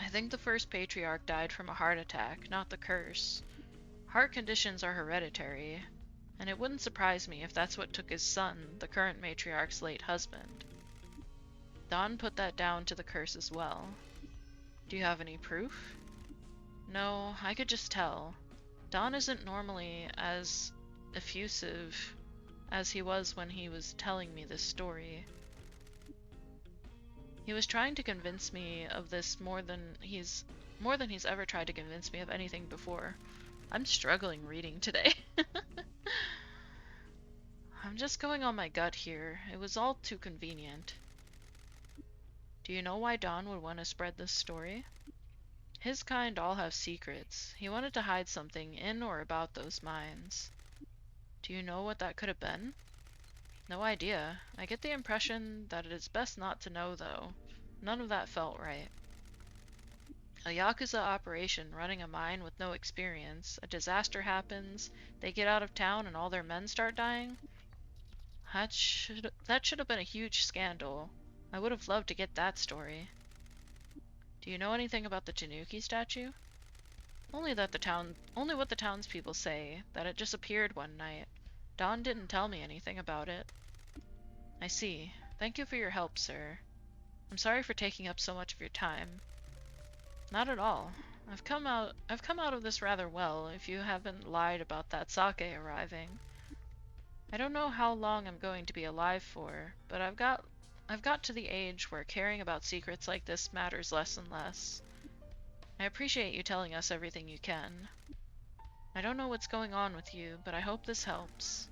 I think the first patriarch died from a heart attack, not the curse. Heart conditions are hereditary, and it wouldn't surprise me if that's what took his son, the current matriarch's late husband. Don put that down to the curse as well. Do you have any proof? No, I could just tell. Don isn't normally as effusive as he was when he was telling me this story. He was trying to convince me of this more than he's ever tried to convince me of anything before. I'm struggling reading today. I'm just going on my gut here. It was all too convenient. Do you know why Don would want to spread this story? His kind all have secrets. He wanted to hide something in or about those mines. Do you know what that could have been? No idea. I get the impression that it is best not to know, though. None of that felt right. A Yakuza operation running a mine with no experience, a disaster happens, they get out of town and all their men start dying? That should have been a huge scandal. I would have loved to get that story. Do you know anything about the Tanuki statue? Only what the townspeople say, that it just appeared one night. Don didn't tell me anything about it. I see. Thank you for your help, sir. I'm sorry for taking up so much of your time. Not at all. I've come out of this rather well, if you haven't lied about that sake arriving. I don't know how long I'm going to be alive for, but I've got to the age where caring about secrets like this matters less and less. I appreciate you telling us everything you can. I don't know what's going on with you, but I hope this helps.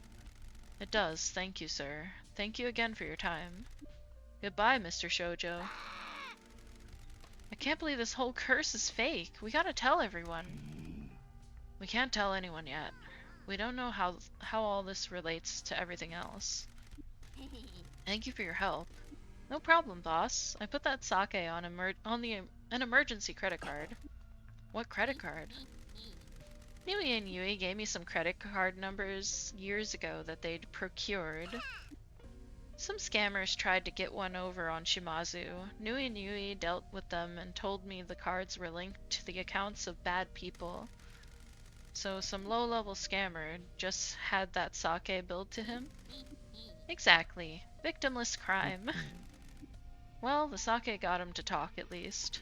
It does, thank you, sir. Thank you again for your time. Goodbye, Mr. Shoujo. I can't believe this whole curse is fake. We gotta tell everyone. We can't tell anyone yet. We don't know how all this relates to everything else. Thank you for your help. No problem, boss. I put that sake on an emergency credit card. What credit card? Nui and Yui gave me some credit card numbers years ago that they'd procured. Some scammers tried to get one over on Shimazu. Nui and Yui dealt with them and told me the cards were linked to the accounts of bad people. So some low-level scammer just had that sake billed to him? Exactly. Victimless crime. Well, the sake got him to talk at least.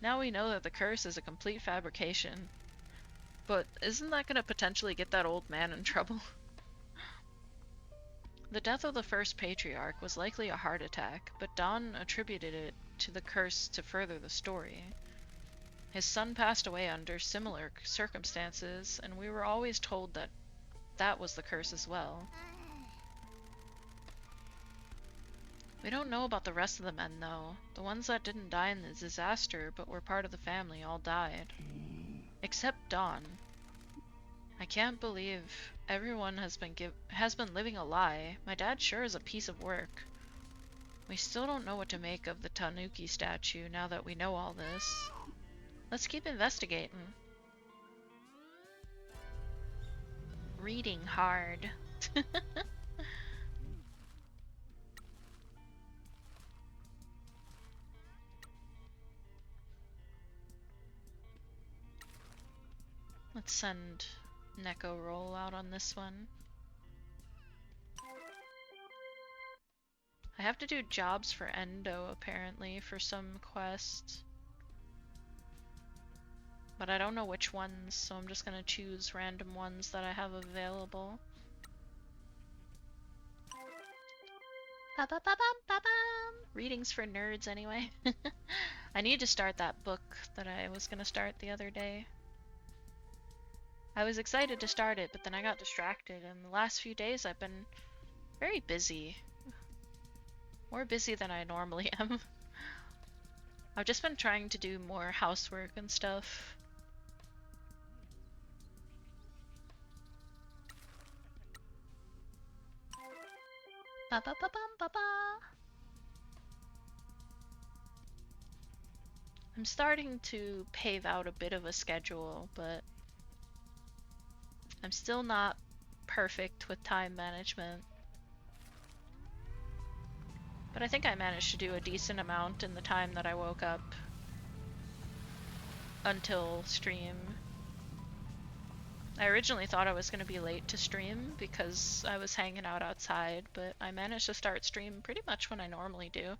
Now we know that the curse is a complete fabrication. But isn't that going to potentially get that old man in trouble? The death of the first patriarch was likely a heart attack, but Don attributed it to the curse to further the story. His son passed away under similar circumstances, and we were always told that that was the curse as well. We don't know about the rest of the men, though. The ones that didn't die in the disaster but were part of the family all died. Except Don. I can't believe everyone has been living a lie. My dad sure is a piece of work. We still don't know what to make of the Tanuki statue now that we know all this. Let's keep investigating. Reading hard. Let's send Neko Roll out on this one. I have to do jobs for Endo, apparently, for some quests. But I don't know which ones, so I'm just gonna choose random ones that I have available. Ba-ba-ba-bam-ba-bam! Readings for nerds, anyway. I need to start that book that I was gonna start the other day. I was excited to start it, but then I got distracted, and the last few days I've been very busy. More busy than I normally am. I've just been trying to do more housework and stuff. Ba-ba-ba-bam-ba-ba! I'm starting to pave out a bit of a schedule, but I'm still not perfect with time management. But I think I managed to do a decent amount in the time that I woke up until stream. I originally thought I was going to be late to stream because I was hanging out outside, but I managed to start stream pretty much when I normally do.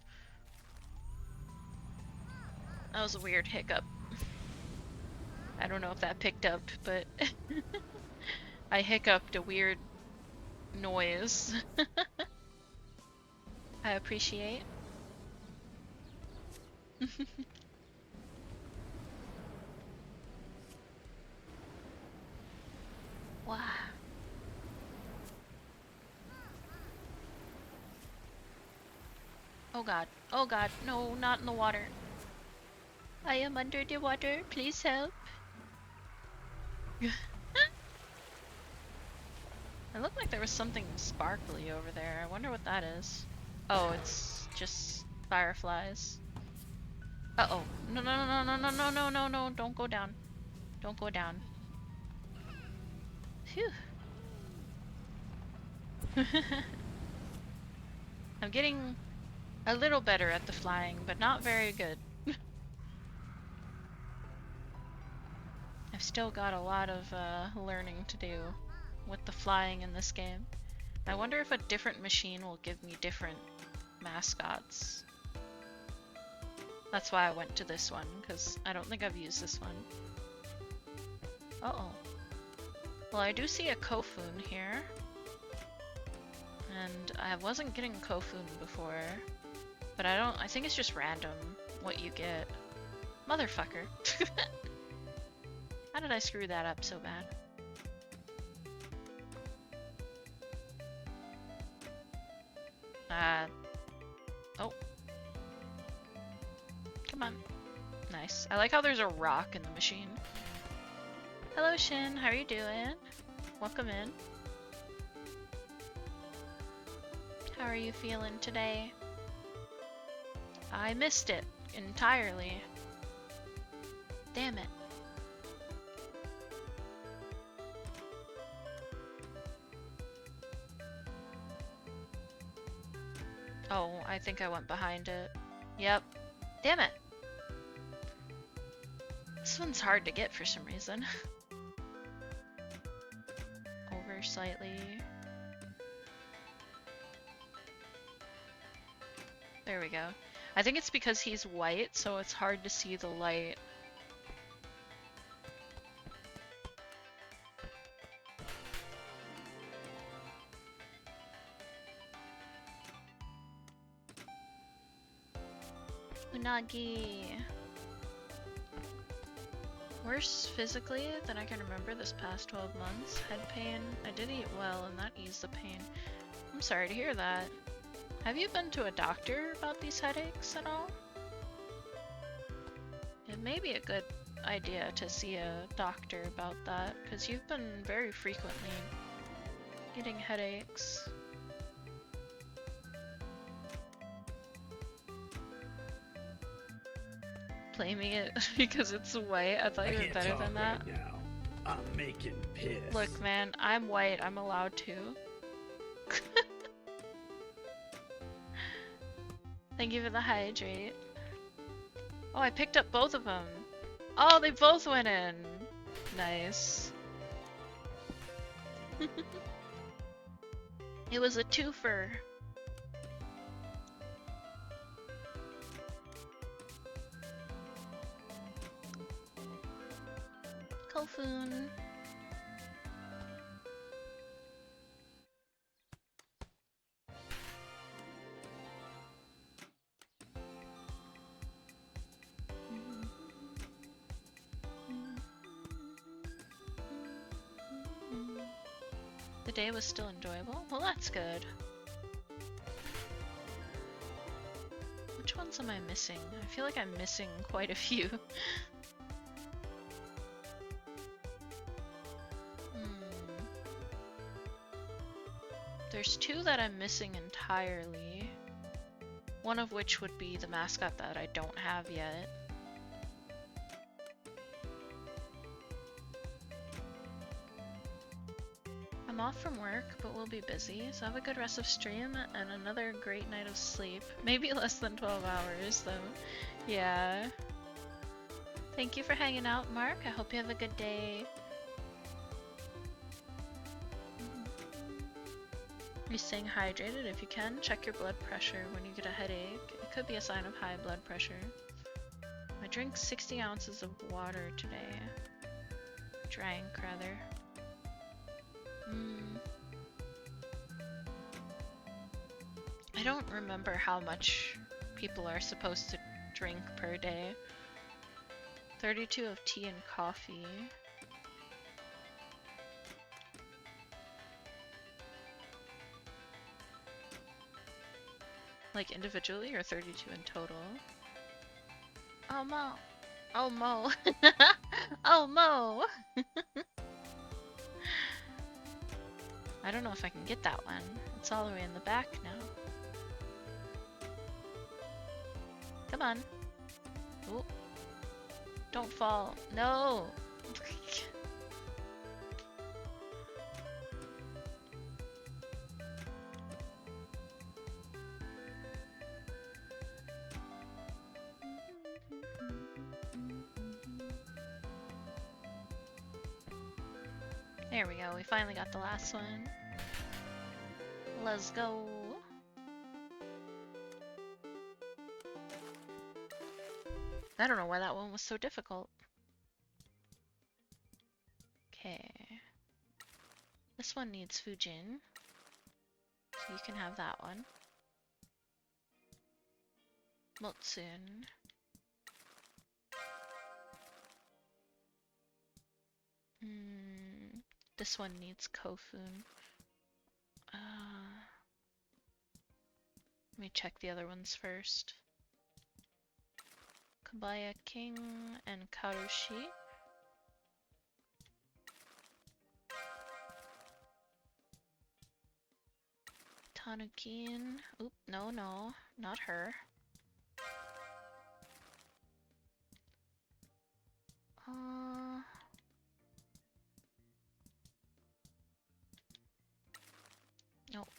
That was a weird hiccup. I don't know if that picked up, but I hiccuped a weird noise. I appreciate. Wow. Oh god. Oh god. No, not in the water. I am under the water. Please help. It looked like there was something sparkly over there. I wonder what that is. Oh, it's just fireflies. Uh-oh. No, no, no, no, no, no, no, no, no. Don't go down. Don't go down. Phew. I'm getting a little better at the flying, but not very good. I've still got a lot of learning to do with the flying in this game. I wonder if a different machine will give me different mascots. That's why I went to this one, because I don't think I've used this one. Uh-oh. Well, I do see a Kofun here. And I wasn't getting Kofun before. But I think it's just random what you get. Motherfucker. How did I screw that up so bad? Oh. Come on. Nice. I like how there's a rock in the machine. Hello, Shin. How are you doing? Welcome in. How are you feeling today? I missed it entirely. Damn it. Oh, I think I went behind it. Yep. Damn it. This one's hard to get for some reason. Over slightly. There we go. I think it's because he's white, so it's hard to see the light. Unagi. Worse physically than I can remember this past 12 months. Head pain. I did eat well and that eased the pain. I'm sorry to hear that. Have you been to a doctor about these headaches at all? It may be a good idea to see a doctor about that, because you've been very frequently getting headaches. Blaming it because it's white. I thought you were better than that. Right now. I'm making piss. Look, man, I'm white. I'm allowed to. Thank you for the hydrate. Oh, I picked up both of them. Oh, they both went in. Nice. It was a twofer. Kofun. The day was still enjoyable? Well, that's good. Which ones am I missing? I feel like I'm missing quite a few. There's two that I'm missing entirely. One of which would be the mascot that I don't have yet. I'm off from work, but we'll be busy, so have a good rest of stream and another great night of sleep. Maybe less than 12 hours, though. Yeah. Thank you for hanging out, Mark. I hope you have a good day. Be staying hydrated if you can. Check your blood pressure when you get a headache. It could be a sign of high blood pressure. I drank 60 ounces of water today. Drank, rather. I don't remember how much people are supposed to drink per day. 32 of tea and coffee. Like individually or 32 in total? Oh, Mo. Oh, Mo. Oh, Mo. I don't know if I can get that one. It's all the way in the back now. Come on. Oh. Don't fall. No. There we go, we finally got the last one. Let's go. I don't know why that one was so difficult. Okay. This one needs Fujin. So you can have that one. Motsun. This one needs Kofun. Let me check the other ones first. Kabaya King and Karushi. Tanukin. Oop, no, not her.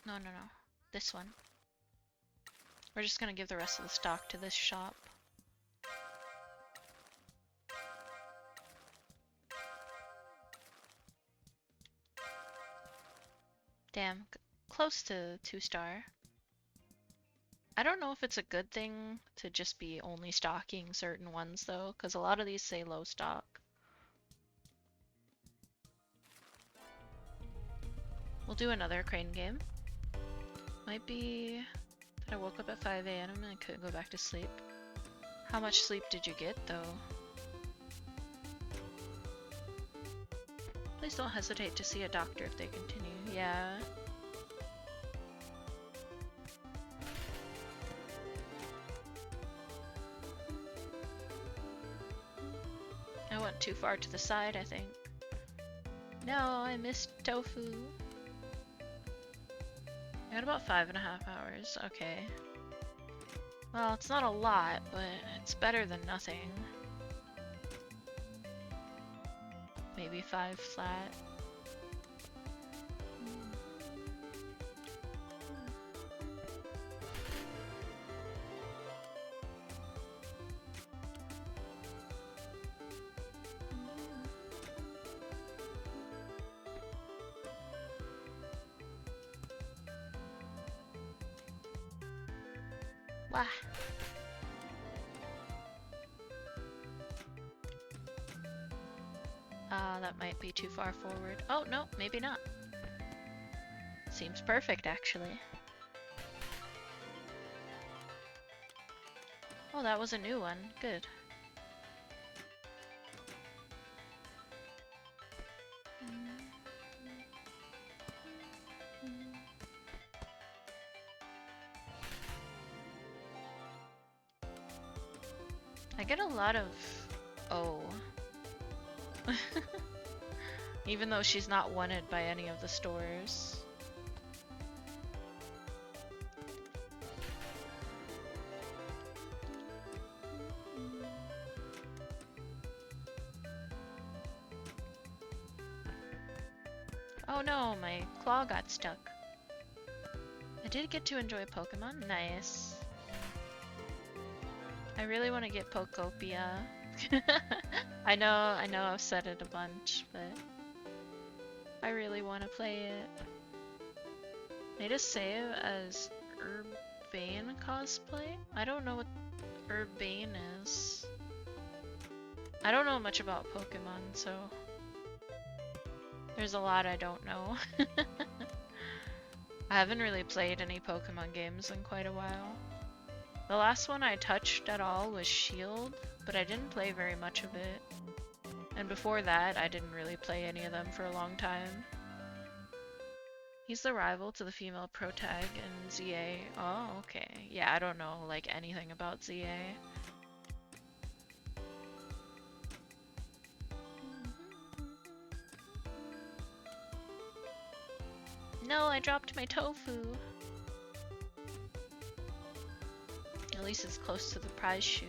No. This one. We're just gonna give the rest of the stock to this shop. Damn, close to 2-star. I don't know if it's a good thing to just be only stocking certain ones though, because a lot of these say low stock. We'll do another crane game. Might be that I woke up at 5 AM and I couldn't go back to sleep. How much sleep did you get though? Please don't hesitate to see a doctor if they continue. Yeah. I went too far to the side, I think. No, I missed tofu. I got about 5.5 hours. Okay. Well, it's not a lot, but it's better than nothing. Maybe 5 flat. Wah. That might be too far forward. Oh, no, maybe not. Seems perfect, actually. Oh, that was a new one. Good. I get a lot of O. Even though she's not wanted by any of the stores. Oh no, my claw got stuck. I did get to enjoy Pokemon. Nice. I really want to get Pokopia. I know I've said it a bunch, but I really want to play it. They just save as Urbane cosplay? I don't know what Urbane is. I don't know much about Pokemon, so there's a lot I don't know. I haven't really played any Pokemon games in quite a while. The last one I touched at all was Shield, but I didn't play very much of it. And before that, I didn't really play any of them for a long time. He's the rival to the female protag in ZA. Oh, okay. Yeah, I don't know like anything about ZA. No, I dropped my tofu. At least it's close to the prize chute.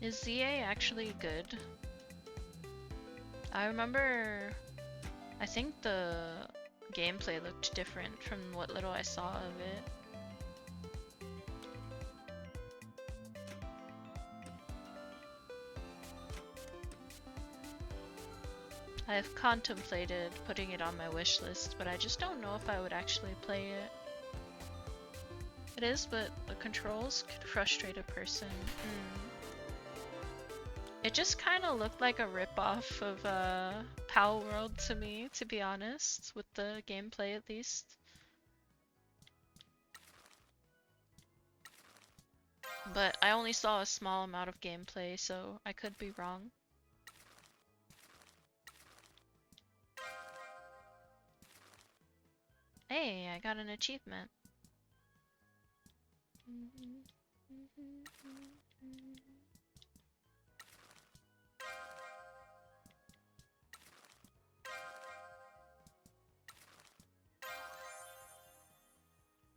Is ZA actually good? I remember, I think the gameplay looked different from what little I saw of it. I've contemplated putting it on my wish list, but I just don't know if I would actually play it. It is, but the controls could frustrate a person. It just kind of looked like a ripoff of Pal World to me, to be honest, with the gameplay at least. But I only saw a small amount of gameplay, so I could be wrong. Hey, I got an achievement.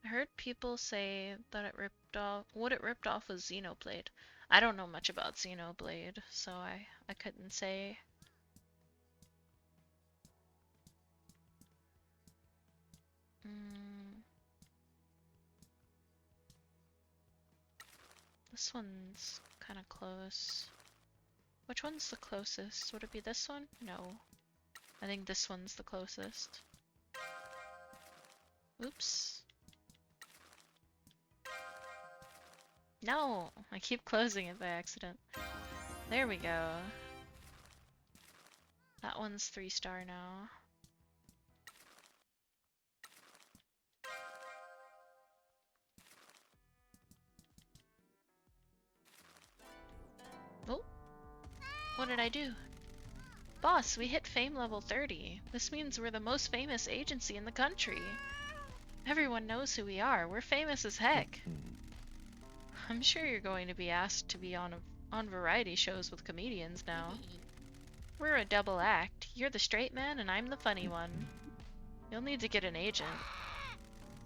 I heard people say that it ripped off, what it ripped off was Xenoblade. I don't know much about Xenoblade, so I couldn't say. This one's kind of close. Which one's the closest? Would it be this one? No. I think this one's the closest. Oops. No! I keep closing it by accident. There we go. That one's 3-star now. Oh! What did I do? Boss, we hit fame level 30. This means we're the most famous agency in the country. Everyone knows who we are. We're famous as heck. I'm sure you're going to be asked to be on variety shows with comedians now. We're a double act. You're the straight man and I'm the funny one. You'll need to get an agent.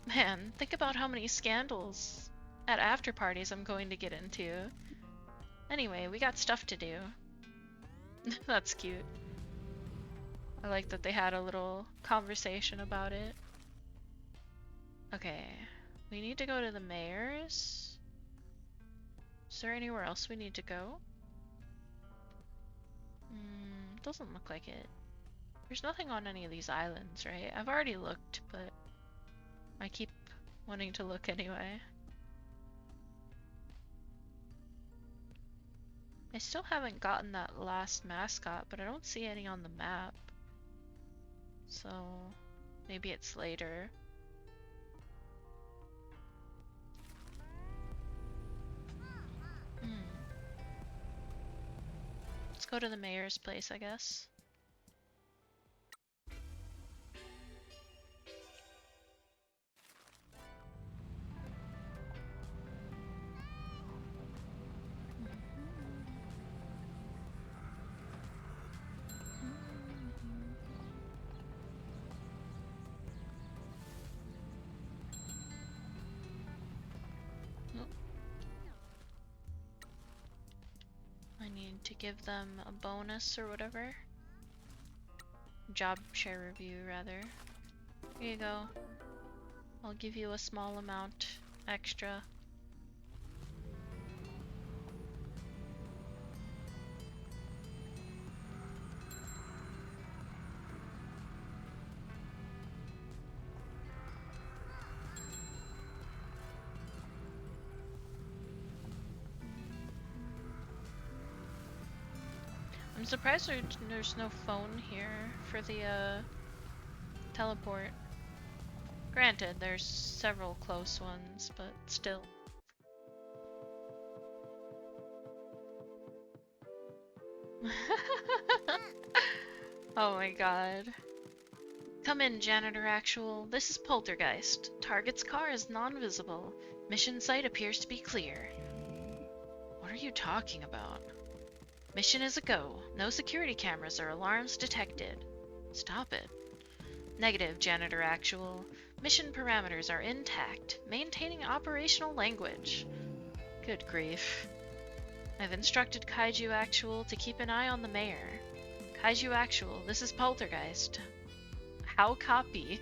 Man, think about how many scandals at after parties I'm going to get into. Anyway, we got stuff to do. That's cute. I like that they had a little conversation about it. Okay, we need to go to the mayor's. Is there anywhere else we need to go? Doesn't look like it. There's nothing on any of these islands, right? I've already looked, but I keep wanting to look anyway. I still haven't gotten that last mascot, but I don't see any on the map. So maybe it's later. Let's go to the mayor's place, I guess. To give them a bonus or whatever. Job share review, rather. Here you go. I'll give you a small amount extra. I'm surprised there's no phone here for the teleport. Granted, there's several close ones, but still. Oh my god. Come in, Janitor Actual. This is Poltergeist. Target's car is non-visible. Mission site appears to be clear. What are you talking about? Mission is a go. No security cameras or alarms detected. Stop it. Negative, Janitor Actual. Mission parameters are intact. Maintaining operational language. Good grief. I've instructed Kaiju Actual to keep an eye on the mayor. Kaiju Actual, this is Poltergeist. How copy?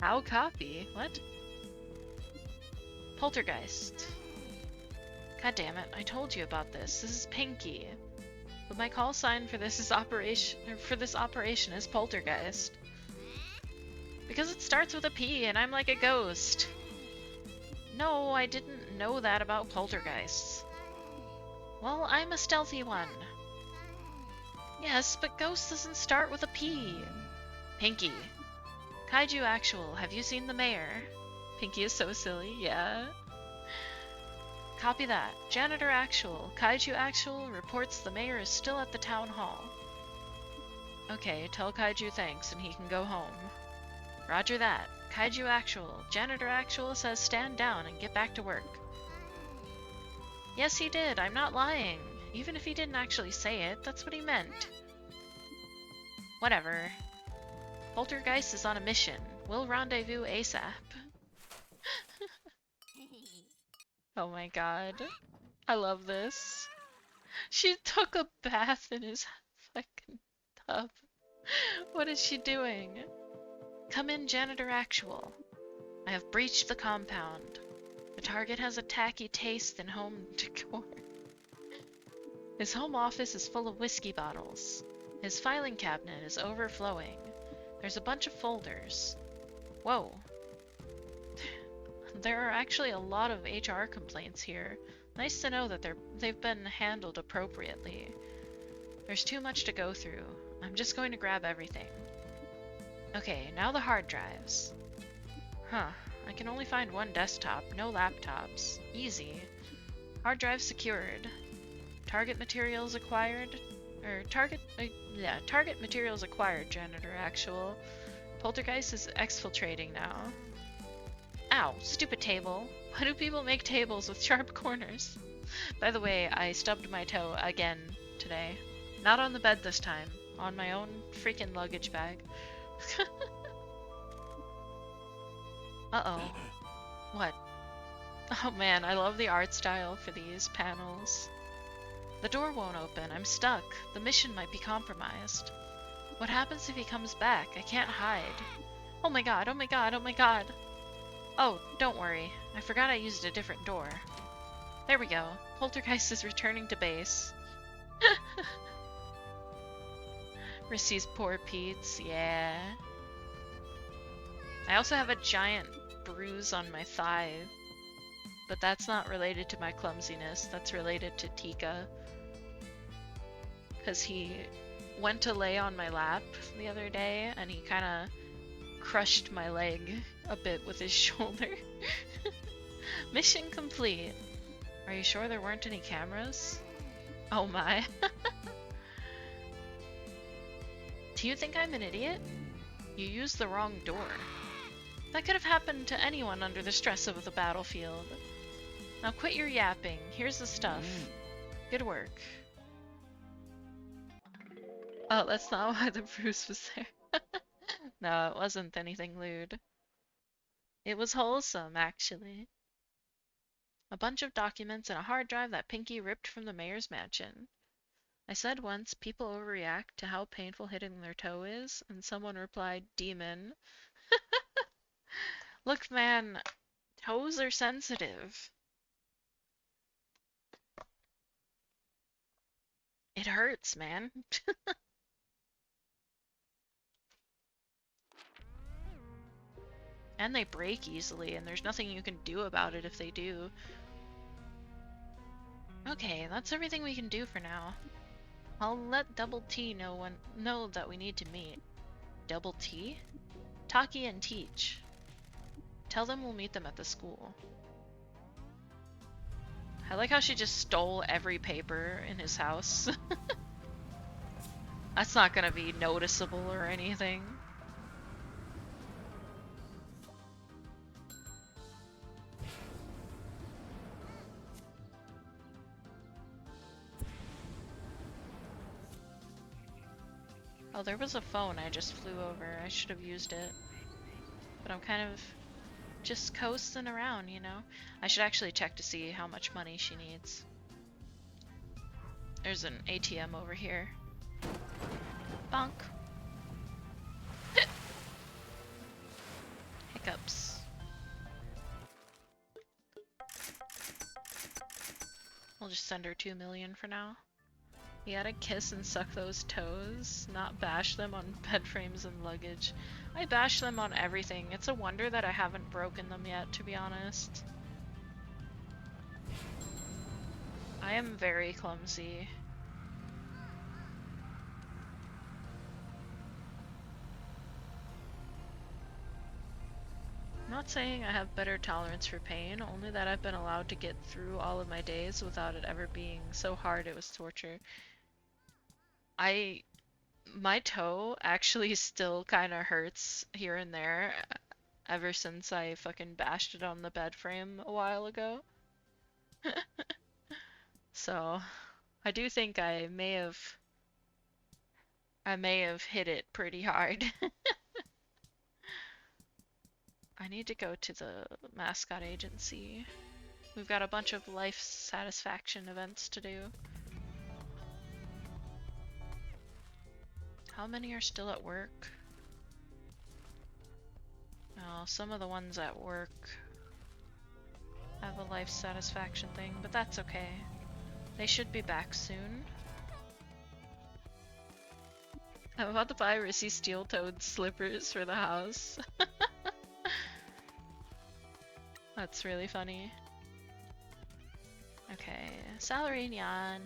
How copy? What? Poltergeist. God damn it, I told you about this. This is Pinky. But my call sign for this operation is Poltergeist. Because it starts with a P and I'm like a ghost. No, I didn't know that about poltergeists. Well, I'm a stealthy one. Yes, but ghost doesn't start with a P. Pinky. Kaiju Actual, have you seen the mayor? Pinky is so silly, yeah. Copy that. Janitor Actual. Kaiju Actual reports the mayor is still at the town hall. Okay, tell Kaiju thanks and he can go home. Roger that. Kaiju Actual. Janitor Actual says stand down and get back to work. Yes, he did. I'm not lying. Even if he didn't actually say it, that's what he meant. Whatever. Poltergeist is on a mission. We'll rendezvous ASAP. Oh my god. I love this. She took a bath in his fucking tub. What is she doing? Come in, Janitor Actual. I have breached the compound. The target has a tacky taste in home decor. His home office is full of whiskey bottles. His filing cabinet is overflowing. There's a bunch of folders. Whoa. There are actually a lot of HR complaints here. Nice to know that they've been handled appropriately. There's too much to go through. I'm just going to grab everything. Okay, now the hard drives. Huh, I can only find one desktop, no laptops. Easy. Hard drive secured. Target materials acquired. Target materials acquired, Janitor Actual. Poltergeist is exfiltrating now. Ow, stupid table. Why do people make tables with sharp corners? By the way, I stubbed my toe again today. Not on the bed this time. On my own freaking luggage bag. Uh-oh. What? Oh man, I love the art style for these panels. The door won't open. I'm stuck. The mission might be compromised. What happens if he comes back? I can't hide. Oh my god, oh my god, oh my god. Oh, don't worry. I forgot I used a different door. There we go. Poltergeist is returning to base. Risi's poor Pete's, yeah. I also have a giant bruise on my thigh. But that's not related to my clumsiness. That's related to Tika. Because he went to lay on my lap the other day and he kind of crushed my leg a bit with his shoulder. Mission complete. Are you sure there weren't any cameras? Oh my. Do you think I'm an idiot? You used the wrong door. That could have happened to anyone under the stress of the battlefield. Now quit your yapping. Here's the stuff. Good work. Oh, that's not why the bruise was there. No, it wasn't anything lewd. It was wholesome, actually. A bunch of documents and a hard drive that Pinky ripped from the mayor's mansion. I said once, people overreact to how painful hitting their toe is, and someone replied, demon. Look, man, toes are sensitive. It hurts, man. And they break easily, and there's nothing you can do about it if they do. Okay, that's everything we can do for now. I'll let Double T know that we need to meet. Double T? Taki and Teach. Tell them we'll meet them at the school. I like how she just stole every paper in his house. That's not gonna be noticeable or anything. Oh, there was a phone I just flew over. I should have used it. But I'm kind of just coasting around, you know? I should actually check to see how much money she needs. There's an ATM over here. Bonk. Hiccups. We'll just send her 2 million for now. You gotta kiss and suck those toes, not bash them on bed frames and luggage. I bash them on everything. It's a wonder that I haven't broken them yet, to be honest. I am very clumsy. I'm not saying I have better tolerance for pain, only that I've been allowed to get through all of my days without it ever being so hard it was torture. My toe actually still kind of hurts here and there ever since I fucking bashed it on the bed frame a while ago. So, I do think I may have hit it pretty hard. I need to go to the Mascot agency. We've got a bunch of life satisfaction events to do. How many are still at work? Oh, some of the ones at work have a life satisfaction thing, but that's okay. They should be back soon. I'm about to buy Risi steel-toed slippers for the house. That's really funny. Okay, salary nyan.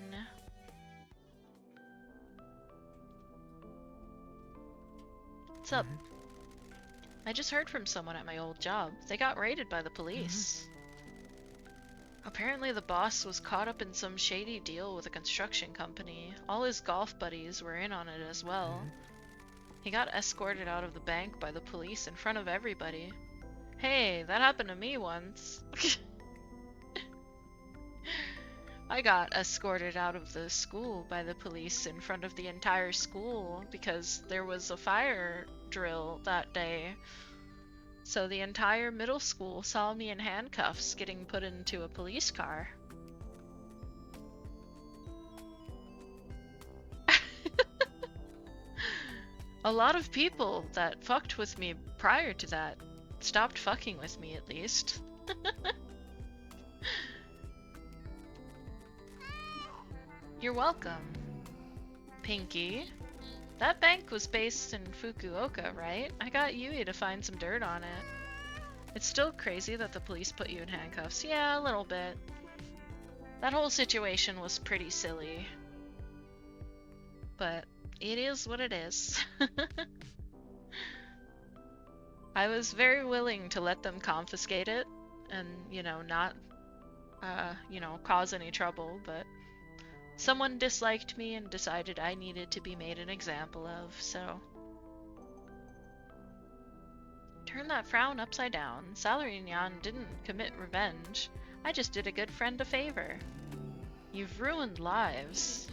What's up? I just heard from someone at my old job. They got raided by the police. Apparently the boss was caught up in some shady deal with a construction company. All his golf buddies were in on it as well. He got escorted out of the bank by the police in front of everybody. Hey, that happened to me once. I got escorted out of the school by the police in front of the entire school because there was a fire drill that day. So the entire middle school saw me in handcuffs getting put into a police car. A lot of people that fucked with me prior to that stopped fucking with me, at least. You're welcome. Pinky. That bank was based in Fukuoka, right? I got Yui to find some dirt on it. It's still crazy that the police put you in handcuffs. Yeah, a little bit. That whole situation was pretty silly. But it is what it is. I was very willing to let them confiscate it and, not, cause any trouble, but someone disliked me and decided I needed to be made an example of, so. Turn that frown upside down. Salary Nyan didn't commit revenge. I just did a good friend a favor. You've ruined lives.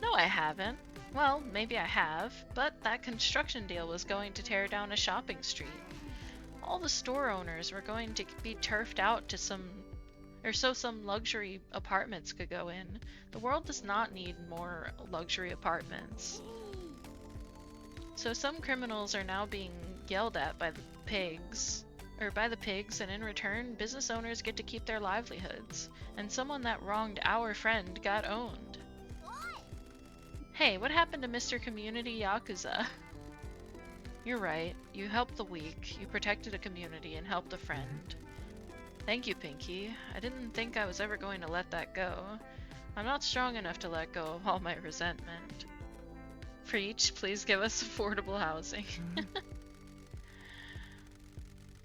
No, I haven't. Well, maybe I have, but that construction deal was going to tear down a shopping street. All the store owners were going to be turfed out to so some luxury apartments could go in. The world does not need more luxury apartments. So some criminals are now being yelled at by the pigs, and in return, business owners get to keep their livelihoods. And someone that wronged our friend got owned. Hey, what happened to Mr. Community Yakuza? You're right. You helped the weak, you protected a community, and helped a friend. Thank you, Pinky. I didn't think I was ever going to let that go. I'm not strong enough to let go of all my resentment. Preach, please give us affordable housing.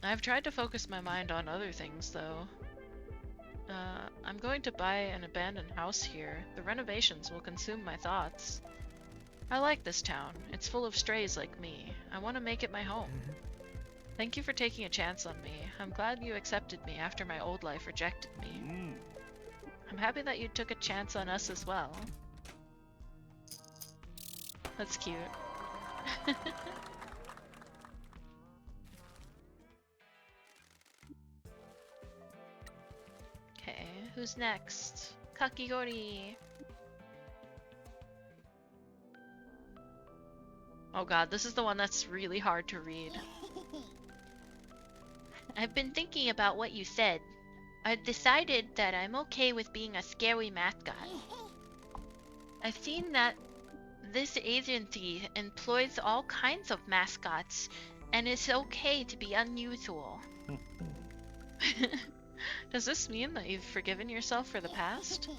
I've tried to focus my mind on other things, though. I'm going to buy an abandoned house here. The renovations will consume my thoughts. I like this town. It's full of strays like me. I want to make it my home. Thank you for taking a chance on me. I'm glad you accepted me after my old life rejected me. I'm happy that you took a chance on us as well. That's cute. Okay, who's next? Kakigori! Oh god, this is the one that's really hard to read. I've been thinking about what you said. I've decided that I'm okay with being a scary mascot. I've seen that this agency employs all kinds of mascots, and it's okay to be unusual. Does this mean that you've forgiven yourself for the past?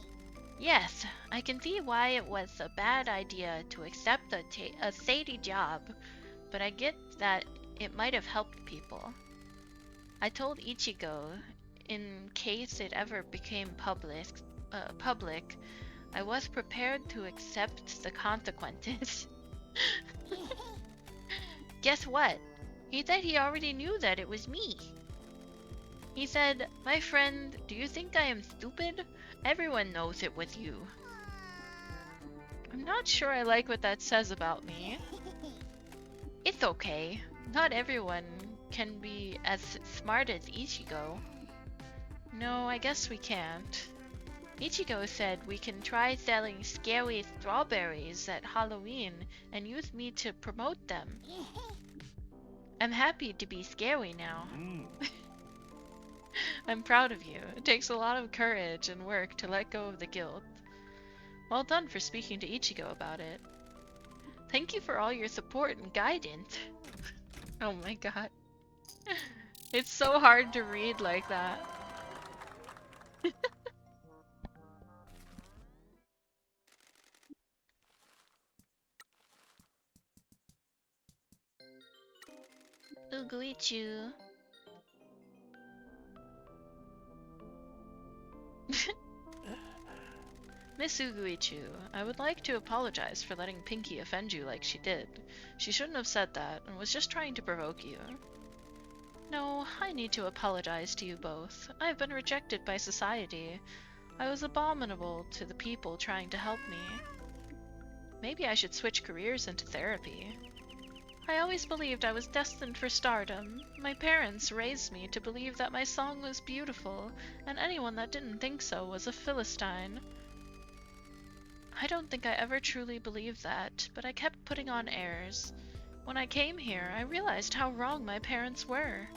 Yes, I can see why it was a bad idea to accept a shady job, but I get that it might have helped people. I told Ichigo, in case it ever became public, I was prepared to accept the consequences. Guess what? He said he already knew that it was me. He said, "My friend, do you think I am stupid? Everyone knows it was you." I'm not sure I like what that says about me. It's okay. Not everyone can be as smart as Ichigo. No, I guess we can't. Ichigo said we can try selling scary strawberries at Halloween and use me to promote them. I'm happy to be scary now. I'm proud of you. It takes a lot of courage and work to let go of the guilt. Well done for speaking to Ichigo about it. Thank you for all your support and guidance. Oh my god. It's so hard to read like that. Uguichu. Miss Uguichu, I would like to apologize for letting Pinky offend you like she did. She shouldn't have said that, and was just trying to provoke you. No, I need to apologize to you both. I have been rejected by society. I was abominable to the people trying to help me. Maybe I should switch careers into therapy. I always believed I was destined for stardom. My parents raised me to believe that my song was beautiful, and anyone that didn't think so was a Philistine. I don't think I ever truly believed that, but I kept putting on airs. When I came here, I realized how wrong my parents were.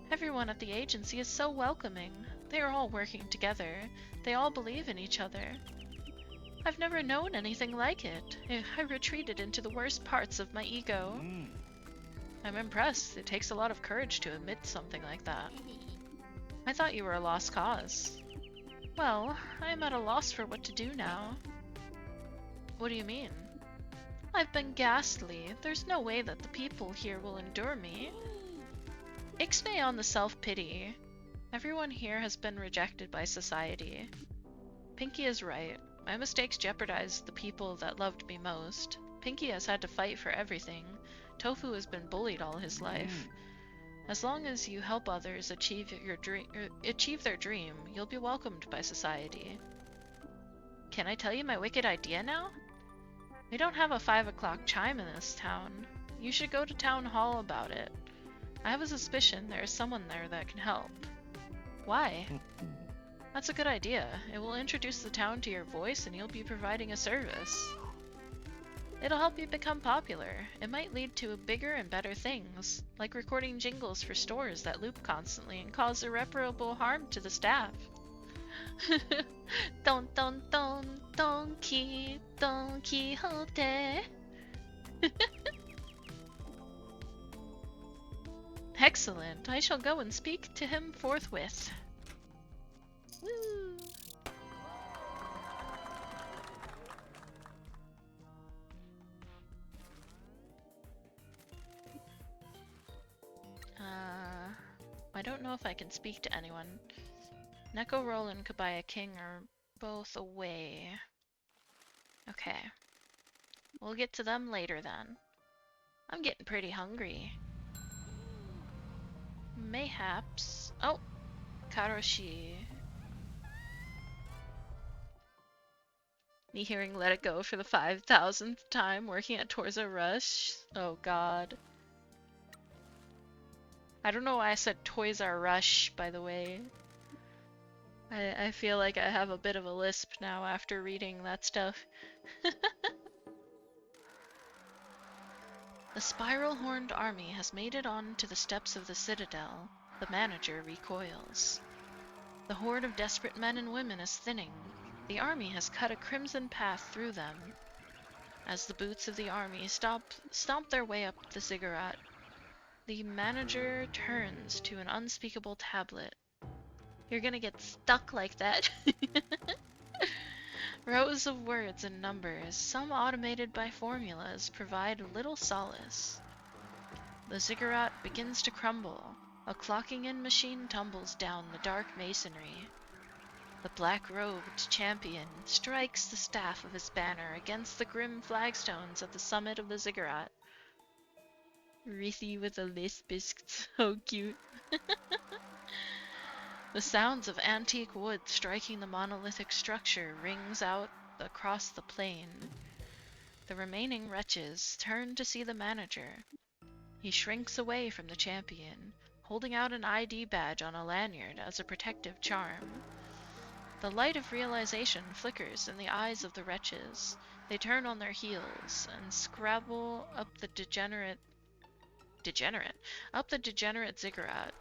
Everyone at the agency is so welcoming. They are all working together. They all believe in each other. I've never known anything like it. I retreated into the worst parts of my ego. I'm impressed. It takes a lot of courage to admit something like that. I thought you were a lost cause. Well, I am at a loss for what to do now. What do you mean? I've been ghastly. There's no way that the people here will endure me. Ixnay on the self-pity. Everyone here has been rejected by society. Pinky is right. My mistakes jeopardized the people that loved me most. Pinky has had to fight for everything. Tofu has been bullied all his life. As long as you help others achieve their dream, you'll be welcomed by society. Can I tell you my wicked idea now? We don't have a 5 o'clock chime in this town. You should go to town hall about it. I have a suspicion there is someone there that can help. Why? That's a good idea. It will introduce the town to your voice and you'll be providing a service. It'll help you become popular. It might lead to bigger and better things, like recording jingles for stores that loop constantly and cause irreparable harm to the staff. Don don don Don Quixote. Excellent. I shall go and speak to him forthwith. Woo! I don't know if I can speak to anyone. Neko Roll and Kabaya King are both away. Okay. We'll get to them later then. I'm getting pretty hungry. Mayhaps... Oh! Karoshi. Me hearing Let It Go for the 5,000th time working at Toys R Us. Oh god. I don't know why I said Toys R Rush, by the way. I feel like I have a bit of a lisp now after reading that stuff. The spiral-horned army has made it on to the steps of the citadel. The manager recoils. The horde of desperate men and women is thinning. The army has cut a crimson path through them. As the boots of the army stomp their way up the ziggurat, the manager turns to an unspeakable tablet. You're gonna get stuck like that. Rows of words and numbers, some automated by formulas, provide little solace. The ziggurat begins to crumble. A clocking-in machine tumbles down the dark masonry. The black-robed champion strikes the staff of his banner against the grim flagstones at the summit of the ziggurat. Risi with a lisp is so cute. The sounds of antique wood striking the monolithic structure rings out across the plain. The remaining wretches turn to see the manager. He shrinks away from the champion, holding out an ID badge on a lanyard as a protective charm. The light of realization flickers in the eyes of the wretches. They turn on their heels and scrabble up the degenerate ziggurat.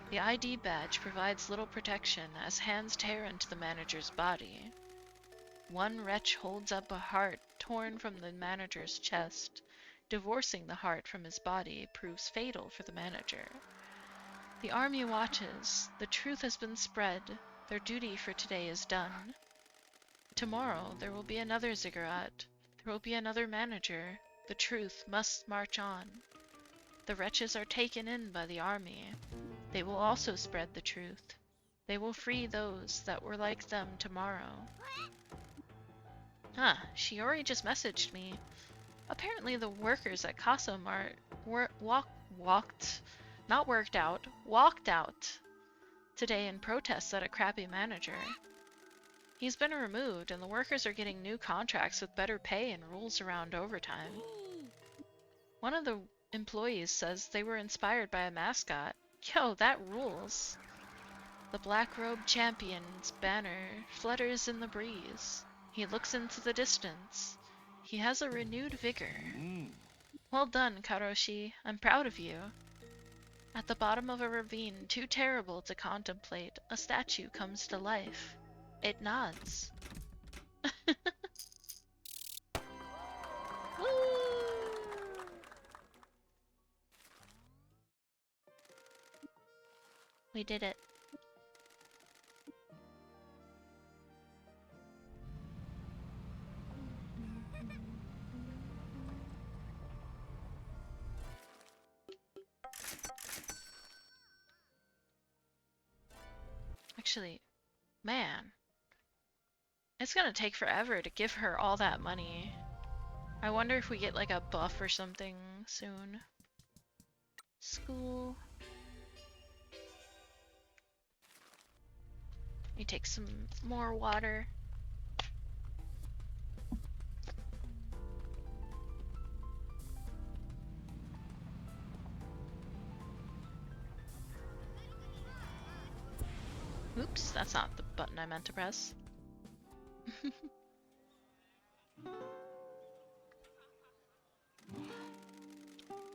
The ID badge provides little protection as hands tear into the manager's body. One wretch holds up a heart torn from the manager's chest. Divorcing the heart from his body proves fatal for the manager. The army watches. The truth has been spread. Their duty for today is done. Tomorrow there will be another ziggurat. There will be another manager. The truth must march on. The wretches are taken in by the army. They will also spread the truth. They will free those that were like them tomorrow. Huh, Shiori just messaged me. Apparently the workers at Casa Mart walked out today in protest at a crappy manager. He's been removed and the workers are getting new contracts with better pay and rules around overtime. One of the employees says they were inspired by a mascot. Yo, that rules. The black-robed champion's banner flutters in the breeze. He looks into the distance. He has a renewed vigor. Well done, Karoshi. I'm proud of you. At the bottom of a ravine too terrible to contemplate, a statue comes to life. It nods. Woo! We did it. Actually, man, it's gonna take forever to give her all that money. I wonder if we get like a buff or something soon. School. Let me take some more water. Oops, that's not the button I meant to press.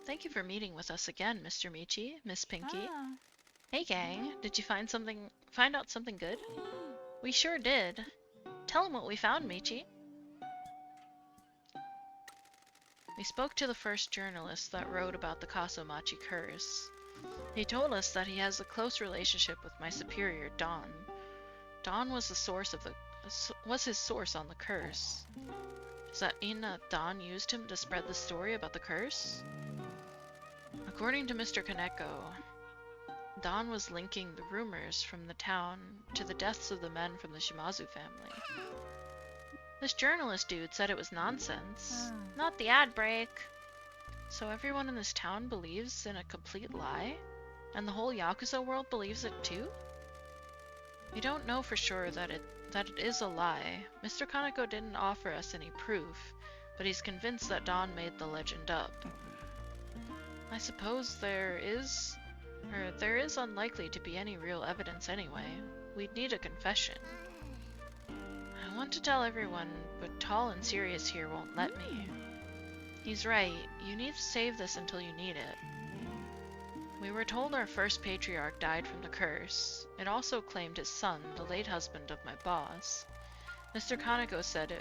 Thank you for meeting with us again, Mr. Michi, Miss Pinky. Ah. Hey gang, did you find out something good? We sure did. Tell him what we found, Michi. We spoke to the first journalist that wrote about the Kasomachi curse. He told us that he has a close relationship with my superior, Don. Don was his source on the curse. Does that mean that Don used him to spread the story about the curse? According to Mr. Kaneko, Don was linking the rumors from the town to the deaths of the men from the Shimazu family. This journalist dude said it was nonsense. Not the ad break. So everyone in this town believes in a complete lie? And the whole Yakuza world believes it too? We don't know for sure that it is a lie. Mr. Kaneko didn't offer us any proof, but he's convinced that Dawn made the legend up. I suppose there is unlikely to be any real evidence anyway. We'd need a confession. I want to tell everyone, but Tall and Sirius here won't let me. He's right. You need to save this until you need it. We were told our first patriarch died from the curse. It also claimed his son, the late husband of my boss. Mr. Kaneko said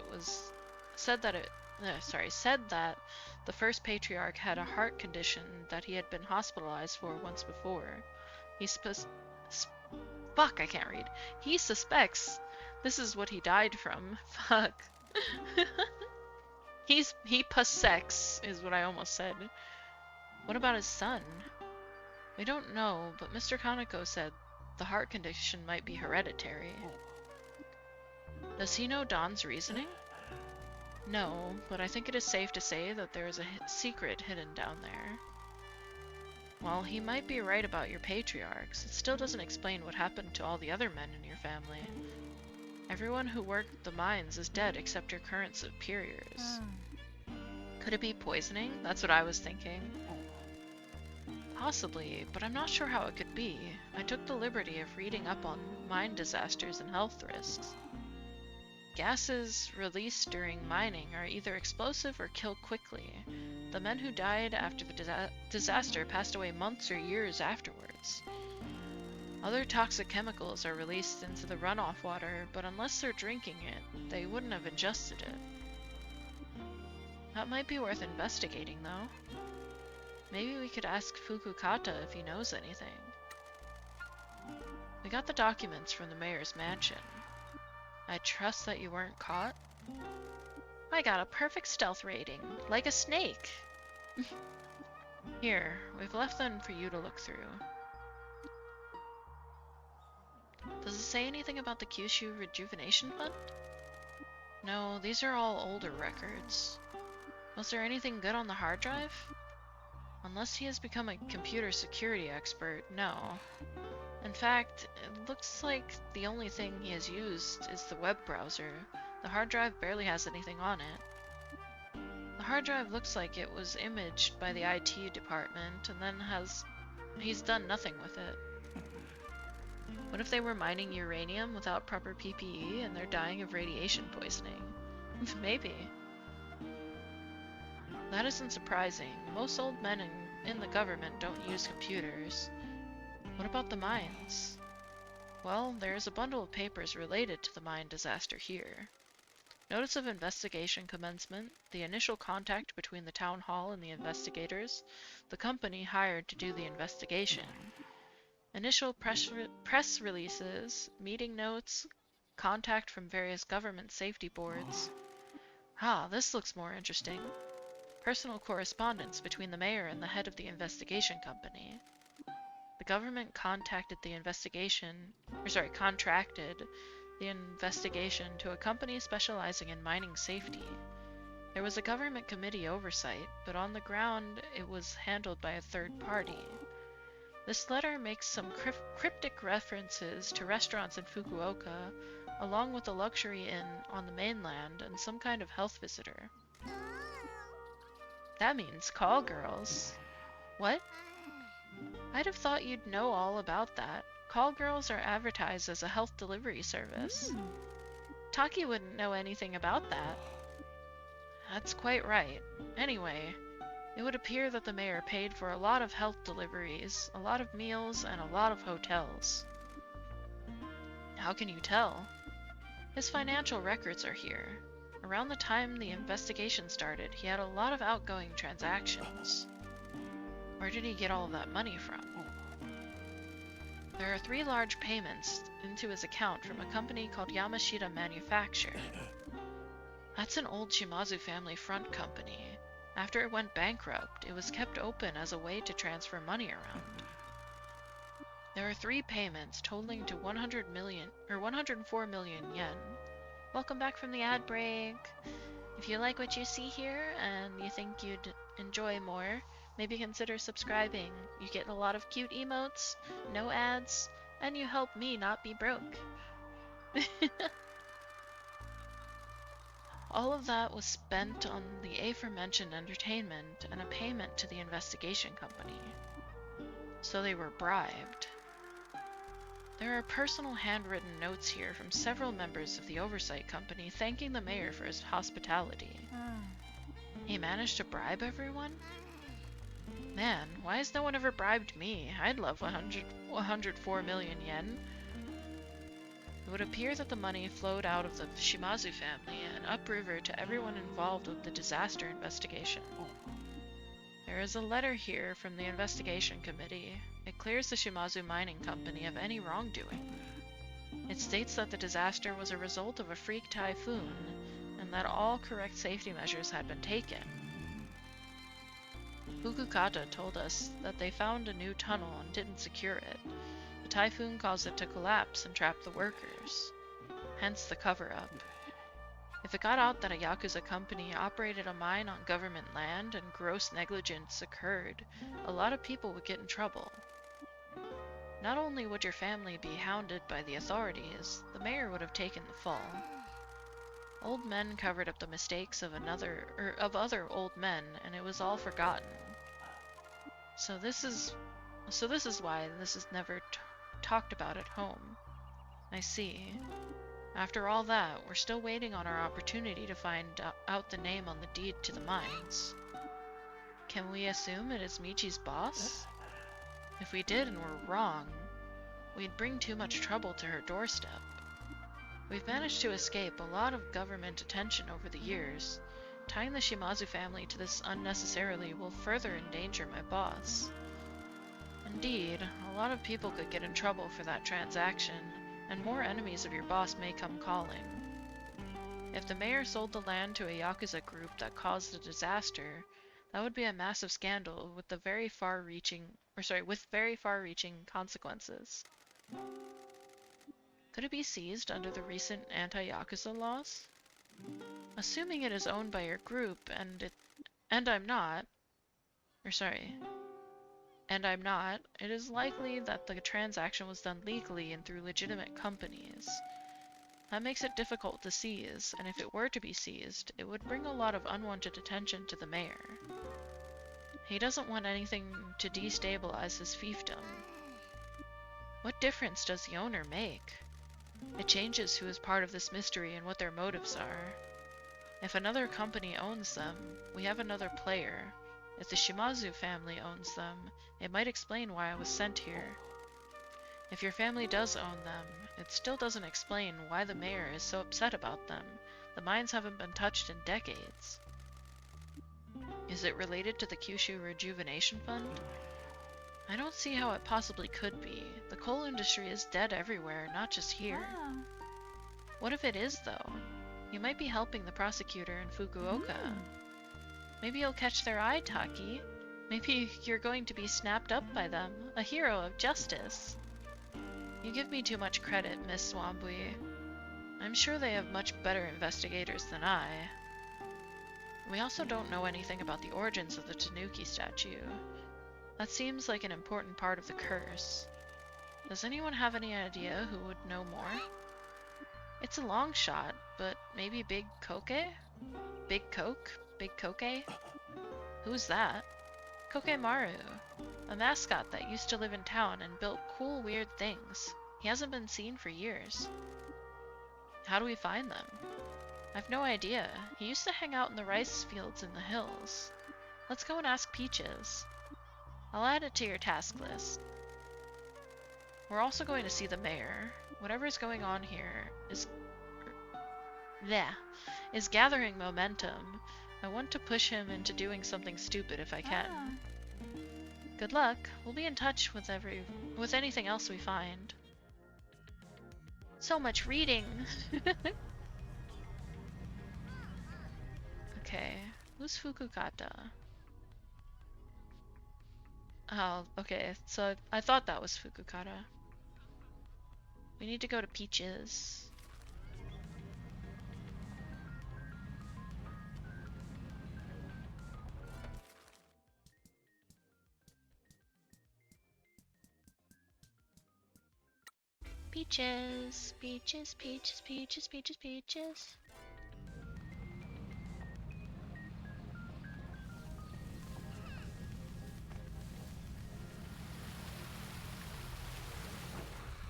that the first patriarch had a heart condition that he had been hospitalized for once before. He suspects this is what he died from. Fuck. He possects is what I almost said. What about his son? We don't know, but Mr. Kaneko said the heart condition might be hereditary. Does he know Dawn's reasoning? No, but I think it is safe to say that there is a secret hidden down there. Well, he might be right about your patriarchs. It still doesn't explain what happened to all the other men in your family. Everyone who worked the mines is dead except your current superiors. Could it be poisoning? That's what I was thinking. Possibly, but I'm not sure how it could be. I took the liberty of reading up on mine disasters and health risks. Gases released during mining are either explosive or kill quickly. The men who died after the disaster passed away months or years afterwards. Other toxic chemicals are released into the runoff water, but unless they're drinking it, they wouldn't have ingested it. That might be worth investigating, though. Maybe we could ask Fukukata if he knows anything. We got the documents from the mayor's mansion. I trust that you weren't caught? I got a perfect stealth rating, like a snake. Here, we've left them for you to look through. Does it say anything about the Kyushu Rejuvenation Fund? No, these are all older records. Was there anything good on the hard drive? Unless he has become a computer security expert, no. In fact, it looks like the only thing he has used is the web browser. The hard drive barely has anything on it. The hard drive looks like it was imaged by the IT department and then he's done nothing with it. What if they were mining uranium without proper PPE and they're dying of radiation poisoning? Maybe. That isn't surprising. Most old men in the government don't use computers. What about the mines? Well, there is a bundle of papers related to the mine disaster here. Notice of investigation commencement, the initial contact between the town hall and the investigators, the company hired to do the investigation, initial press releases, meeting notes, contact from various government safety boards. Ah, this looks more interesting. Personal correspondence between the mayor and the head of the investigation company. The government contracted the investigation to a company specializing in mining safety. There was a government committee oversight, but on the ground it was handled by a third party. This letter makes some cryptic references to restaurants in Fukuoka, along with a luxury inn on the mainland and some kind of health visitor. That means call girls. What? I'd have thought you'd know all about that. Call girls are advertised as a health delivery service. Taki wouldn't know anything about that. That's quite right. Anyway, it would appear that the mayor paid for a lot of health deliveries, a lot of meals, and a lot of hotels. How can you tell? His financial records are here. Around the time the investigation started, he had a lot of outgoing transactions. Where did he get all of that money from? There are 3 large payments into his account from a company called Yamashita Manufacture. That's an old Shimazu family front company. After it went bankrupt, it was kept open as a way to transfer money around. There are 3 payments totaling to 104 million yen. Welcome back from the ad break. If you like what you see here and you think you'd enjoy more, maybe consider subscribing. You get a lot of cute emotes, no ads, and you help me not be broke. All of that was spent on the aforementioned entertainment and a payment to the investigation company. So they were bribed. There are personal handwritten notes here from several members of the oversight company thanking the mayor for his hospitality. He managed to bribe everyone? Man, why has no one ever bribed me? I'd love 104 million yen. It would appear that the money flowed out of the Shimazu family and upriver to everyone involved with the disaster investigation. There is a letter here from the investigation committee. It clears the Shimazu Mining Company of any wrongdoing. It states that the disaster was a result of a freak typhoon, and that all correct safety measures had been taken. Fukukata told us that they found a new tunnel and didn't secure it. The typhoon caused it to collapse and trap the workers. Hence the cover-up. If it got out that a Yakuza company operated a mine on government land and gross negligence occurred, a lot of people would get in trouble. Not only would your family be hounded by the authorities, the mayor would have taken the fall. Old men covered up the mistakes of other old men, and it was all forgotten. So this is why this is never talked about at home. I see. After all that, we're still waiting on our opportunity to find out the name on the deed to the mines. Can we assume it is Michi's boss? If we did and were wrong, we'd bring too much trouble to her doorstep. We've managed to escape a lot of government attention over the years. Tying the Shimazu family to this unnecessarily will further endanger my boss. Indeed, a lot of people could get in trouble for that transaction, and more enemies of your boss may come calling. If the mayor sold the land to a Yakuza group that caused the disaster, that would be a massive scandal with very far-reaching consequences. Could it be seized under the recent anti-Yakuza laws? Assuming it is owned by your group and I'm not, it is likely that the transaction was done legally and through legitimate companies. That makes it difficult to seize, and if it were to be seized, it would bring a lot of unwanted attention to the mayor. He doesn't want anything to destabilize his fiefdom. What difference does the owner make? It changes who is part of this mystery and what their motives are. If another company owns them, we have another player. If the Shimazu family owns them, it might explain why I was sent here. If your family does own them, it still doesn't explain why the mayor is so upset about them. The mines haven't been touched in decades. Is it related to the Kyushu Rejuvenation Fund? I don't see how it possibly could be. The coal industry is dead everywhere, not just here. What if it is, though? You might be helping the prosecutor in Fukuoka. Maybe you'll catch their eye, Taki. Maybe you're going to be snapped up by them, a hero of justice. You give me too much credit, Miss Swambui. I'm sure they have much better investigators than I. We also don't know anything about the origins of the Tanuki statue. That seems like an important part of the curse. Does anyone have any idea who would know more? It's a long shot, but maybe Big Koke? Big Coke? Big Koke? Who's that? Kokemaru, a mascot that used to live in town and built cool, weird things. He hasn't been seen for years. How do we find them? I've no idea. He used to hang out in the rice fields in the hills. Let's go and ask Peaches. I'll add it to your task list. We're also going to see the mayor. Whatever's going on here is gathering momentum. I want to push him into doing something stupid if I can. Good luck. We'll be in touch with anything else we find. So much reading. Okay, who's Fukukata? Oh, okay, so I thought that was Fukukata. We need to go to Peaches. Peaches, peaches, peaches, peaches, peaches, peaches.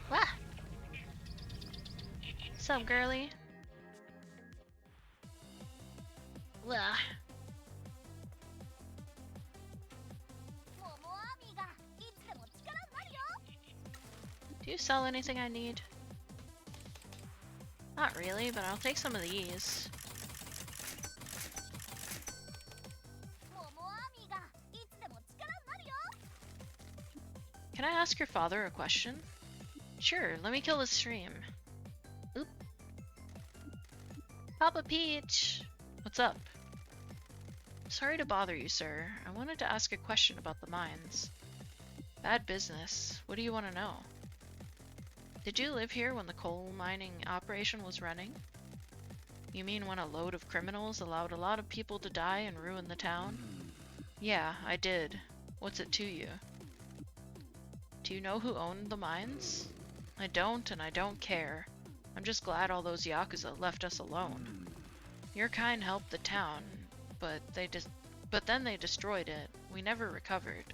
Wah! Sup, girly? Wah. Do you sell anything I need? Not really, but I'll take some of these. Can I ask your father a question? Sure, let me kill the stream. Oop. Papa Peach! What's up? Sorry to bother you, sir. I wanted to ask a question about the mines. Bad business. What do you want to know? Did you live here when the coal mining operation was running? You mean when a load of criminals allowed a lot of people to die and ruin the town? Yeah, I did. What's it to you? Do you know who owned the mines? I don't, and I don't care. I'm just glad all those Yakuza left us alone. Your kind helped the town, but then they destroyed it. We never recovered.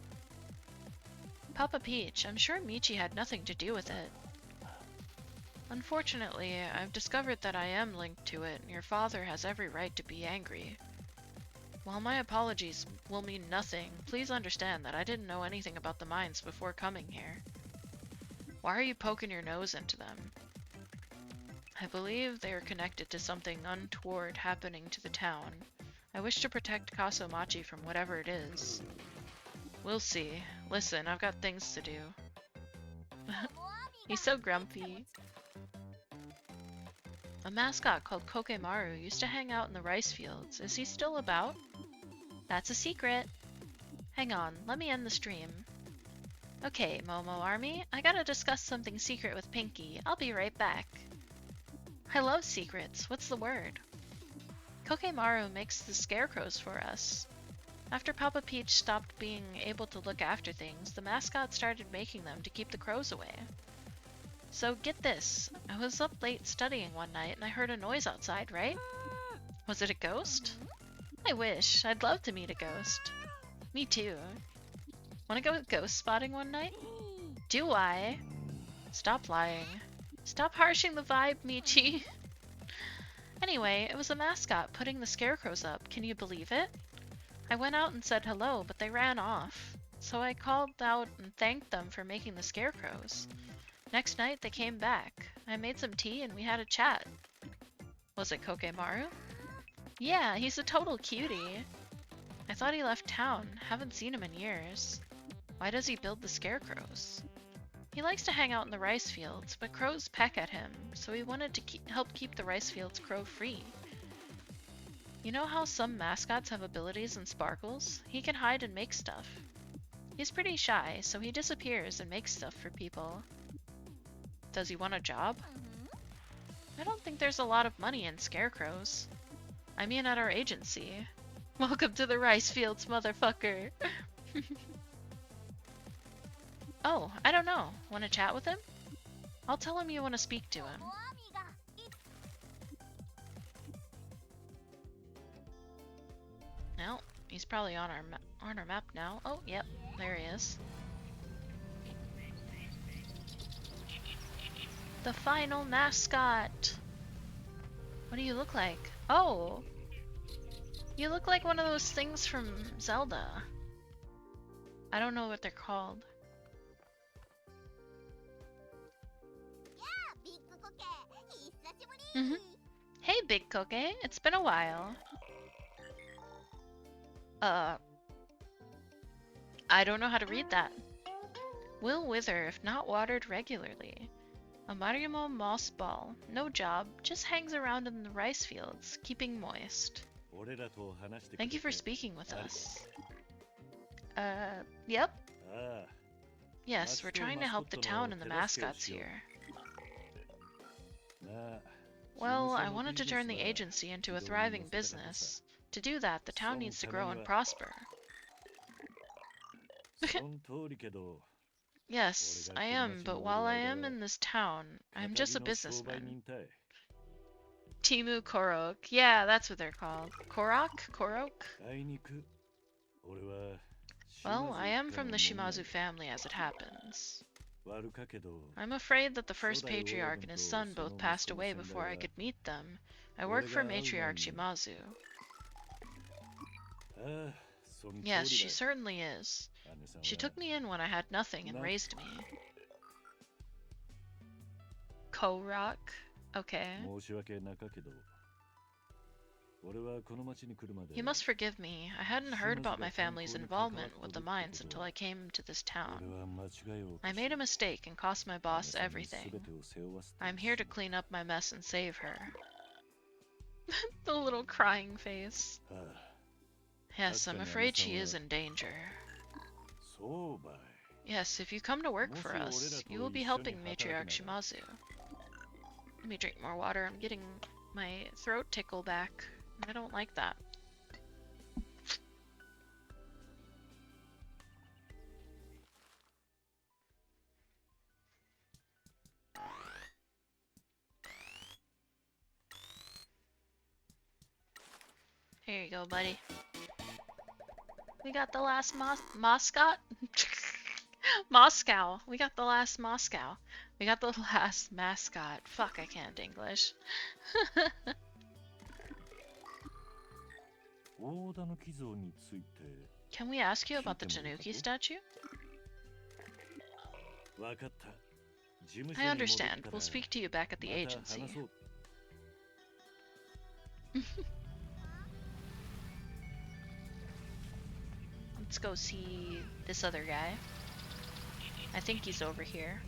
Papa Peach, I'm sure Michi had nothing to do with it. Unfortunately, I've discovered that I am linked to it, and your father has every right to be angry. While my apologies will mean nothing, please understand that I didn't know anything about the mines before coming here. Why are you poking your nose into them? I believe they are connected to something untoward happening to the town. I wish to protect Kasomachi from whatever it is. We'll see. Listen, I've got things to do. He's so grumpy. A mascot called Kokemaru used to hang out in the rice fields. Is he still about? That's a secret. Hang on, let me end the stream. Okay, Momo Army, I gotta discuss something secret with Pinky. I'll be right back. I love secrets. What's the word? Kokemaru makes the scarecrows for us. After Papa Peach stopped being able to look after things, the mascot started making them to keep the crows away. So get this, I was up late studying one night and I heard a noise outside, right? Was it a ghost? I wish. I'd love to meet a ghost. Me too. Wanna go ghost spotting one night? Do I? Stop lying. Stop harshing the vibe, Michi. Anyway, it was a mascot putting the scarecrows up. Can you believe it? I went out and said hello, but they ran off. So I called out and thanked them for making the scarecrows. Next night, they came back. I made some tea and we had a chat. Was it Kokemaru? Yeah, he's a total cutie. I thought he left town. Haven't seen him in years. Why does he build the scarecrows? He likes to hang out in the rice fields, but crows peck at him, so he wanted to help keep the rice fields crow-free. You know how some mascots have abilities and sparkles? He can hide and make stuff. He's pretty shy, so he disappears and makes stuff for people. Does he want a job? I don't think there's a lot of money in scarecrows. I mean at our agency. Welcome to the rice fields, motherfucker! Oh, I don't know. Want to chat with him? I'll tell him you want to speak to him. No, he's probably on our map now. Oh, yep, there he is. The final mascot! What do you look like? Oh! You look like one of those things from Zelda. I don't know what they're called. Hey, Big Koke. It's been a while. I don't know how to read that. Will wither if not watered regularly. A Marimo moss ball. No job. Just hangs around in the rice fields, keeping moist. Thank you for speaking with us. Yep. Yes, we're trying to help the town and the mascots here. Well, I wanted to turn the agency into a thriving business. To do that, the town needs to grow and prosper. Yes, I am, but while I am in this town, I'm just a businessman. Timu Korok. Yeah, that's what they're called. Korok? Korok? Well, I am from the Shimazu family as it happens. I'm afraid that the first patriarch and his son both passed away before I could meet them. I work for matriarch Shimazu. Yes, she certainly is. She took me in when I had nothing and raised me. Korok? Okay. You must forgive me. I hadn't heard about my family's involvement with the mines until I came to this town. I made a mistake and cost my boss everything. I'm here to clean up my mess and save her. The little crying face. Yes, I'm afraid she is in danger. Yes, if you come to work for us, you will be helping Matriarch Shimazu. Let me drink more water. I'm getting my throat tickle back. I don't like that. Here you go, buddy. We got the last Mascot? Moscow. We got the last Moscow. We got the last mascot. Fuck, I can't English. Can we ask you about the Tanuki statue? I understand. We'll speak to you back at the agency. Let's go see this other guy. I think he's over here.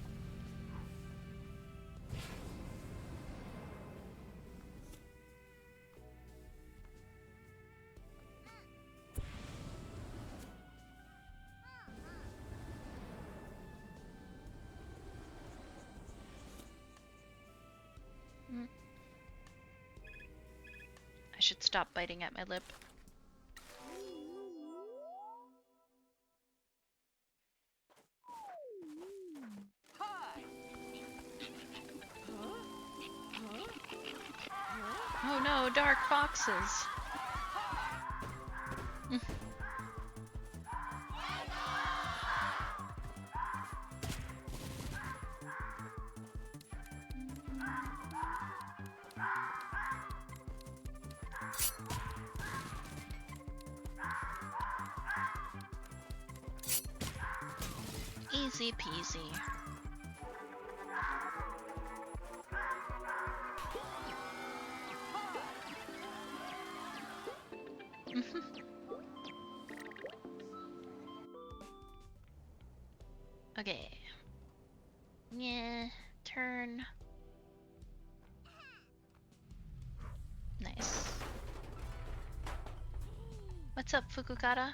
I should stop biting at my lip. Oh no, dark foxes! Easy peasy. Okay. Yeah, turn. Nice. What's up, Fukukara?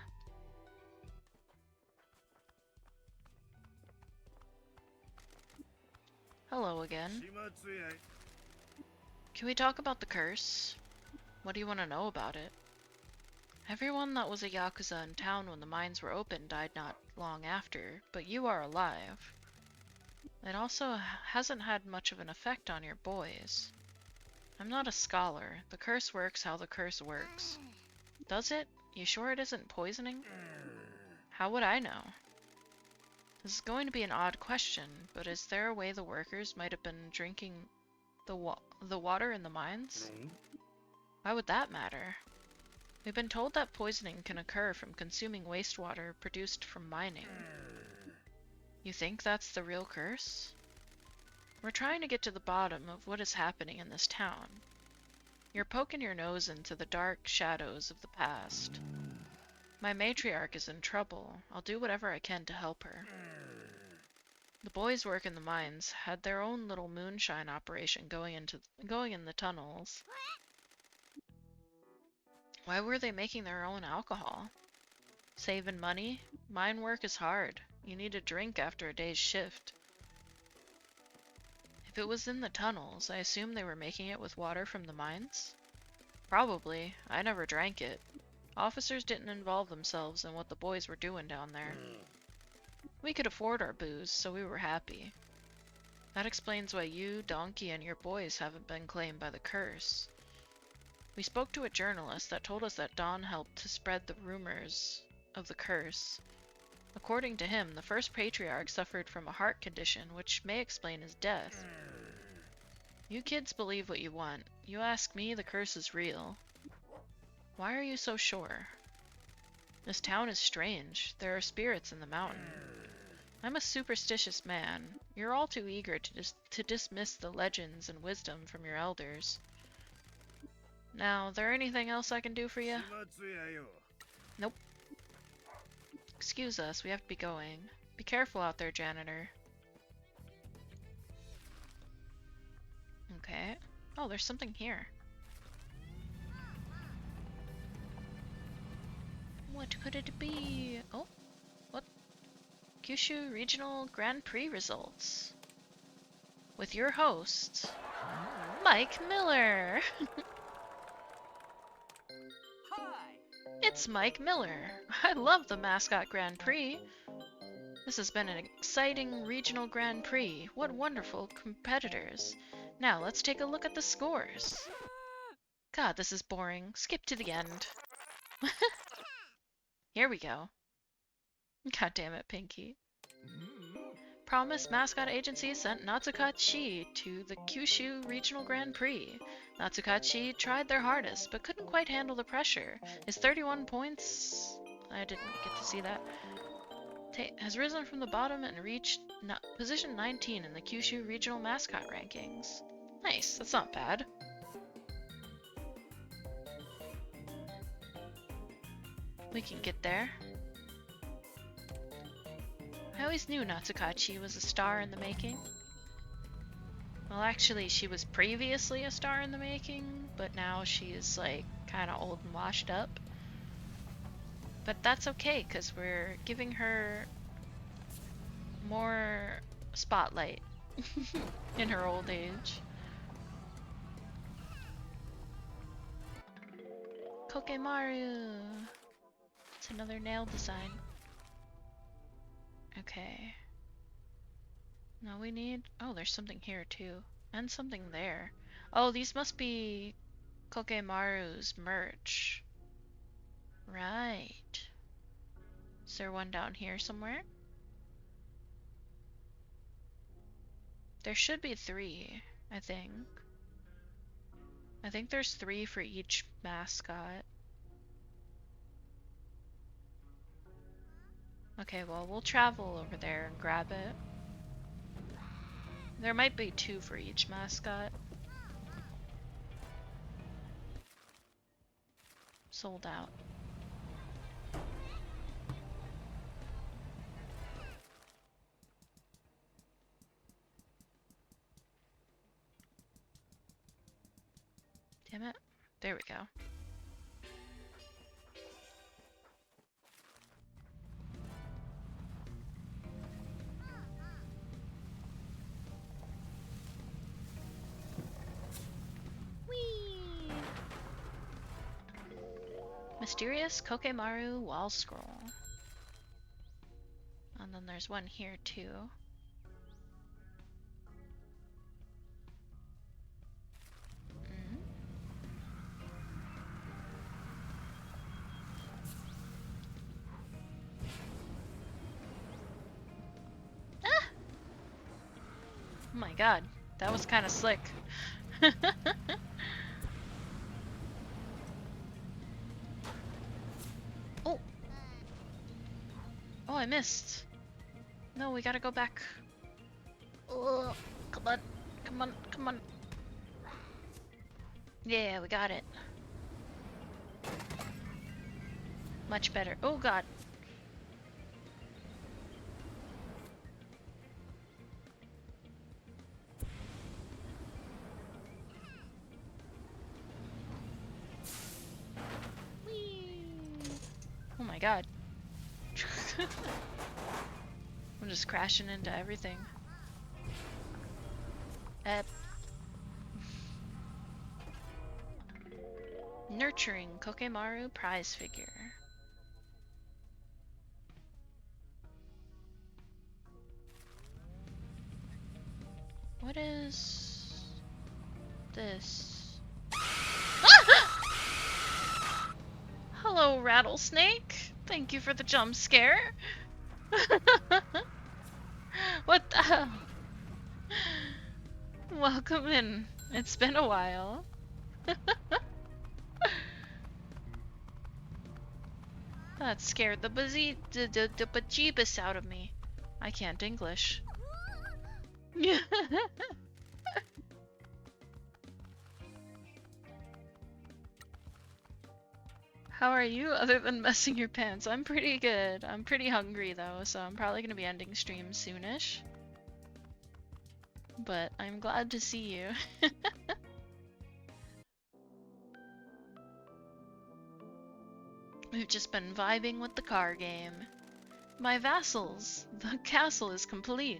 Hello again. Can we talk about the curse? What do you want to know about it? Everyone that was a Yakuza in town when the mines were open died not long after, but you are alive. It also hasn't had much of an effect on your boys. I'm not a scholar. The curse works how the curse works. Does it? You sure it isn't poisoning? How would I know? This is going to be an odd question, but is there a way the workers might have been drinking the water in the mines? Why would that matter? We've been told that poisoning can occur from consuming wastewater produced from mining. You think that's the real curse? We're trying to get to the bottom of what is happening in this town. You're poking your nose into the dark shadows of the past. My matriarch is in trouble. I'll do whatever I can to help her. The boys work in the mines had their own little moonshine operation going in the tunnels. Why were they making their own alcohol? Saving money? Mine work is hard. You need a drink after a day's shift. If it was in the tunnels, I assume they were making it with water from the mines? Probably. I never drank it. Officers didn't involve themselves in what the boys were doing down there. We could afford our booze, so we were happy. That explains why you, Donkey, and your boys haven't been claimed by the curse. We spoke to a journalist that told us that Don helped to spread the rumors of the curse. According to him, the first patriarch suffered from a heart condition, which may explain his death. You kids believe what you want. You ask me, the curse is real. Why are you so sure? This town is strange. There are spirits in the mountain. I'm a superstitious man. You're all too eager to dismiss the legends and wisdom from your elders. Now, there anything else I can do for you? Nope. Excuse us, we have to be going. Be careful out there, janitor. Okay. Oh, there's something here. What could it be? Oh, what? Kyushu Regional Grand Prix results. With your host, Mike Miller. It's Mike Miller. I love the Mascot Grand Prix. This has been an exciting regional Grand Prix. What wonderful competitors. Now let's take a look at the scores. God, this is boring. Skip to the end. Here we go. God damn it, Pinky. Promise Mascot Agency sent Natsukachi to the Kyushu Regional Grand Prix. Natsukachi tried their hardest, but couldn't quite handle the pressure. His 31 points... I didn't get to see that. Has risen from the bottom and reached position 19 in the Kyushu Regional Mascot rankings. Nice, that's not bad. We can get there. I always knew Natsukachi was a star in the making. Well, actually, she was previously a star in the making, but now she's like kind of old and washed up. But that's okay, because we're giving her more spotlight in her old age. Kokemaru! It's another nail design. Okay. Now we need... Oh, there's something here too. And something there. Oh, these must be Kokemaru's merch. Right. Is there one down here somewhere? There should be 3, I think. I think there's 3 for each mascot. Okay, well, we'll travel over there and grab it. There might be 2 for each mascot. Sold out. Damn it. There we go. Whee! Mysterious Kokemaru wall scroll. And then there's one here too. Oh my god, that was kind of slick. Oh! Oh, I missed. No, we gotta go back. Oh, come on, come on, come on. Yeah, we got it. Much better. Oh god. Oh my god. I'm just crashing into everything. Nurturing Kokemaru prize figure. What is this? Hello, rattlesnake. Thank you for the jump scare. What the hell? Welcome in. It's been a while. That scared the bejeebus out of me. I can't English. How are you other than messing your pants? I'm pretty good. I'm pretty hungry though, so I'm probably gonna be ending stream soonish. But I'm glad to see you. We've just been vibing with the car game. My vassals, the castle is complete.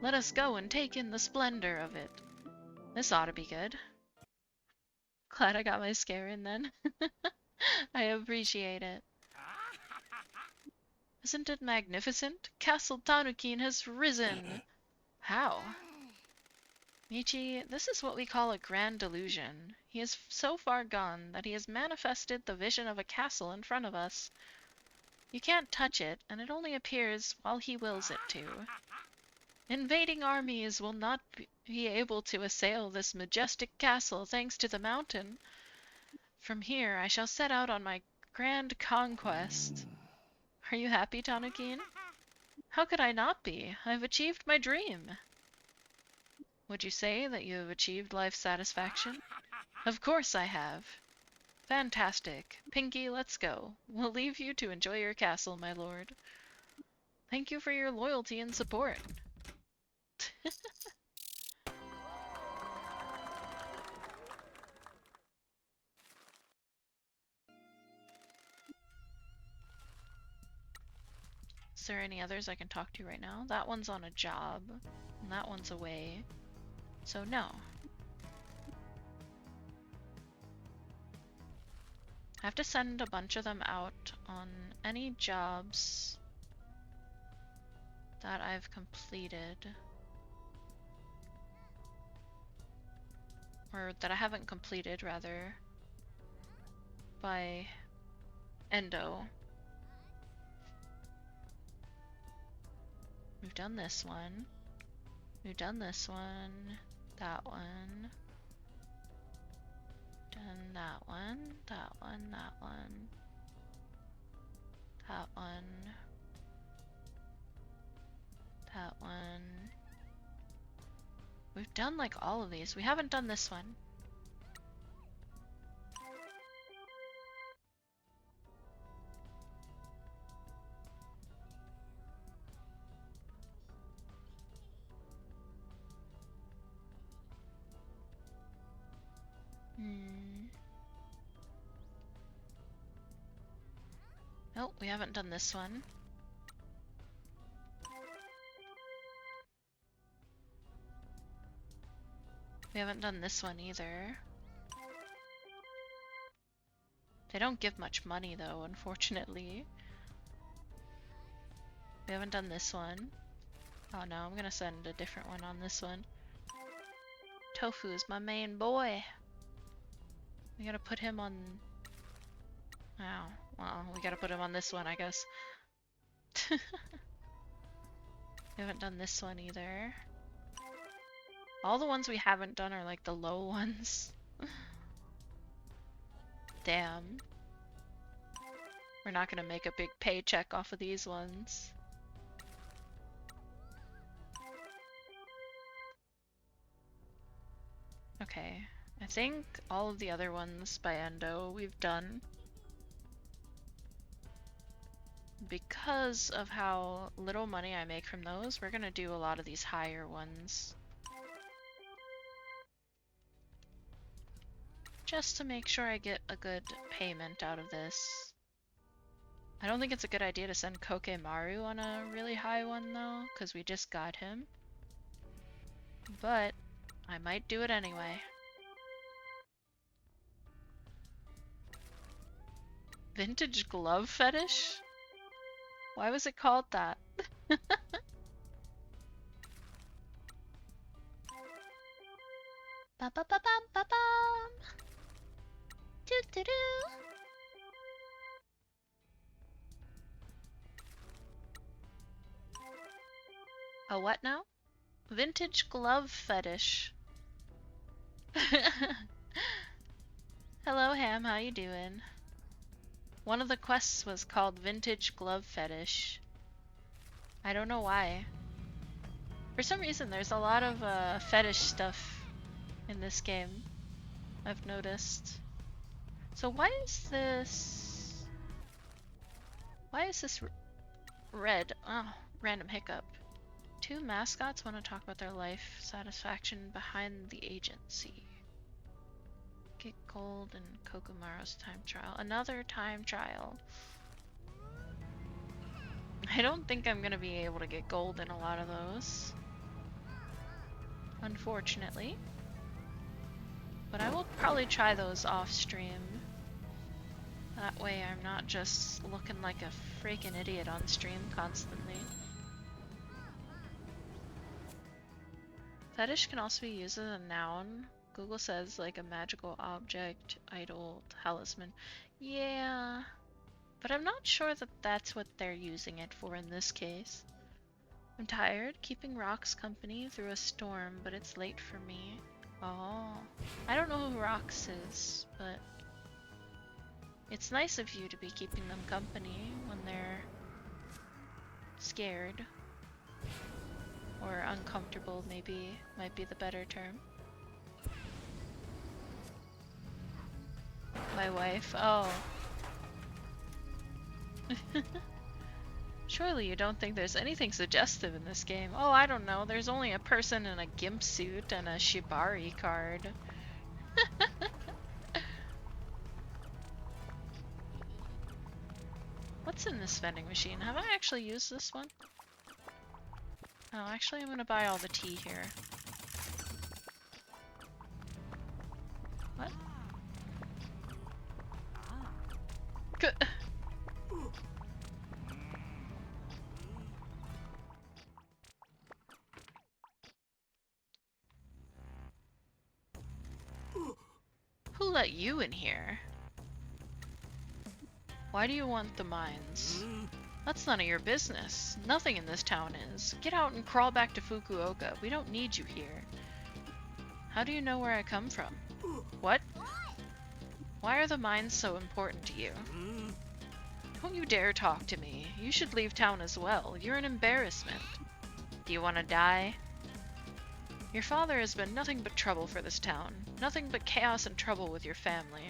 Let us go and take in the splendor of it. This ought to be good. Glad I got my scare in then. I appreciate it. Isn't it magnificent? Castle Tanukin has risen! How? Michi, this is what we call a grand delusion. He is so far gone that he has manifested the vision of a castle in front of us. You can't touch it, and it only appears while he wills it to. Invading armies will not be able to assail this majestic castle thanks to the mountain. From here, I shall set out on my grand conquest. Are you happy, Tanukin? How could I not be? I've achieved my dream. Would you say that you have achieved life satisfaction? Of course I have. Fantastic. Pinky, let's go. We'll leave you to enjoy your castle, my lord. Thank you for your loyalty and support. Is there any others I can talk to right now? That one's on a job, and that one's away. So no. I have to send a bunch of them out on any jobs that I've completed. Or that I haven't completed, rather, by Endo. We've done this one. We've done this one. That one. Done that one. That one. That one. That one. That one. We've done like all of these. We haven't done this one. Nope, we haven't done this one. We haven't done this one either. They don't give much money though, unfortunately. We haven't done this one. Oh no, I'm gonna send a different one on this one. Tofu's my main boy. We gotta put him on... Oh, well, we gotta put him on this one, I guess. We haven't done this one either. All the ones we haven't done are like the low ones. Damn. We're not gonna make a big paycheck off of these ones. Okay, I think all of the other ones by Endo we've done. Because of how little money I make from those, we're gonna do a lot of these higher ones. Just to make sure I get a good payment out of this. I don't think it's a good idea to send Kokemaru on a really high one though, because we just got him. But I might do it anyway. Vintage glove fetish? Why was it called that? Ba ba ba bum ba bum. Doo doo doo. A what now? Vintage glove fetish. Hello, Ham. How you doing? One of the quests was called Vintage Glove Fetish. I don't know why. For some reason, there's a lot of fetish stuff in this game, I've noticed. So why is this... Why is this red? Oh, random hiccup. Two mascots want to talk about their life satisfaction behind the agency. Get gold and Kokomaru's time trial. Another time trial. I don't think I'm gonna be able to get gold in a lot of those, unfortunately. But I will probably try those off stream. That way I'm not just looking like a freaking idiot on stream constantly. Fetish can also be used as a noun. Google says like a magical object, idol, talisman. Yeah, but I'm not sure that that's what they're using it for in this case. I'm tired, keeping Rox company through a storm, but it's late for me. Oh, I don't know who Rox is, but it's nice of you to be keeping them company when they're scared. Or uncomfortable, maybe, might be the better term. My wife, oh. Surely you don't think there's anything suggestive in this game. Oh, I don't know, there's only a person in a gimp suit and a Shibari card. What's in this vending machine? Have I actually used this one? Oh, actually I'm gonna buy all the tea here. What? Who let you in here? Why do you want the mines? That's none of your business. Nothing in this town is. Get out and crawl back to Fukuoka. We don't need you here. How do you know where I come from? What? Why are the mines so important to you? Don't you dare talk to me. You should leave town as well. You're an embarrassment. Do you want to die? Your father has been nothing but trouble for this town. Nothing but chaos and trouble with your family.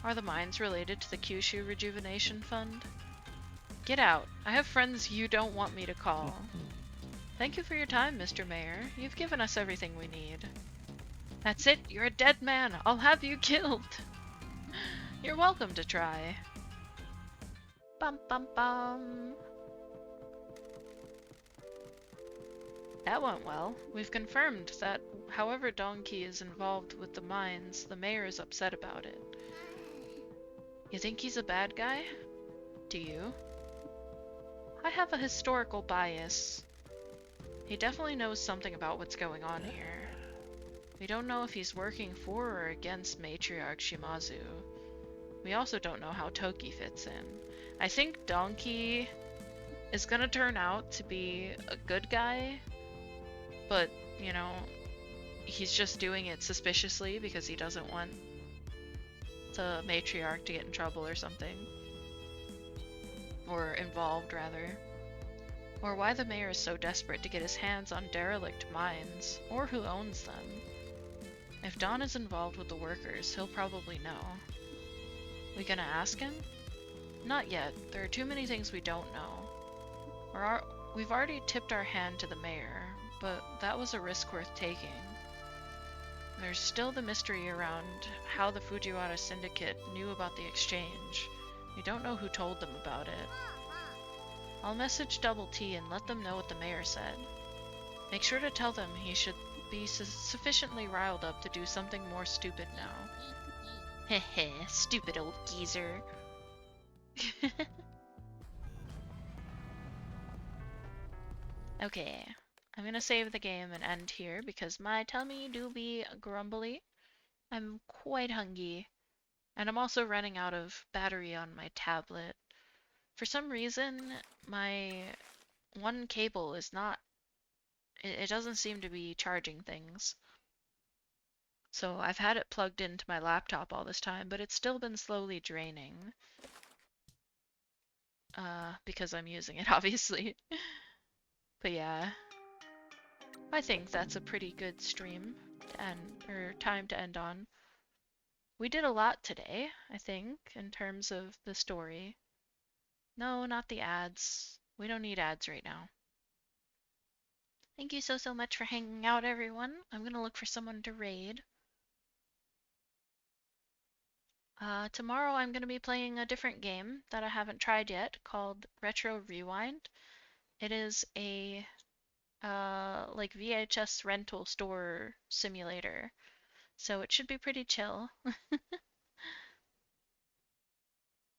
Are the mines related to the Kyushu Rejuvenation Fund? Get out. I have friends you don't want me to call. Thank you for your time, Mr. Mayor. You've given us everything we need. That's it. You're a dead man. I'll have you killed. You're welcome to try. Bum bum bum. That went well. We've confirmed that however Donkey is involved with the mines, the mayor is upset about it. You think he's a bad guy? Do you? I have a historical bias. He definitely knows something about what's going on here. We don't know if he's working for or against Matriarch Shimazu. We also don't know how Toki fits in. I think Donkey is gonna turn out to be a good guy, but, you know, he's just doing it suspiciously because he doesn't want the Matriarch to get in trouble or something. Or involved, rather. Or why the mayor is so desperate to get his hands on derelict mines, or who owns them. If Don is involved with the workers, he'll probably know. We gonna ask him? Not yet. There are too many things we don't know. We've already tipped our hand to the mayor, but that was a risk worth taking. There's still the mystery around how the Fujiwara Syndicate knew about the exchange. We don't know who told them about it. I'll message Double T and let them know what the mayor said. Make sure to tell them he should be sufficiently riled up to do something more stupid now. Heh, stupid old geezer. Okay, I'm gonna save the game and end here because my tummy do be grumbly. I'm quite hungry. And I'm also running out of battery on my tablet. For some reason, my one cable is not, it doesn't seem to be charging things. So I've had it plugged into my laptop all this time, but it's still been slowly draining. Because I'm using it, obviously. But yeah, I think that's a pretty good stream to end, or time to end on. We did a lot today, I think, in terms of the story. No, not the ads. We don't need ads right now. Thank you so much for hanging out, everyone. I'm gonna look for someone to raid. Tomorrow I'm gonna be playing a different game that I haven't tried yet called Retro Rewind. It is a like VHS rental store simulator, so it should be pretty chill.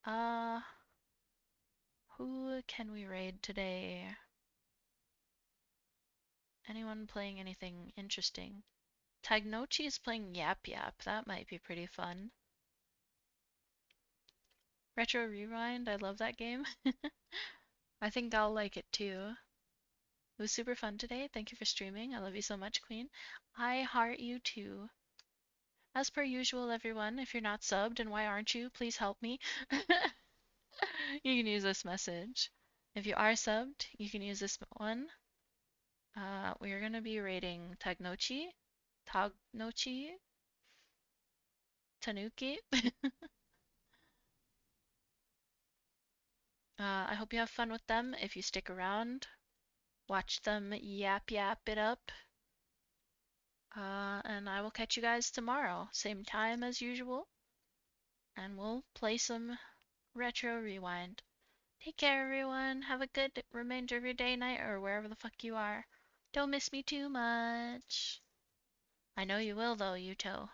uh, who can we raid today? Anyone playing anything interesting? Tagnochi is playing Yap Yap. That might be pretty fun. Retro Rewind, I love that game. I think I'll like it too. It was super fun today. Thank you for streaming. I love you so much, Queen. I heart you too. As per usual, everyone, if you're not subbed, and why aren't you? Please help me. You can use this message. If you are subbed, you can use this one. We are going to be rating Tagnochi, Tanuki. I hope you have fun with them. If you stick around, watch them yap it up. And I will catch you guys tomorrow, same time as usual. And we'll play some Retro Rewind. Take care, everyone. Have a good remainder of your day, night, or wherever the fuck you are. Don't miss me too much. I know you will, though, Yuto.